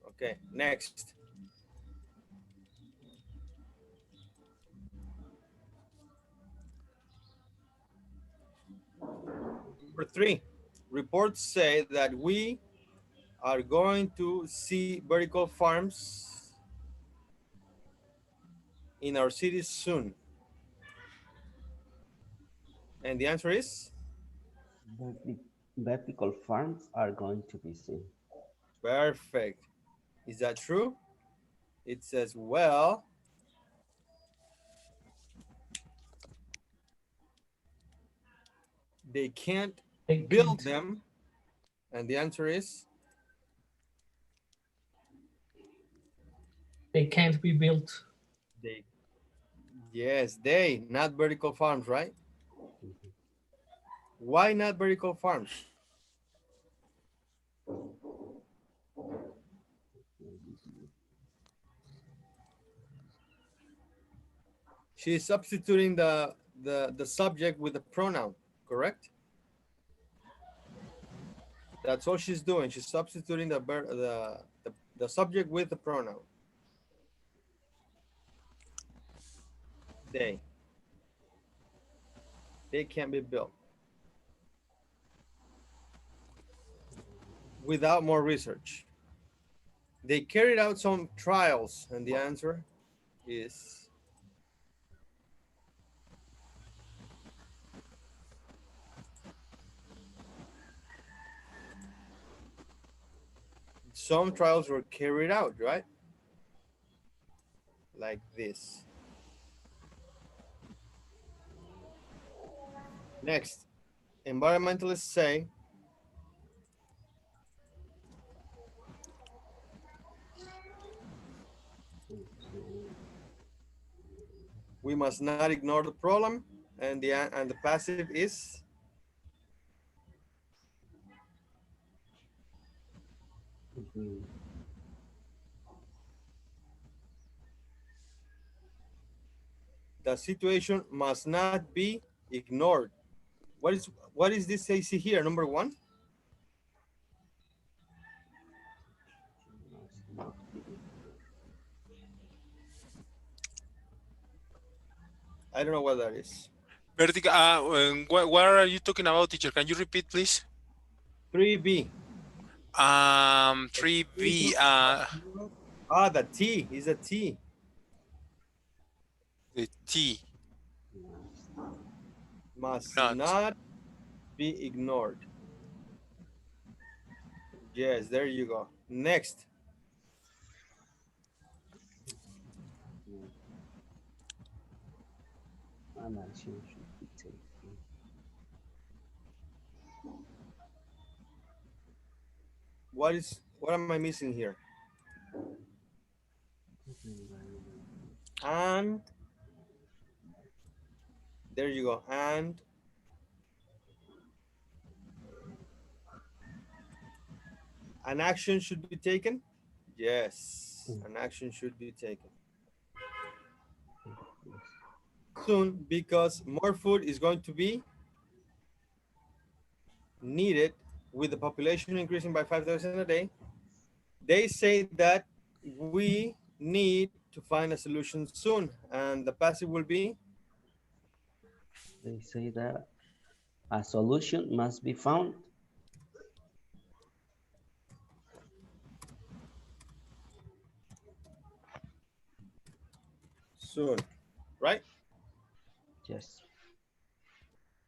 Okay, next. Number 3. Reports say that we are going to see vertical farms in our cities soon. And the answer is Vertical farms are going to be seen. perfect. Is that true? It says, well, they can't build them. And the answer is They can't be built. they. Yes, they, not vertical farms, right? Why not vertical farms? She's substituting the subject with the pronoun, correct? That's all she's doing. She's substituting the subject with the pronoun. They. They can be built without more research. They carried out some trials, and the answer is some trials were carried out, right? Like this. Next, environmentalists say we must not ignore the problem, and the passive is the situation must not be ignored. What is this say here? Number 1? I don't know what that is. Vertical. What are you talking about, teacher? Can you repeat, please? 3B. 3B. The T is a T. The T. Must not be ignored. Yes, there you go. Next. what am I missing here? And there you go. And an action should be taken. Yes, an action should be taken soon because more food is going to be needed with the population increasing by 5,000 a day. They say that we need to find a solution soon, and the passive will be They say that a solution must be found. soon, right? Yes.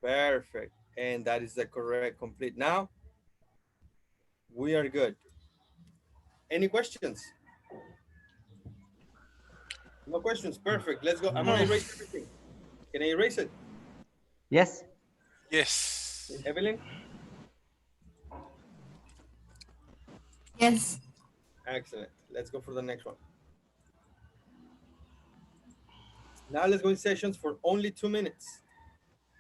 Perfect. And that is the correct complete. Now we are good. Any questions? No questions. Perfect. Let's go. I'm gonna erase everything. Can I erase it? Yes. Yes. Evelyn? Yes. Excellent. Let's go for the next one. Now let's go in sessions for only 2 minutes.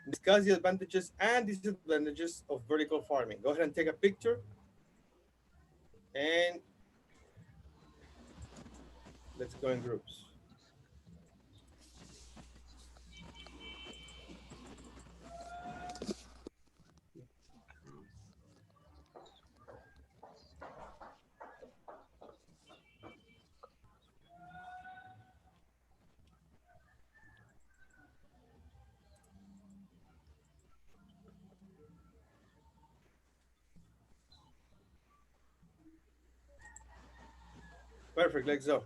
Discuss the advantages and disadvantages of vertical farming. Go ahead and take a picture and let's go in groups. Perfect. Let's go.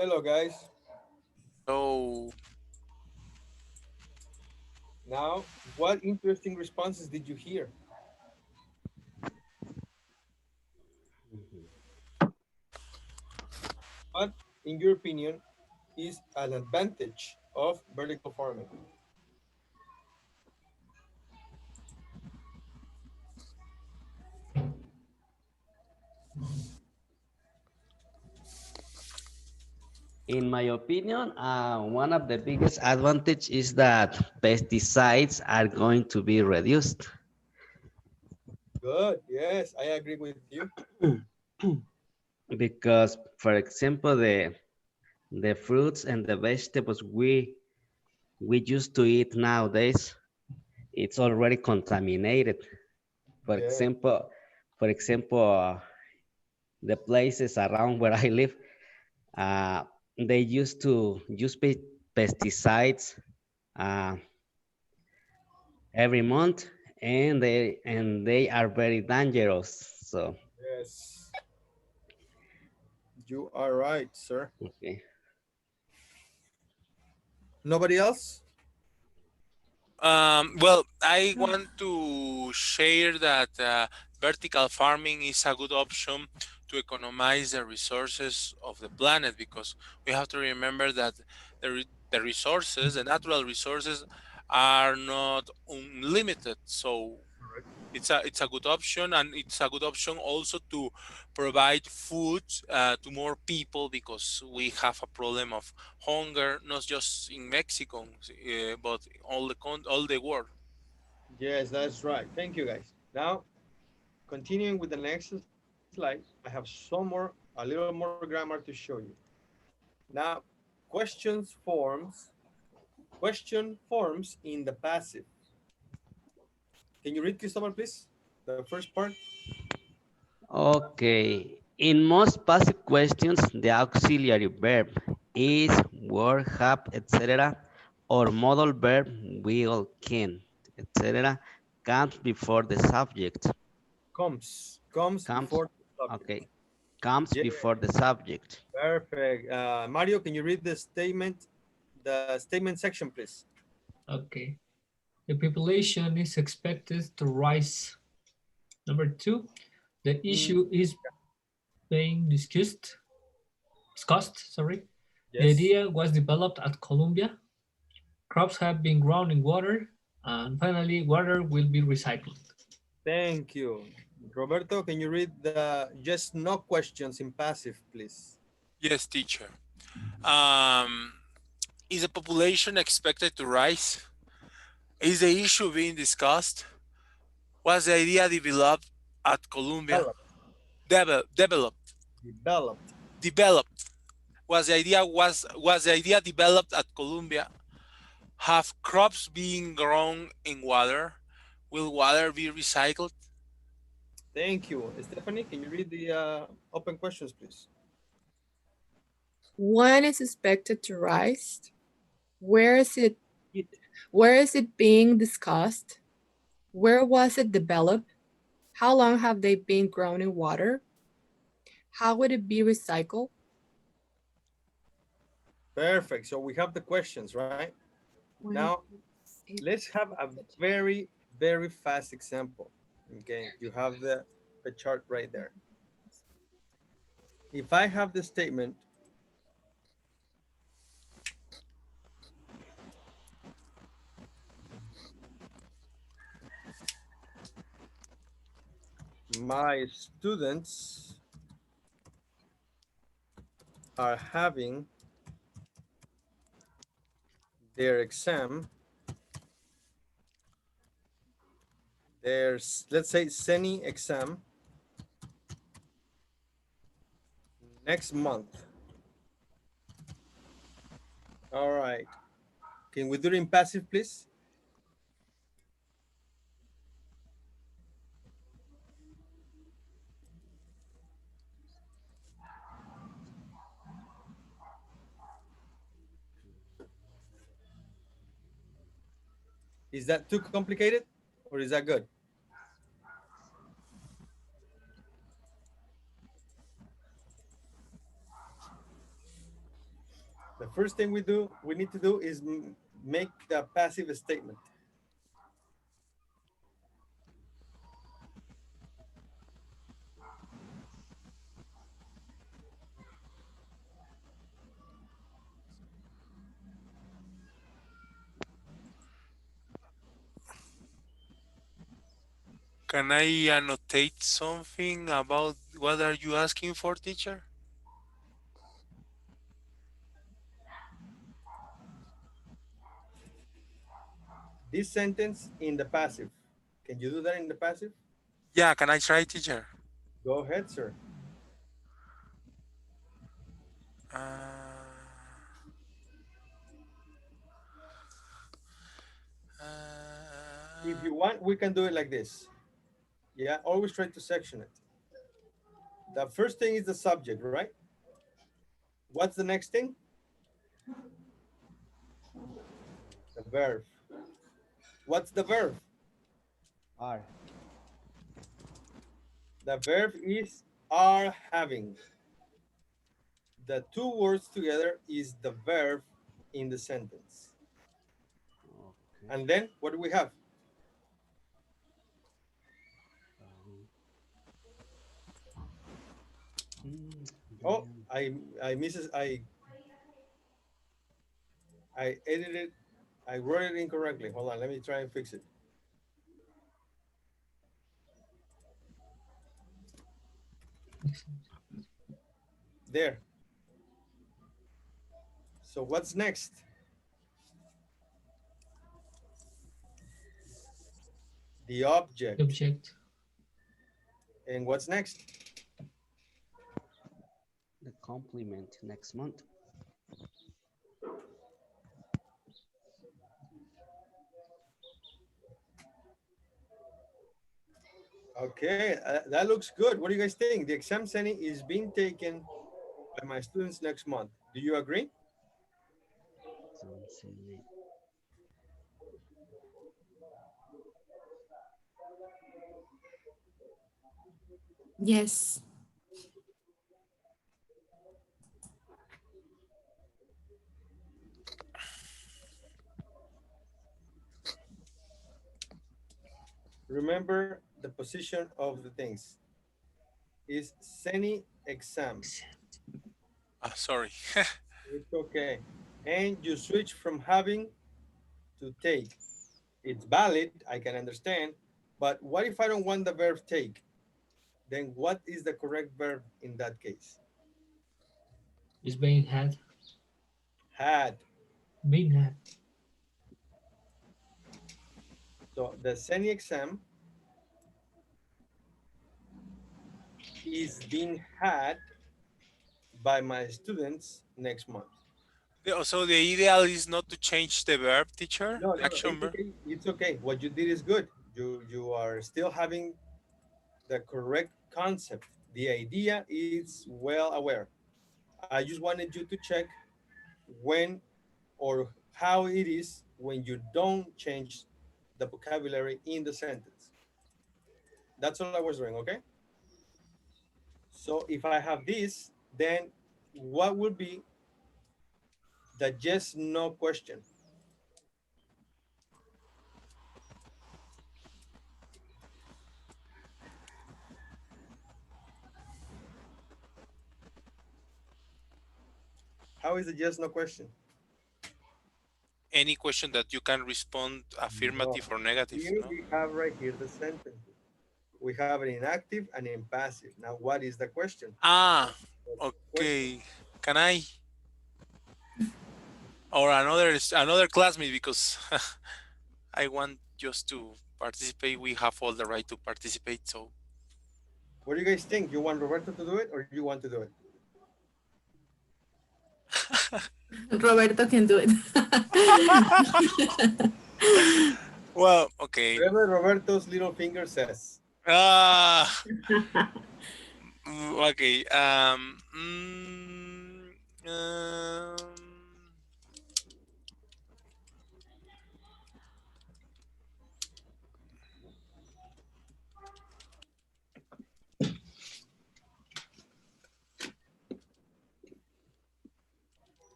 Hello, guys. So Now, what interesting responses did you hear? What, in your opinion, is an advantage of vertical farming? In my opinion, one of the biggest advantage is that pesticides are going to be reduced. Good. Yes, I agree with you. Because, for example, the fruits and the vegetables we used to eat nowadays, it's already contaminated. For Yeah. example, for example, the places around where I live, uh, they used to use pesticides uh, every month, and they are very dangerous. So Yes. You are right, sir. okay. Nobody else? well, I want to share that vertical farming is a good option to economize the resources of the planet, because we have to remember that the resources, the natural resources, are not unlimited. So it's a good option, and it's a good option also to provide food to more people, because we have a problem of hunger, not just in Mexico, but all the world. Yes, that's right. Thank you, guys. Now, continuing with the next slide, I have some more, a little more grammar to show you. Now, questions forms, question forms in the passive. Can you read, Christopher, please? The first part? Okay. In most passive questions, the auxiliary verb is, were, have, etc., or modal verb will, can, etc., comes before the subject. Comes Comes, before the subject. okay, comes Yeah, before the subject. perfect. Mario, can you read the statement section, please? Okay. The population is expected to rise. Number two, the Mm, issue is being discussed, sorry. The yes. idea was developed at Columbia. Crops have been grown in water, and finally, water will be recycled. Thank you. Roberto, can you read the just no questions in passive, please? Yes, teacher. um, is the population expected to rise? Is the issue being discussed? Was the idea developed at Columbia? Developed. Developed. Developed. Developed. Was the idea developed at Columbia? Have crops being grown in water? Will water be recycled? Thank you. Stephanie, can you read the open questions, please? When is expected to rise? Where is it? It. Where is it being discussed? Where was it developed? How long have they been grown in water? How would it be recycled? Perfect. So we have the questions, right? When Now, let's have a very, very fast example. Okay, you have the chart right there. If I have the statement, my students are having their exam, there's, let's say, Cenni exam next month. All right. Can we do it in passive, please? Is that too complicated or is that good? The first thing we need to do is make the passive statement. Can I annotate something about what are you asking for, teacher? This sentence in the passive. Can you do that in the passive? Yeah, can I try, teacher? Go ahead, sir. Uh, If uh, you want, we can do it like this. Yeah, always try to section it. The first thing is the subject, right? What's the next thing? The verb. What's the verb? Are. The verb is are having. The two words together is the verb in the sentence. Okay. And then what do we have? Um, Oh, then I misses I edited, I wrote it incorrectly. Hold on, let me try and fix it. There. So what's next? The object. Object. And what's next? the complement next month. Okay, that looks good. What do you guys think? The exam, Cenni, is being taken by my students next month. Do you agree? Something. Yes. Remember the position of the things. Is Cenni exam. sorry. It's okay. And you switch from having to take. It's valid, I can understand, but what if I don't want the verb take? Then what is the correct verb in that case? Is being had. Had. Being had. So the Cenni exam is being had by my students next month. So the ideal is not to change the verb, teacher, No, the no, no, action it's verb. okay. It's okay. What you did is good. You are still having the correct concept. The idea is well aware. I just wanted you to check when or how it is when you don't change the vocabulary in the sentence. That's all I was doing, okay? So if I have this, then what would be the yes, no question? How is the yes, no question? Any question that you can respond No. affirmative or negative, Here no? we have right here the sentences. We have an inactive and in passive. Now, what is the question? Ah, Question. okay. Can I or another classmate because I want just to participate. We have all the right to participate. So What do you guys think? You want Roberto to do it or you want to do it? Roberto can do it. well, okay. Whatever Roberto's little finger says. Ah, okay.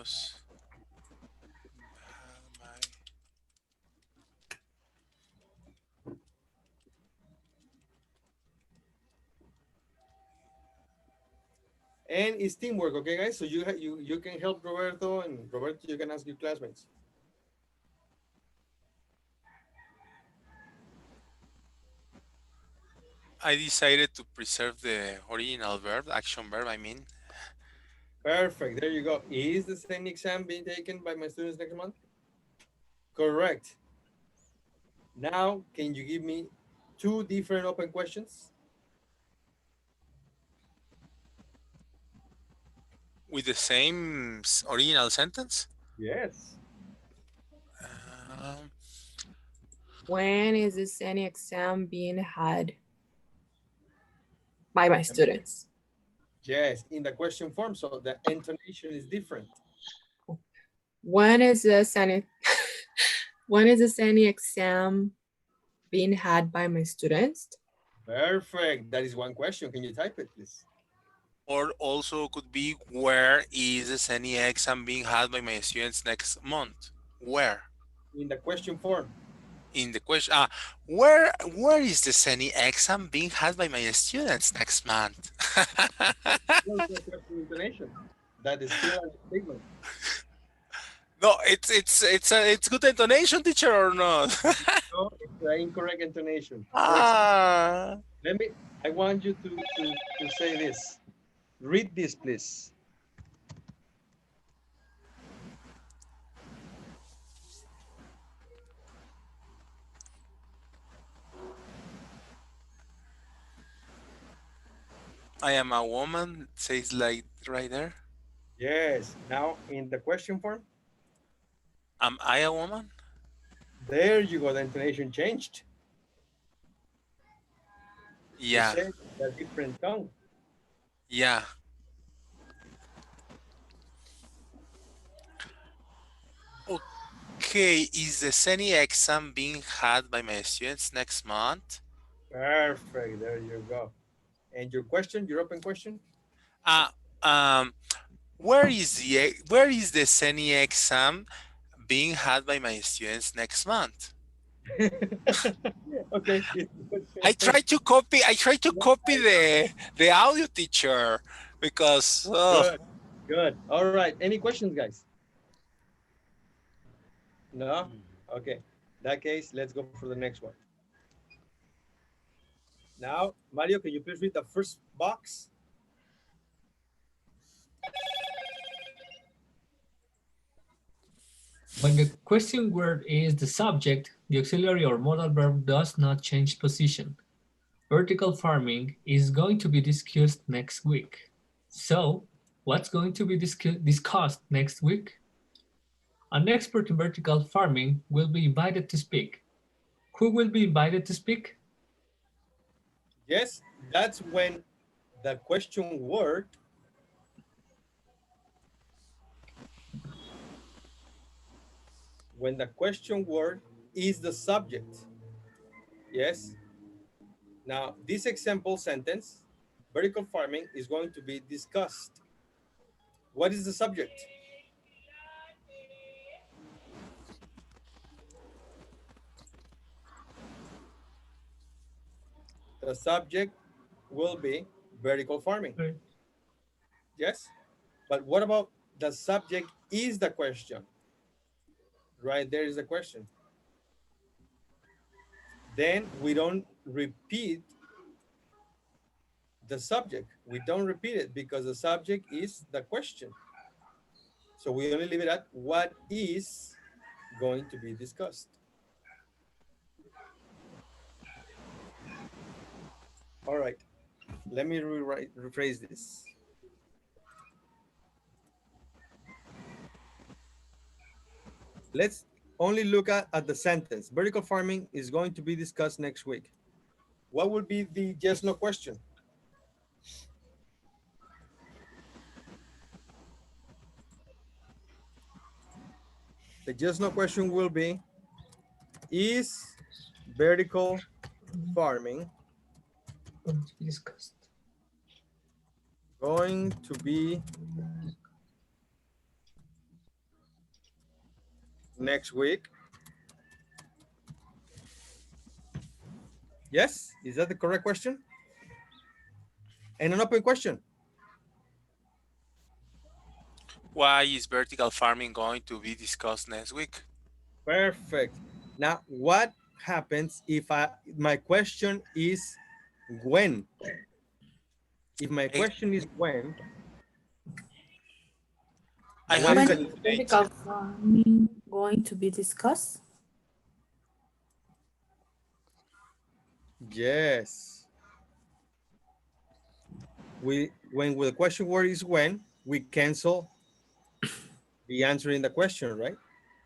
because And it's teamwork, okay, guys? So you can help Roberto, and Roberto, you can ask your classmates. I decided to preserve the original verb, action verb, I mean. Perfect. There you go. Is the same exam being taken by my students next month? Correct. Now, can you give me two different open questions? With the same original sentence? Yes. Um, When is the Cenni exam being had by my students? Yes, in the question form, so the intonation is different. When is the Cenni when is the Cenni exam being had by my students? Perfect. That is one question. Can you type it, please? or also could be, where is the Cenni exam being had by my students next month? Where? In the question form. In the question, where is the Cenni exam being had by my students next month? No, it's a question intonation. That is still a statement. No, it's good intonation, teacher, or not? No, it's the incorrect intonation. For example, Ah. I want you to say this. Read this, please. I am a woman, says like right there. Yes. Now in the question form. Am I a woman? There you go. The intonation changed. You Yeah. said a different tone. Yeah. Okay, is the Cenni exam being had by my students next month? Perfect. There you go. And your question, your open question? Uh, um, where is the Cenni exam being had by my students next month? Okay. I try to copy the audio, teacher, because Good. Good. All right. Any questions, guys? No? Okay. In that case, let's go for the next one. Now, Mario, can you please read the first box? When the question word is the subject, the auxiliary or modal verb does not change position. Vertical farming is going to be discussed next week. So, what's going to be discussed next week? An expert in vertical farming will be invited to speak. Who will be invited to speak? Yes, that's when the question word is the subject. Yes. Now, this example sentence, vertical farming, is going to be discussed. What is the subject? The subject will be vertical farming. Right. Yes. But what about the subject is the question? Right there is the question. Then we don't repeat the subject. We don't repeat it because the subject is the question. So we only leave it at what is going to be discussed. All right. Let me rephrase this. Let's only look at the sentence. Vertical farming is going to be discussed next week. What would be the yes, no question? The yes, no question will be, is vertical farming Going to be discussed. going to be next week. Yes, is that the correct question? And an open question. Why is vertical farming going to be discussed next week? Perfect. Now, what happens if my question is when? If my question is when, I what have is When the is calculated. vertical farming going to be discussed? yes? When the question word is when, we cancel the answer in the question, right?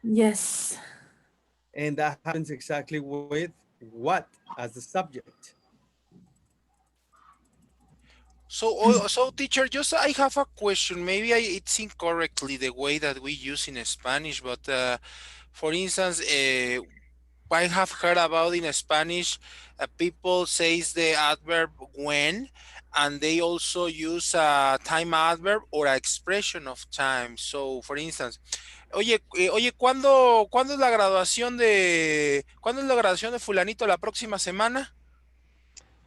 Yes. And that happens exactly with what as the subject. So teacher, just I have a question. Maybe it's incorrectly the way that we use in Spanish, but for instance, I have heard about in Spanish, people says the adverb when, and they also use a time adverb or an expression of time. So, for instance, oye, ¿cuándo es la graduación de fulanito la próxima semana?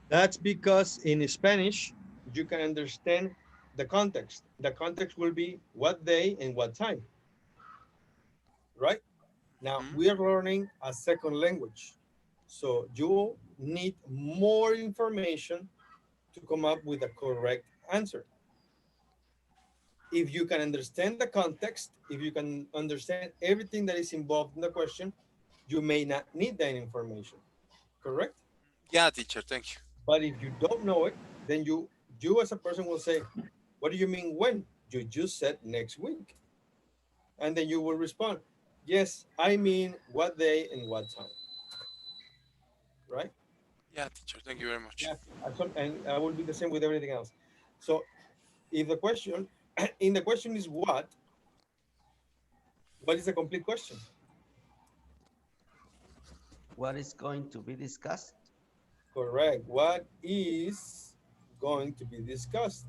That's because in Spanish, you can understand the context. The context will be what day and what time, right? Now, we are learning a second language. So you need more information to come up with a correct answer. If you can understand the context, if you can understand everything that is involved in the question, you may not need that information, correct? Yeah, teacher, thank you. But if you don't know it, then you as a person will say, what do you mean when? You just said next week. And then you will respond, yes, I mean what day and what time, right? Yeah, teacher, thank you very much. Yeah, and I will be the same with everything else. So if the question, in the question is what is the complete question? What is going to be discussed? Correct. What is going to be discussed?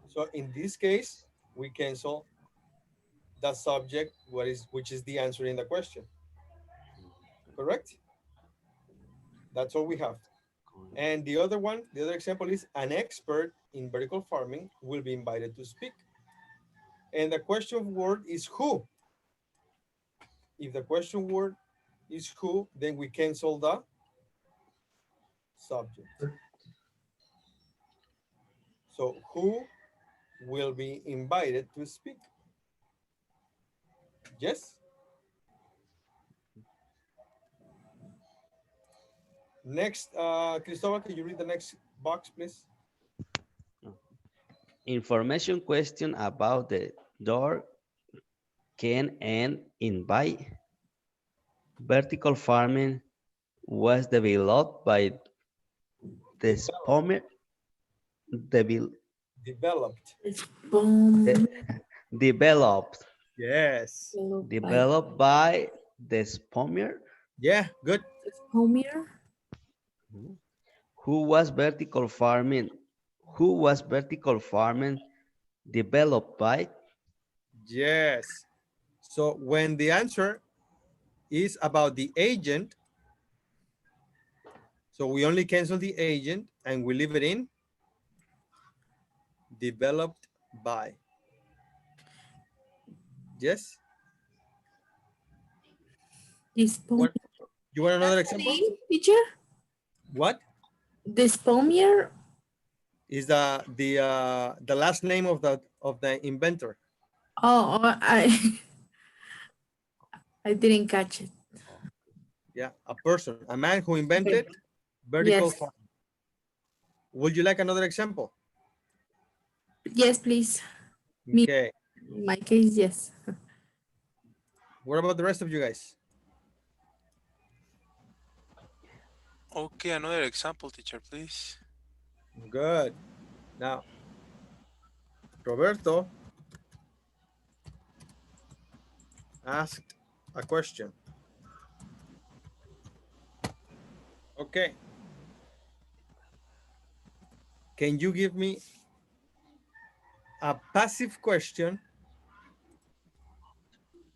So in this case, we cancel the subject, which is the answer in the question. Correct? That's all we have. And the other one, the other example is an expert in vertical farming will be invited to speak. And the question word is who. If the question word is who, then we cancel the subject. So who will be invited to speak? Yes? Next, Cristobal, can you read the next box, please? Information question about the door can and invite. Vertical farming was developed by the Spomer, Developed. de- developed Yes. developed by the Spomer. Yeah, good. Homer. Who was vertical farming? Who was vertical farming developed by? Yes. So when the answer is about the agent, so we only cancel the agent and we leave it in developed by. Yes? Dispomier. You want another That's the example? name, teacher? What? Dispomier. Is the last name of the inventor. I I didn't catch it. Yeah, a person, a man who invented Okay. vertical Yes. farming. Would you like another example? Yes, please. Me, Okay. in my case, yes. What about the rest of you guys? Okay, another example, teacher, please. Good. Now, Roberto asked a question. Okay. Can you give me a passive question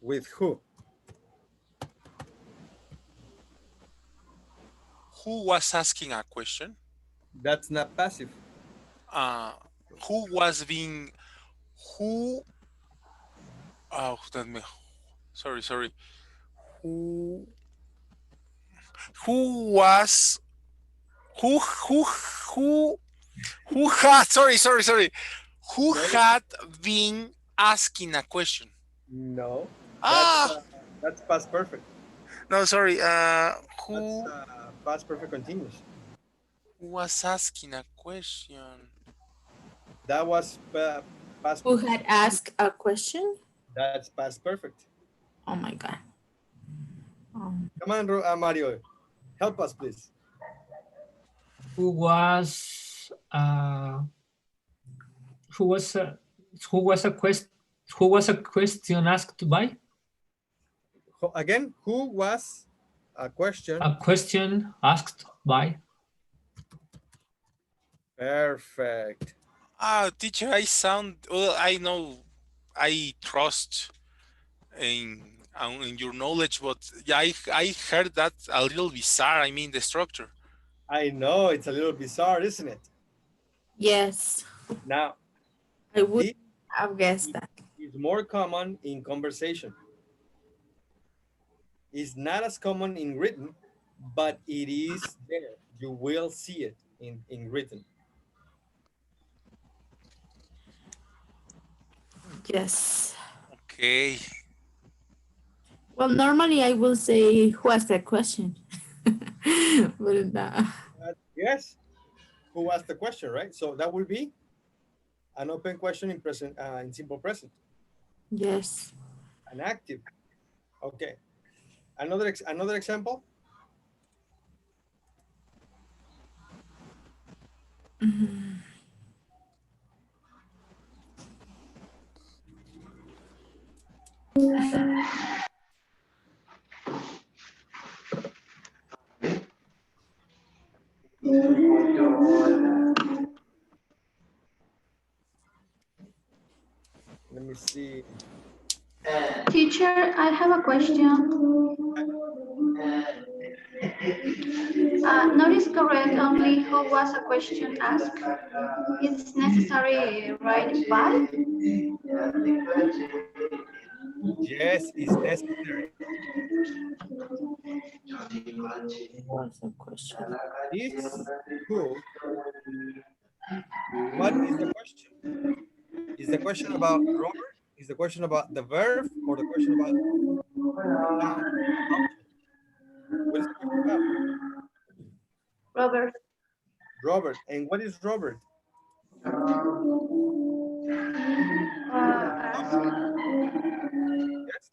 with who? Who was asking a question? That's not passive. Uh, who was being, who, oh, let me, sorry. Who, who was, who, who had, sorry. Who No, had been asking a question? no. Ah, That's past perfect. no, sorry. That's Who past perfect continuous. was asking a question? That was past. Who had asked a question? That's past perfect. Oh my God. Come on, Mario. Help us, please. Who was who was a, who was a quest who was a question asked by? Again, who was a question? A question asked by. Perfect. Teacher, I sound, well, I know I trust in your knowledge, but yeah, I heard that a little bizarre. I mean, the structure. I know it's a little bizarre, isn't it? Yes. Now, I would this have guessed that. is more common in conversation. It's not as common in written, but it is there. You will see it in written. Yes. Okay. Well, normally I will say who asked that question. But Yes. Who asked the question, right? So that will be an open question in present, in simple present. yes. An active. Okay. Another example. Let me see. Teacher, I have a question. Not is correct only who was a question asked. It's necessary write by. Yes, it's necessary. What's the question? This who, what is the question? Is the question about Robert? Is the question about the verb or the question about object? What is the question about? Robert. Robert. And what is Robert? Ask. Yes.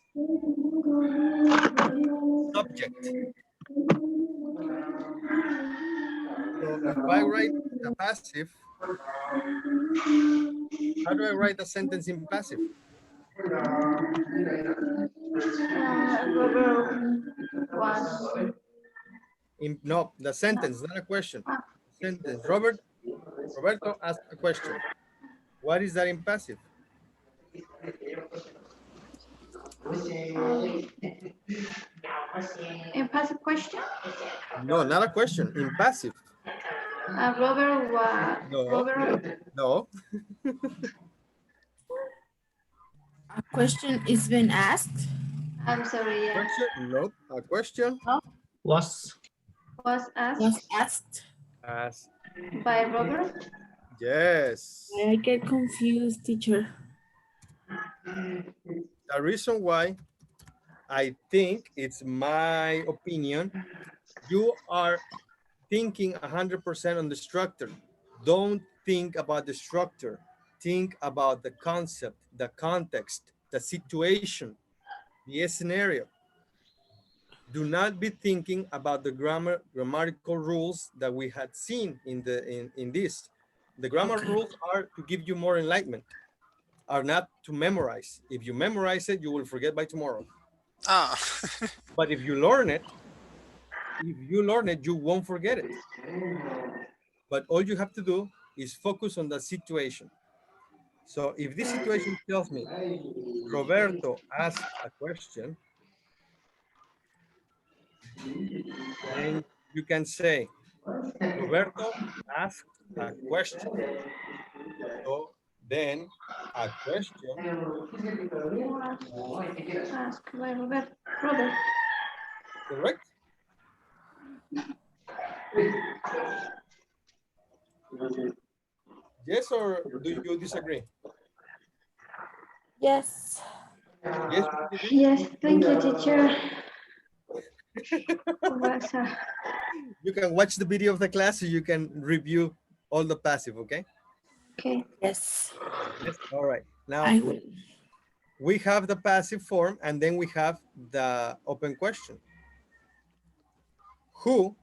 Subject. So if I write the passive, how do I write a sentence in passive? Robert was. No, the sentence, not a question. Sentence. Roberto asked a question. What is that in passive? Impassive question. No, not a question. In passive. Robert was. No. Robert. No. A question is being asked. I'm sorry. Yeah. Question? Nope. A question? No. Was Was asked. Was asked. As. By Robert. Yes. I get confused, teacher. The reason why I think it's my opinion, you are thinking 100% on the structure. Don't think about the structure. Think about the concept, the context, the situation, the scenario. Do not be thinking about the grammatical rules that we had seen in this. The grammar rules are to give you more enlightenment, are not to memorize. If you memorize it, you will forget by tomorrow. Ah. But if you learn it, you won't forget it. But all you have to do is focused on the situation. So if this situation tells me Roberto asked a question, then you can say Roberto asked a question. So then a question. Ask by Robert. Correct? Yes, or do you disagree? Yes. Yes, Yes, thank you, teacher. you can watch the video of the class so you can review all the passive, okay? Okay. Yes. Yes, all right. Now, I will. we have the passive form and then we have the open question. Who,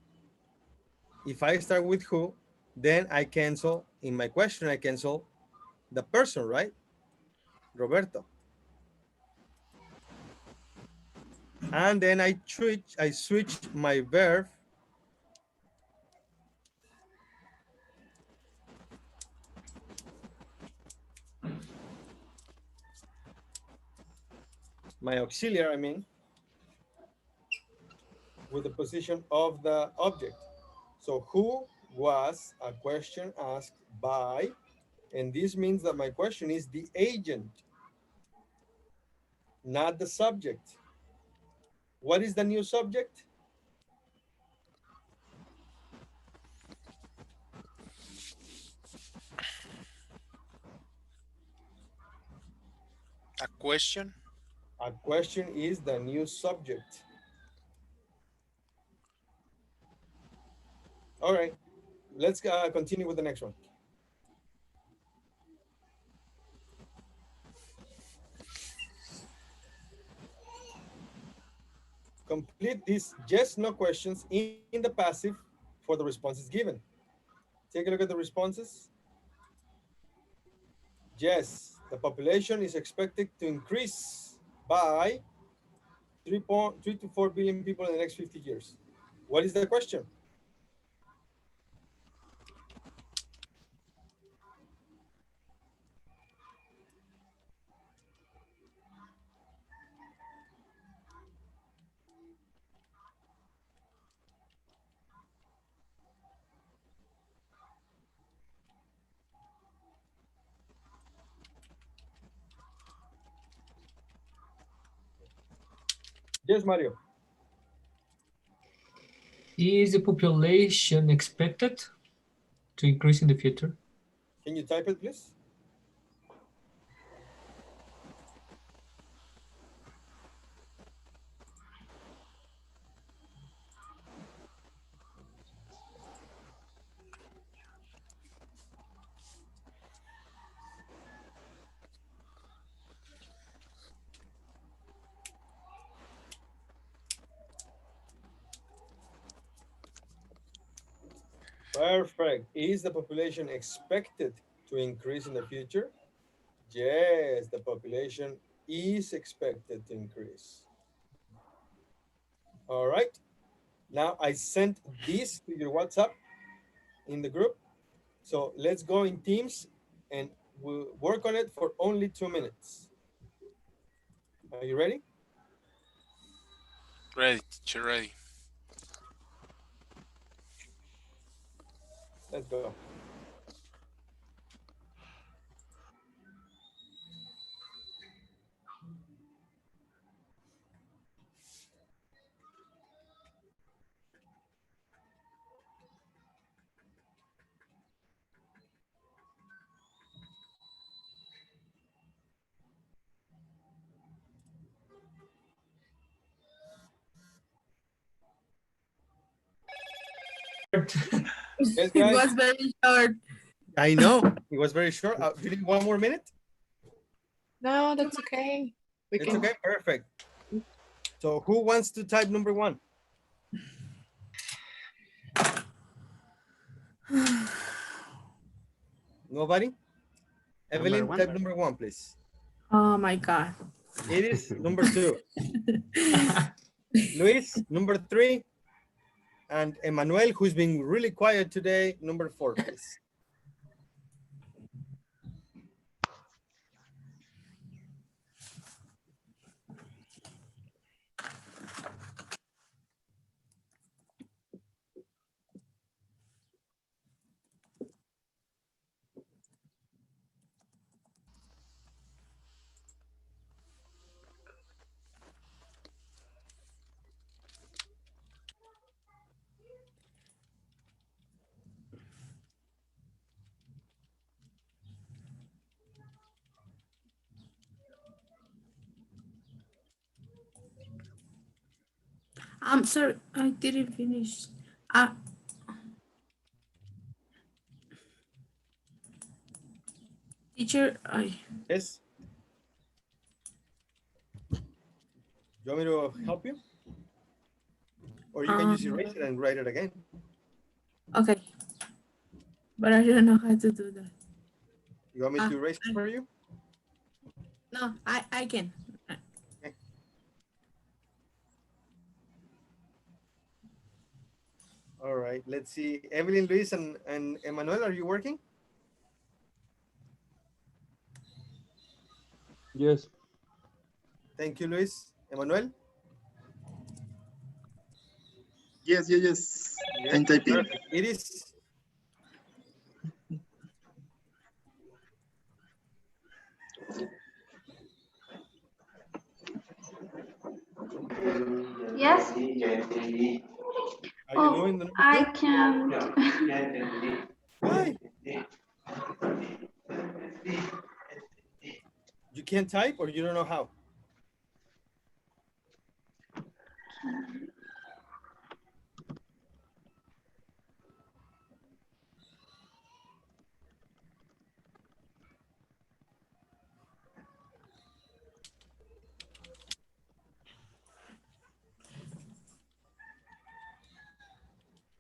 if I start with who, then I cancel, in my question, I cancel the person, right? Roberto. And then I switch my verb my auxiliary, I mean, with the position of the object. So who was a question asked by, and this means that my question is the agent, not the subject. What is the new subject? A question? A question is the new subject. All right, let's continue with the next one. Complete these yes, no questions in the passive for the responses given. Take a look at the responses. Yes, the population is expected to increase by 3 to 4 billion people in the next 50 years. What is the question? Yes, Mario. Is the population expected to increase in the future? Can you type it, please? Perfect. Is the population expected to increase in the future? Yes, the population is expected to increase. All right. Now I sent this to your WhatsApp in the group. So let's go in Teams and we'll work on it for only 2 minutes. Are you ready? Ready, teacher, ready. Let's go. Yes, It guys. was very short. I know it was very short. Do you need 1 more minute? No, that's okay. It's okay. Perfect. So who wants to type number 1? Nobody? Evelyn, one. type number 1, please. Oh my God. It is number 2. Luis, number 3. And Emmanuel, who's been really quiet today, number 4, please. I'm sorry, I didn't finish. Teacher, Yes. You want me to help you? Or you can just erase it and write it again. okay. But I don't know how to do that. You want me to erase it for you? No, I can. Okay. All right, let's see. Evelyn, Luis, and Emmanuel, are you working? Yes. Thank you, Luis. Emmanuel? Yes. Yeah, I'm typing. perfect. It is. Yes. Are you doing the number I two? can't. Why? You can't type or you don't know how?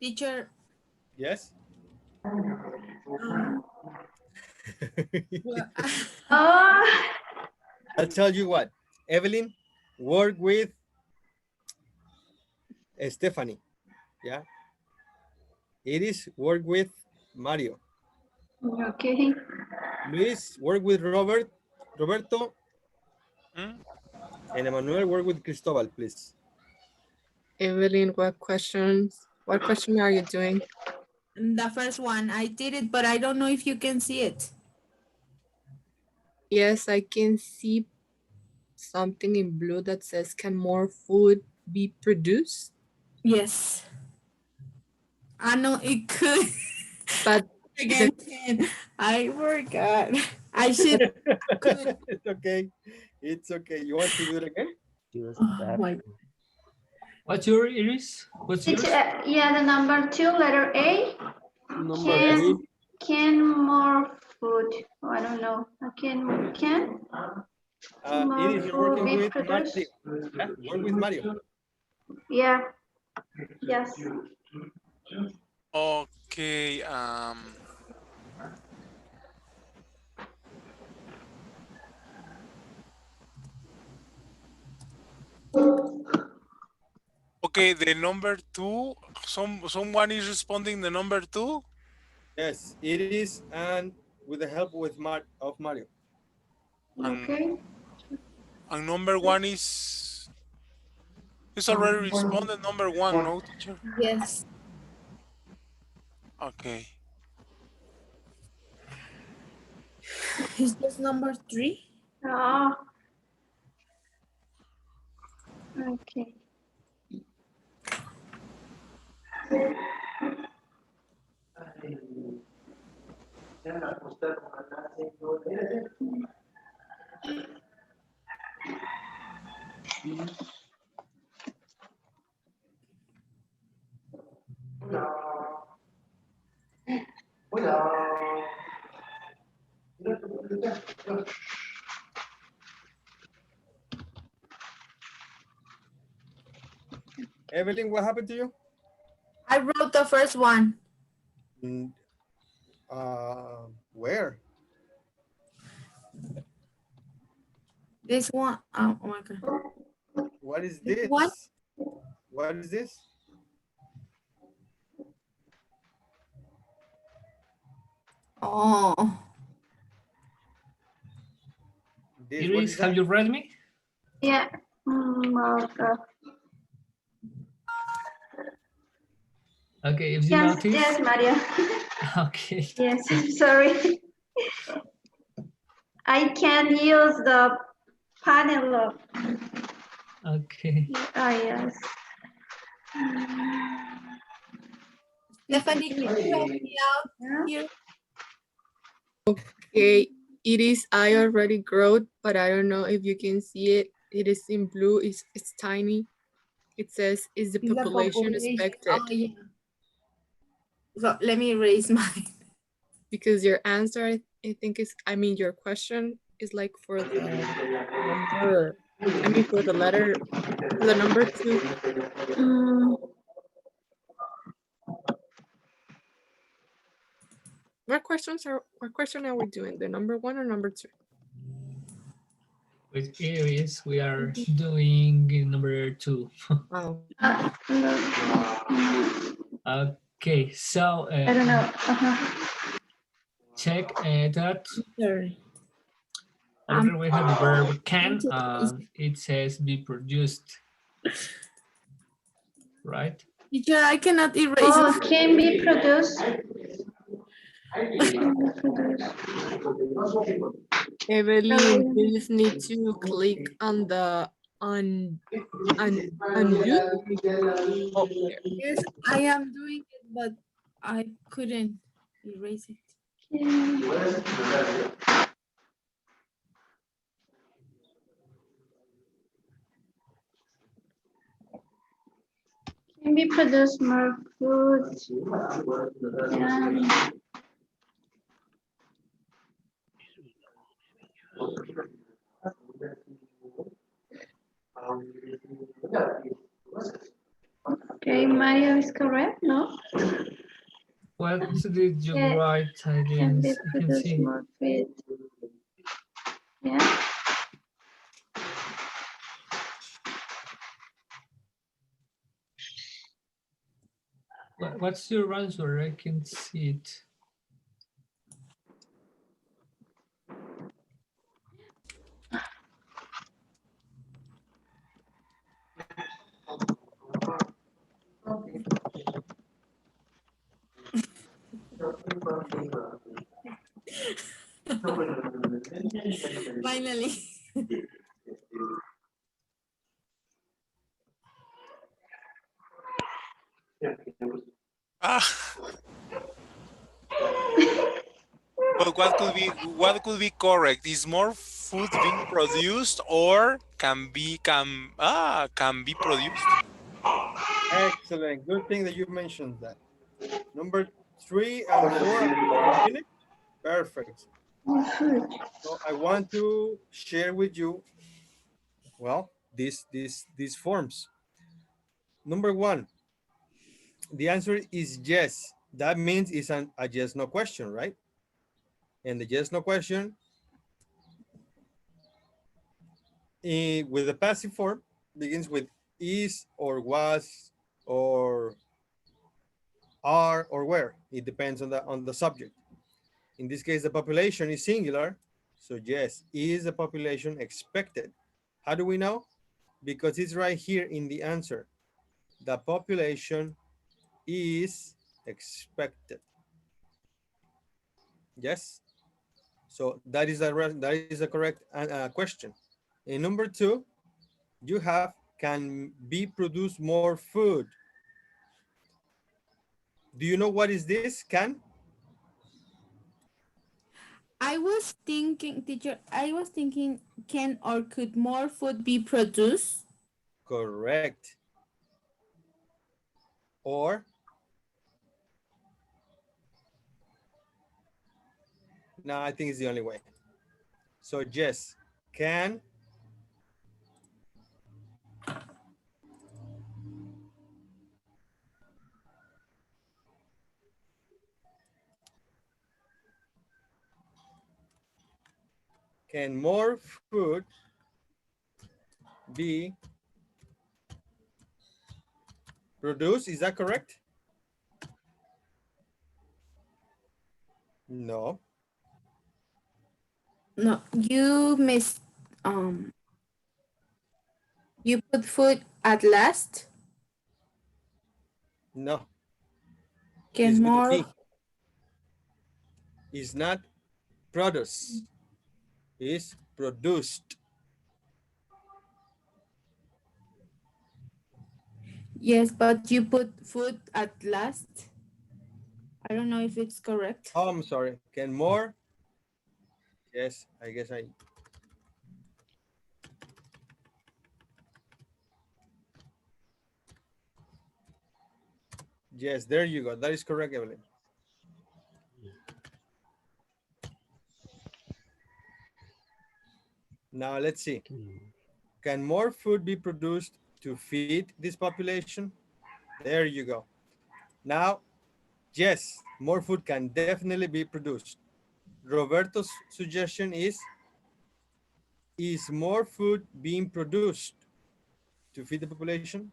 Teacher. Yes? Well, I'll tell you what. Evelyn, work with Stephanie. Yeah? It is work with Mario. Okay. Luis, work with Roberto, Hmm? and Emmanuel, work with Cristobal, please. Evelyn, what question are you doing? The first one, I did it, but I don't know if you can see it. Yes, I can see something in blue that says, can more food be produced? Yes. I know it could. But Again, I forgot. I should. It's okay. It's okay. You want to do it again? Oh my. What's your Iris? What's yours? Yeah, the number 2, letter A. Number 3. Can more food. Oh, I don't know. Can more It is you're food working be with Mario. produced? Yeah, work with Mario. Yeah. Yes. Okay. Okay, the number two. Someone is responding the number two. Yes, it is, and with the help of Mario. Okay. And number one is already responded. Number one, no, teacher. Yes. Okay. Is this number 3? Oh. Okay. Evelyn, what happened to you? I wrote the first one. Where? This one. Oh my God. What is this? What? What is this? Oh. Iris, have you read me? Yeah. Okay. Okay, if you Yes, notice. yes, Mario. Okay. Yes, sorry. I can use the panel. Okay. Yes. Stephanie, can you help me out here? okay, it is I already growed, but I don't know if you can see it. It is in blue. It's tiny. It says, is the Is the population population? expected? Oh, yeah. So let me raise mine. Because your answer, I think is, I mean, your question is like for the number, I mean, for the letter, for the number 2. What question are we doing? The number 1 or number 2? With areas, we are doing number 2. Oh. Okay, so I don't know. check that. Sorry. Over we have the verb can. It says be produced, right? Teacher, I cannot erase Oh, it. can be produced. Evelyn, you just need to click on the unmute. Oh, there. Yes, I am doing it, but I couldn't erase it. Can we produce more food? Yeah. Okay, Mario is correct, no? What did you Yeah. write? I Can we can produce see. more food? Yeah. What's your answer? I can see it. Finally. Ah, but what could be correct? Is more food being produced or can be produced? Excellent. Good thing that you mentioned that. Number 3 and 4 are finished. Perfect. So I want to share with you, well, these forms. Number 1, the answer is yes. That means it's a yes no question, right? And the yes no question with the passive form begins with is or was or are or were. It depends on the subject. In this case, the population is singular. So yes, is the population expected? How do we know? Because it's right here in the answer. The population is expected. Yes. So that is a correct question. In number 2, you have can be produced more food. Do you know what is this? Can? I was thinking, teacher, can or could more food be produced? Correct. Or no, I think it's the only way. So yes, can more food be produced? Is that correct? No. No, you missed. You put food at last. No. Can It's with the more? P. It's not produce. It's produced. Yes, but you put food at last. I don't know if it's correct. Oh, I'm sorry. Can more? Yes, I guess I. Yes, there you go. That is correct, Evelyn. Now let's see. Can more food be produced to feed this population? There you go. Now, yes, more food can definitely be produced. Roberto's suggestion is more food being produced to feed the population?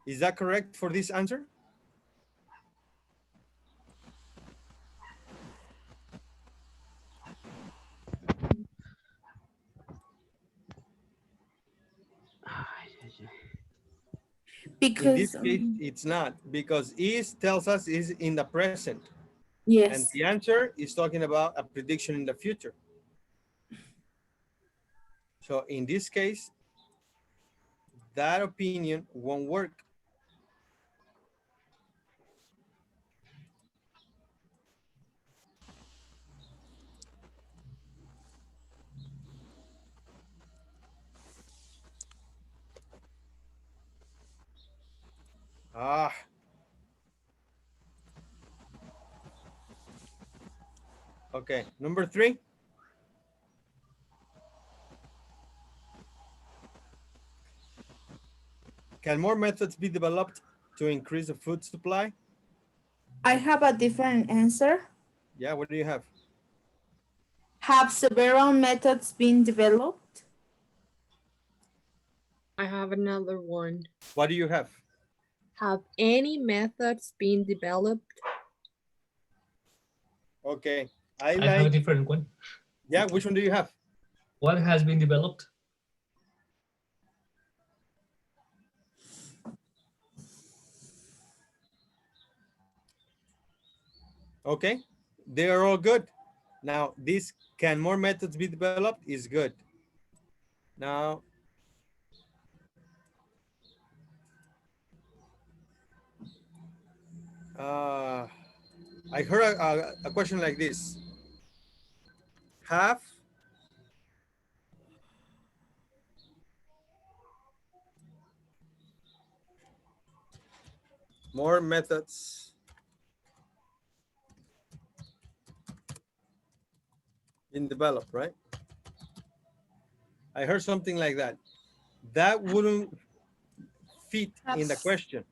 Is that correct for this answer? In this Because case, it's not, because is tells us is in the present. And yes. the answer is talking about a prediction in the future. So in this case, that opinion won't work. Ah, okay. Number 3. Can more methods be developed to increase the food supply? I have a different answer. Yeah, what do you have? Have several methods been developed? I have another one. What do you have? Have any methods been developed? Okay. I have a different one. Yeah, which one do you have? What has been developed? Okay, they are all good. Now, this can more methods be developed is good. Now, uh, I heard a question like this. Have more methods been developed, right? I heard something like that. That wouldn't fit in the question.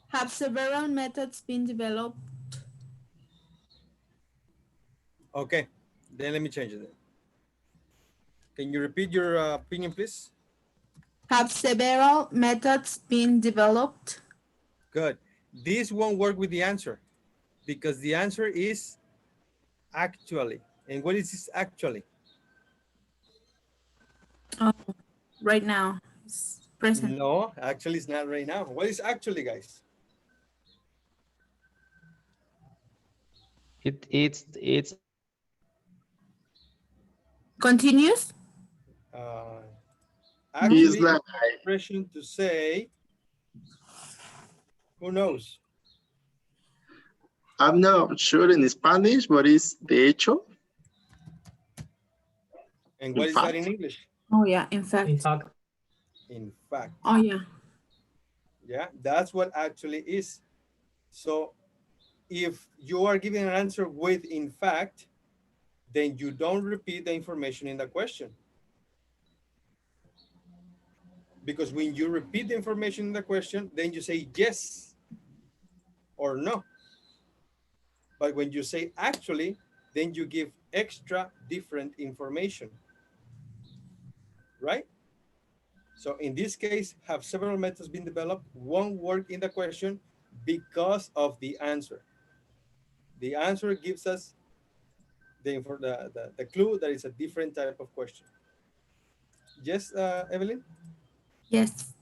Have several methods been developed? Okay, then let me change it. Can you repeat your opinion, please? Have several methods been developed? Good. This won't work with the answer because the answer is actually. And what is this actually? Oh, right now. It's present. No, actually it's not right now. What is actually, guys? It's Continuous? Uh, It's actually, like, expression to say, who knows? I'm not sure in Spanish, but it's de hecho. And what In is that fact. in English? Oh yeah, in fact. In fact. Oh yeah. Yeah, that's what actually is. So if you are giving an answer with in fact, then you don't repeat the information in the question. Because when you repeat the information in the question, then you say yes or no. But when you say actually, then you give extra different information, right? So in this case, have several methods been developed, won't work in the question because of the answer. The answer gives us the clue that it's a different type of question. Yes, Evelyn? Yes.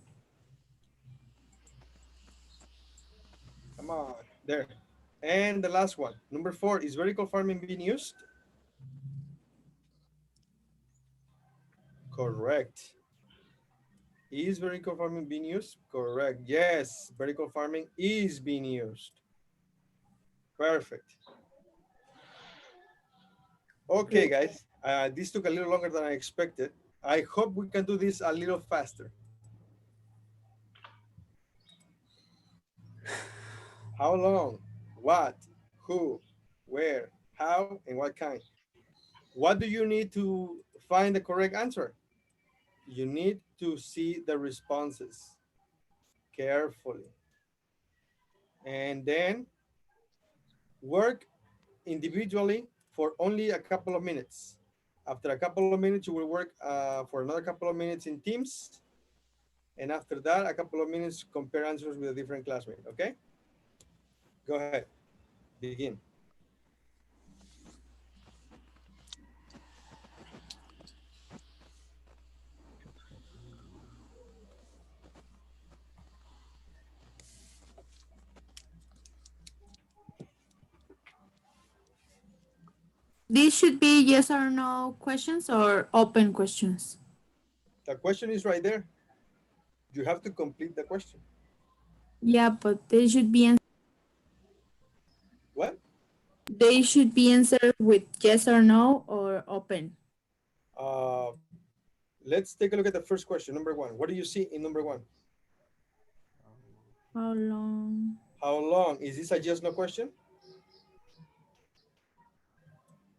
Come on, there. And the last one, number 4, is vertical farming being used? Correct. Is vertical farming being used? Correct. Yes, vertical farming is being used. Perfect. Okay, guys. This took a little longer than I expected. I hope we can do this a little faster. How long, what, who, where, how, and what kind. What do you need to find the correct answer? You need to see the responses carefully and then work individually for only a couple of minutes. After a couple of minutes, you will work for another couple of minutes in teams. And after that, a couple of minutes, compare answers with a different classmate, okay? Go ahead, begin. These should be yes or no questions or open questions. The question is right there. You have to complete the question. Yeah, but they should be What? they should be answered with yes or no or open. Uh, let's take a look at the first question, number one. What do you see in number one? How long? How long? Is this a yes no question?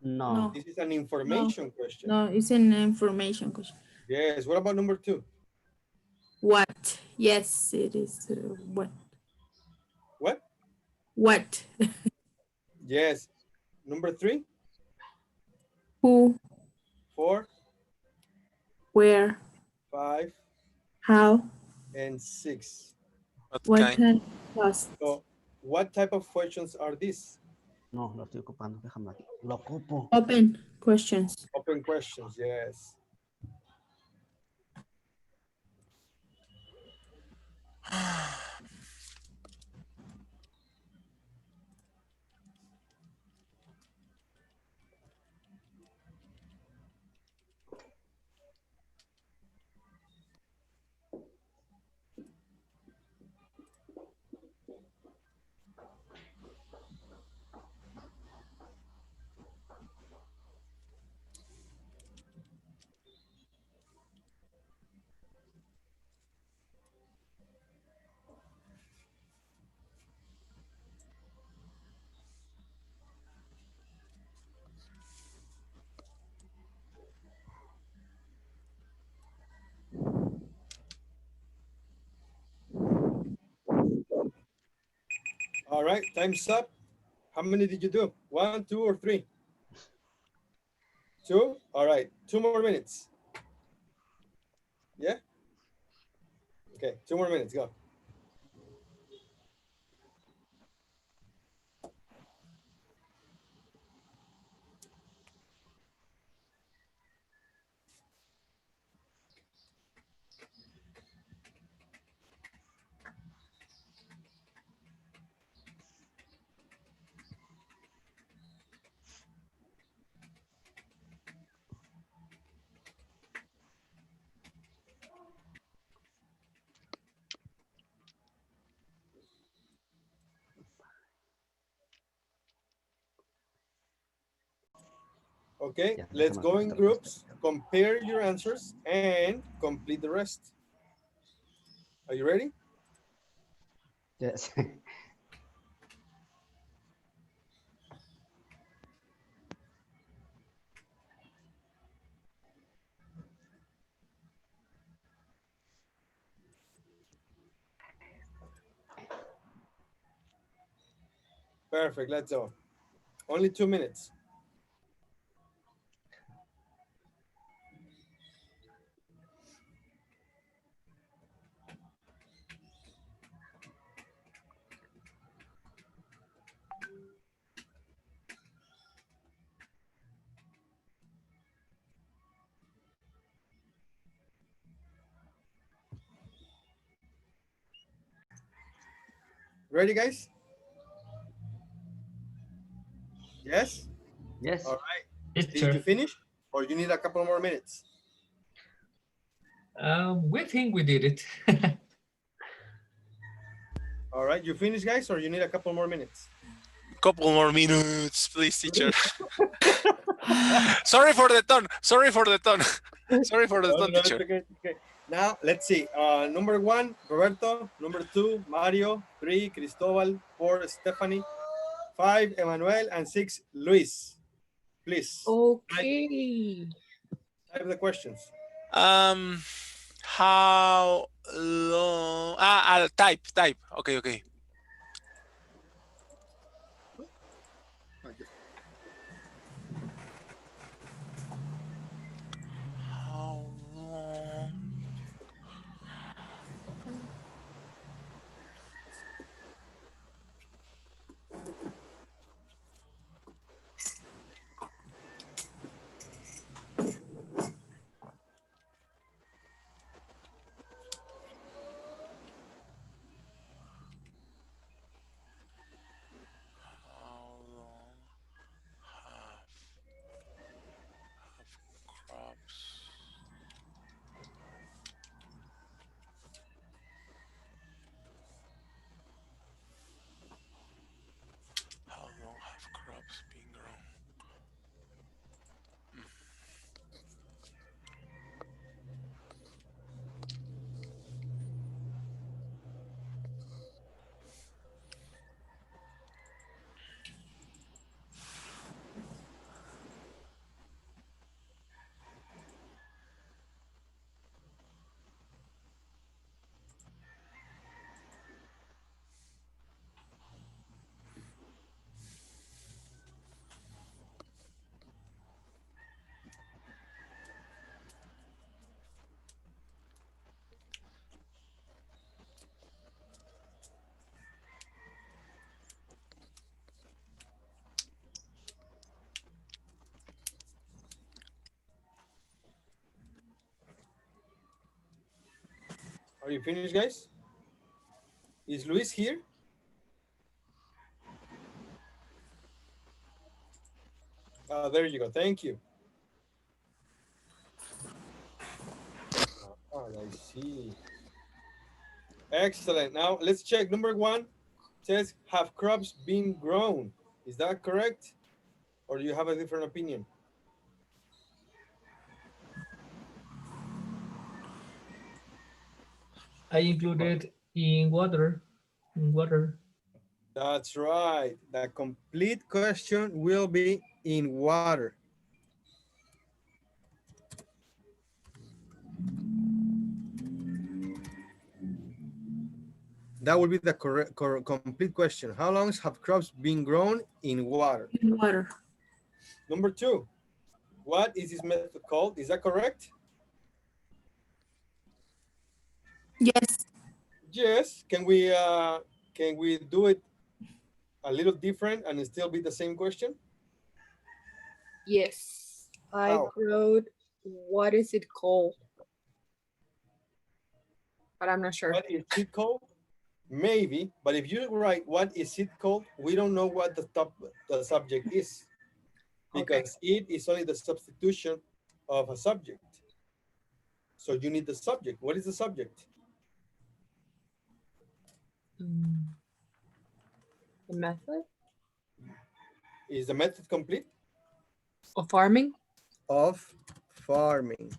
No. This is an information question. No, it's an information question. Yes. What about number two? What? Yes, it is. What? What? What? Yes. Number three? Who? Four? Where? Five? How? And six. What kind of cost? So, what type of questions are these? No, lo estoy ocupando. Déjame aquí. Lo ocupo. Open questions. Open questions, yes. All right, time's up. How many did you do? One, two, or three? Two? All right, 2 more minutes. Yeah? Okay, 2 more minutes, go. Okay, let's go in groups, compare your answers, and complete the rest. Are you ready? Yes. Perfect, let's go. Only 2 minutes. Ready, guys? Yes? Yes. All right. Yes, Did sir. you finish? Or you need a couple more minutes? We think we did it. All right, you finished, guys, or you need a couple more minutes? Couple more minutes, please, teacher. Sorry for the tone. Sorry for the tone. Sorry for the No, tone, no, teacher. it's okay, it's okay. Now, let's see. Number 1, Roberto. Number 2, Mario. 3, Cristobal. 4, Stephanie. 5, Emmanuel. And 6, Luis. Please. Okay. Type the questions. How long? Type. Okay. How long? How long have crops? How long have crops been grown? Are you finished, guys? Is Luis here? There you go. Thank you. I see. Excellent. Now let's check. Number 1 says, have crops been grown? Is that correct? Or do you have a different opinion? I included in water. In water. That's right. The complete question will be in water. That would be the complete question. How long have crops been grown in water? In water. Number 2, what is this method called? Is that correct? Yes. Yes. Can we do it a little different and still be the same question? Yes. I How? wrote, what is it called? But I'm not sure. What is it called? Maybe, but if you write what is it called, we don't know what the subject is, because it is only the substitution of a subject. So you need the subject. What is the subject? The method Is the method complete? of farming? Of farming.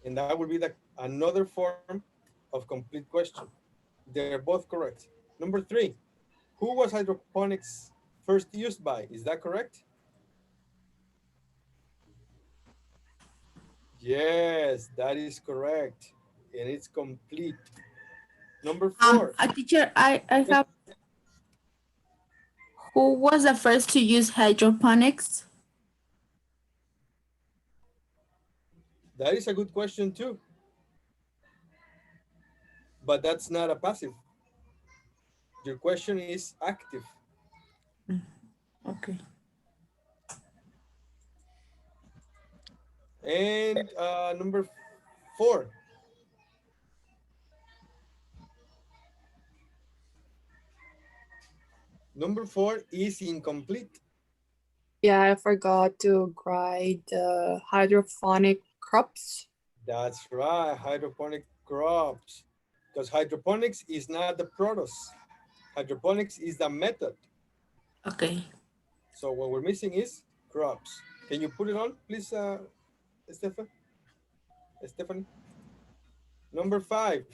And that would be another form of complete question. They're both correct. Number 3, who was hydroponics first used by? Is that correct? Yes, that is correct. And it's complete. Number 4. A teacher, I have. Who was the first to use hydroponics? That is a good question too. But that's not a passive. Your question is active. Okay. And number 4. Number 4 is incomplete. Yeah, I forgot to write hydroponic crops. That's right, hydroponic crops. Because hydroponics is not the process. Hydroponics is the method. Okay. So what we're missing is crops. Can you put it on, please, Stefan? Stephanie? Number 5,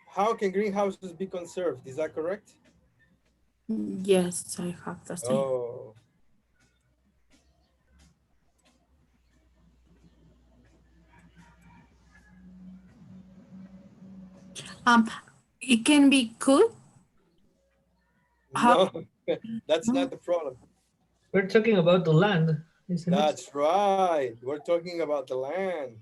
how can greenhouses be conserved? Is that correct? Yes, I have the same. Oh, It can be cooked. How? no, that's not the problem. We're talking about the land, isn't it? That's right. We're talking about the land.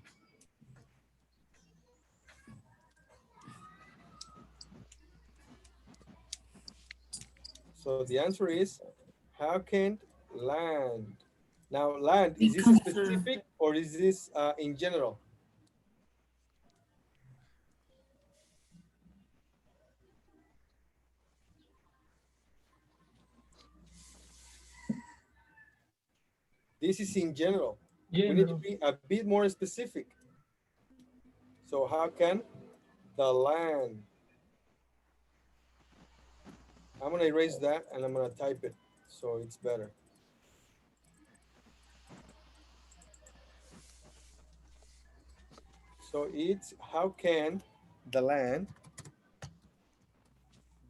So the answer is, how can land? Now, land, is this specific or is this in general? This is in general. We need to be a bit more specific. So how can the land? I'm gonna erase that and I'm gonna type it so it's better. So it's, how can the land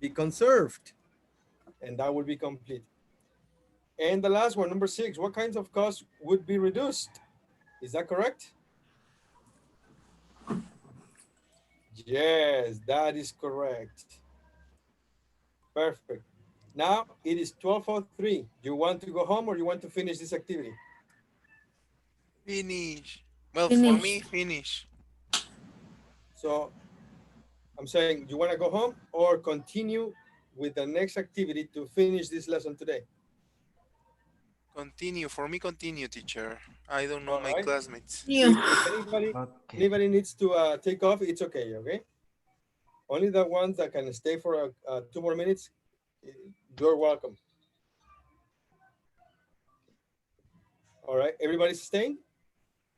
be conserved? And that would be complete. And the last one, number 6, what kinds of costs would be reduced? Is that correct? Yes, that is correct. Perfect. Now it is 12:03. You want to go home or you want to finish this activity? Finish. Well, for me, finish. So I'm saying, you want to go home or continue with the next activity to finish this lesson today? Continue. For me, continue, teacher. I don't know All my right. classmates. If anybody needs to take off, it's okay, okay? Only the ones that can stay for 2 more minutes, you're welcome. All right, everybody's staying?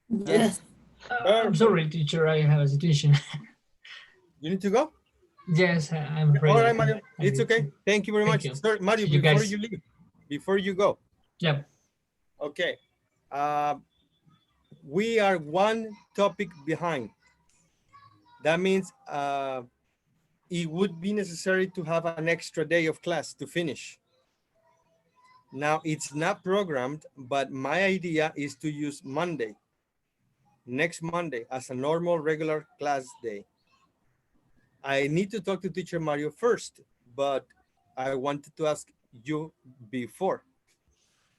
Yes. I'm sorry, teacher. I have a situation. You need to go? Yes, I'm afraid. All right, Mario. It's okay. Thank you very much. Sir, Mario, You before guys. you leave, before you go. Yep. Okay. We are one topic behind. That means it would be necessary to have an extra day of class to finish. Now, it's not programmed, but my idea is to use Monday, next Monday, as a normal regular class day. I need to talk to teacher Mario first, but I wanted to ask you before.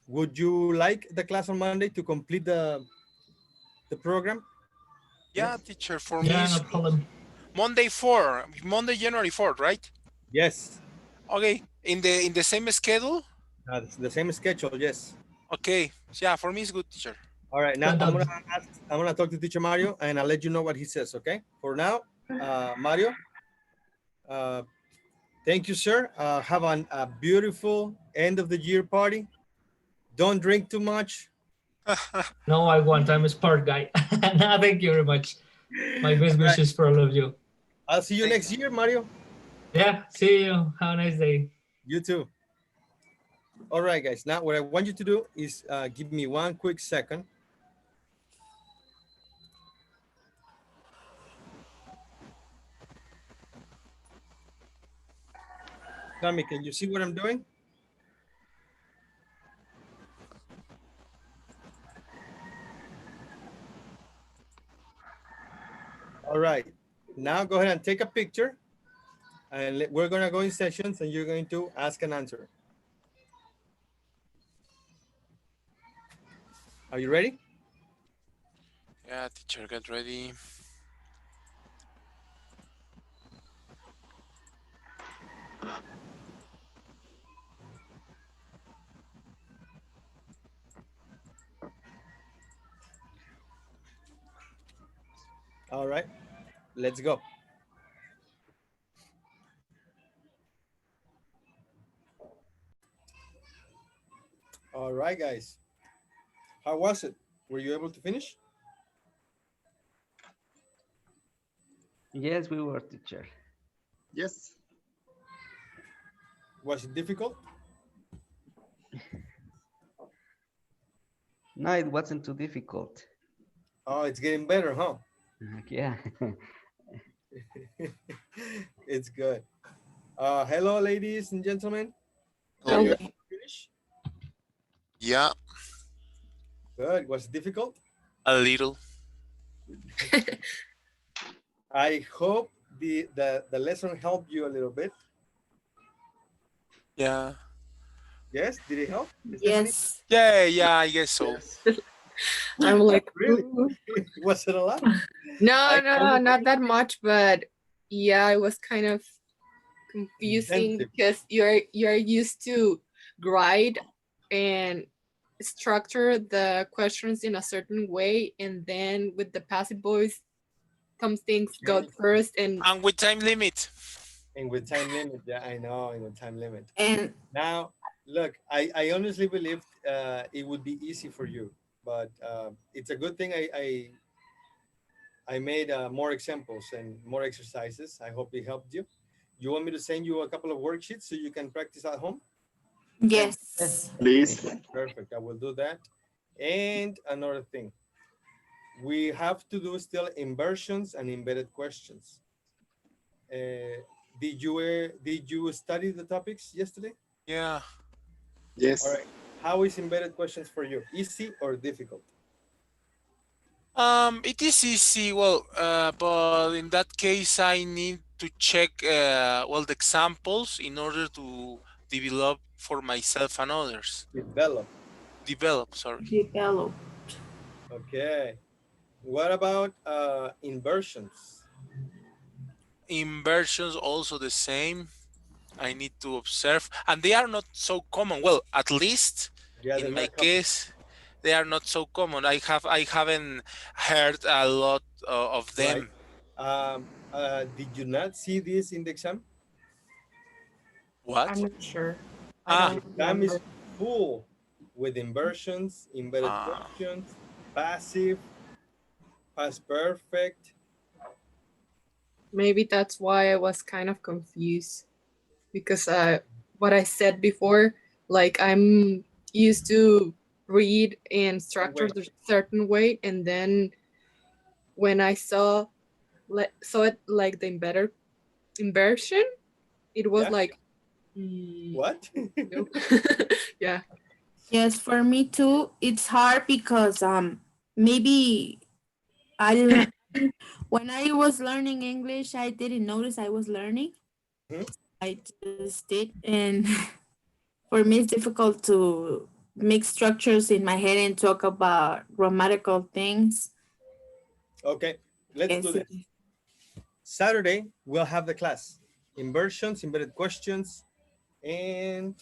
Would you like the class on Monday to complete the program? Yeah, teacher. For me, Yeah, no it's problem. Monday, January 4th, right? Yes. Okay. In the same schedule? It's the same schedule, yes. Okay. Yeah, for me it's good, teacher. All right, now I'm gonna talk to teacher Mario and I'll let you know what he says, okay? For now, Mario, thank you, sir. Have a beautiful end of the year party. Don't drink too much. No, I want. I'm a smart guy. No, thank you very much. My best wishes for all of you. I'll see you next year, Mario. Yeah, see you. Have a nice day. You too. All right, guys. Now, what I want you to do is give me one quick second. Tommy, can you see what I'm doing? All right. Now go ahead and take a picture. And we're going to go in sessions and you're going to ask and answer. Are you ready? Yeah, teacher, get ready. All right. Let's go. All right, guys. How was it? Were you able to finish? Yes, we were, teacher. Yes. Was it difficult? No, it wasn't too difficult. Oh, it's getting better, huh? Yeah. It's good. Hello, ladies and gentlemen. Are you Hello. able to finish? Yeah, Good. Was it difficult? a little. I hope the lesson helped you a little bit. Yeah. Yes, did it help, Stephanie? Yes. Yeah, I guess so. Yes. I'm like, Really? "Ooh." Was it a lot? No, I no, honestly not that much, but yeah, it was kind of confusing intensive. because you're used to grade and structure the questions in a certain way, and then with the passive voice, some things go Change. first, and And with time limit. And with time limit, yeah, I know, and with time limit. And Now, look, I honestly believed it would be easy for you, but it's a good thing I made more examples and more exercises. I hope it helped you. You want me to send you a couple of worksheets so you can practice at home? yes. Please. Perfect. I will do that. And another thing, we have to do still inversions and embedded questions. Did you study the topics yesterday? Yeah. All Yes. right. How is embedded questions for you? Easy or difficult? It is easy. Well, but in that case, I need to check well the examples in order to develop for myself and others. Develop. Develop, sorry. Develop. Okay. What about inversions? Inversions also the same. I need to observe, and they are not so common. Well, at least Yeah, they're in my not common, case, they are not so common. I haven't heard a lot of right? them. Did you not see this in the exam? I'm What? not sure. I Ah, The don't exam is remember. full with inversions, embedded ah. questions, passive, past perfect. Maybe that's why I was kind of confused because what I said before, like I'm used to read and One structure way. a certain way, and then when I saw it like the better inversion, it was Yeah. like, What? nope. Yeah. Yes, for me too. It's hard because maybe I learned when I was learning English, I didn't notice I was learning. Mhm. I just did, and for me, it's difficult to make structures in my head and talk about grammatical things. Okay, let's do Yes, this. Saturday, we'll have the class. Inversions, embedded questions, and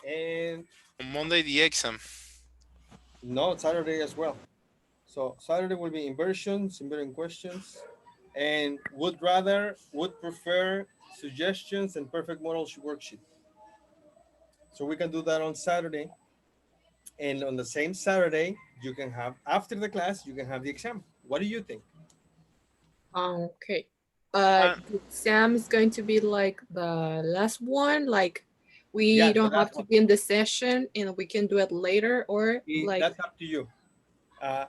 and On Monday the exam. no, Saturday as well. So Saturday will be inversions, embedded questions, and would prefer suggestions and perfect model worksheet. So we can do that on Saturday. And on the same Saturday, you can have, after the class, you can have the exam. What do you think? Okay. Uh, The exam is going to be like the last one. Like we Yeah, the don't have last to one. be in the session, and we can do it later, or like That's up to you.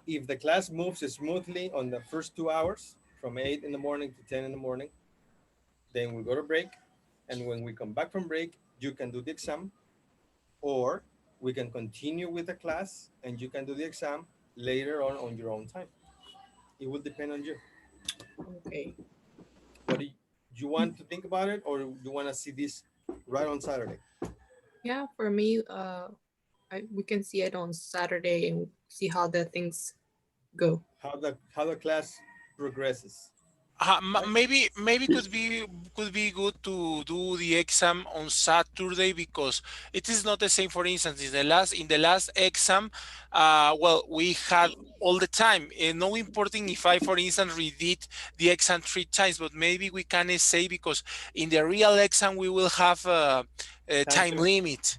If the class moves smoothly on the first 2 hours, from 8 in the morning to 10 in the morning, then we go to break. And when we come back from break, you can do the exam, or we can continue with the class and you can do the exam later on your own time. It will depend on you. okay. What do you want to think about it, or you want to see this right on Saturday? Yeah, for me, we can see it on Saturday and see how the things go. How the class progresses, right? maybe could be good to do the exam on Saturday because it is not the same. For instance, in the last exam, well, we had all the time, no importing if I, for instance, redid the exam 3 times, but maybe we can say because in the real exam we will have a Time time limit. limit,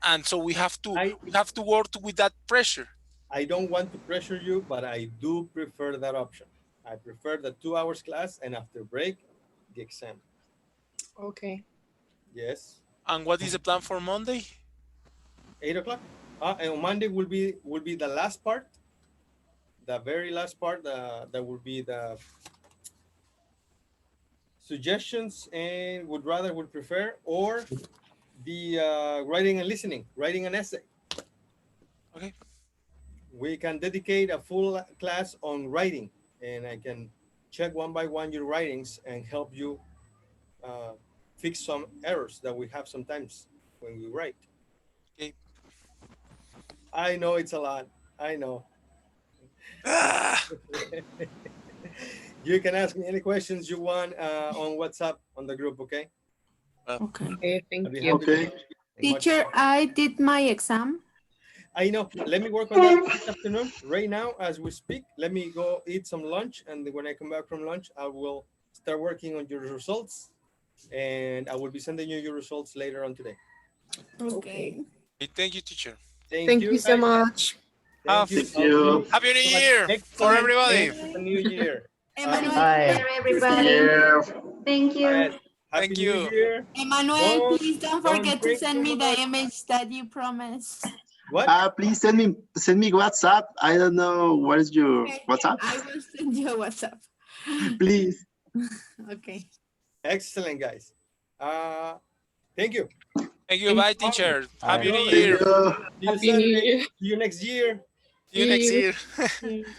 and so I we have to work with that pressure. I don't want to pressure you, but I do prefer that option. I prefer the 2 hours class and after break, the exam. Okay. Yes, And what is the plan for Monday? 8 o'clock. And on Monday will be the last part, the very last part, that would be the suggestions and would prefer, or the writing and listening, writing an essay. Okay. We can dedicate a full class on writing, and I can check one by one your writings and help you uh, fix some errors that we have sometimes when we write. Okay. I know it's a lot. I know. Ah! You can ask me any questions you want on WhatsApp on the group, okay? Okay. Okay, I'll thank be you. happy to Okay. help you as much as Teacher, possible. I did my exam. I know. Let me work on that this afternoon. Right now, as we speak, let me go eat some lunch, and when I come back from lunch, I will start working on your results, and I will be sending you your results later on today. Okay. Okay, thank you, teacher. Thank Thank you, you so guys. much. Thank Have you. Thank I'll see you. you. Happy New Have an Year for excellent everybody. end of the new year. Happy Emmanuel, New Bye. Year, Happy New everybody. Year. Thank you. Yes. Happy Thank New you. Year. Emmanuel, Don't please don't don't forget to drink send too me the much. image that you promised. What? Please send me WhatsApp. I don't know what is your Okay, WhatsApp. I will send you a WhatsApp. Please. Okay. Excellent, guys. Thank you. Thank you. Thank Bye, Bye. teacher. Bye. Happy New Enjoy. Thank Year. you. See you Happy New Saturday. Year. See you next year. See you See next you. year. Yeah.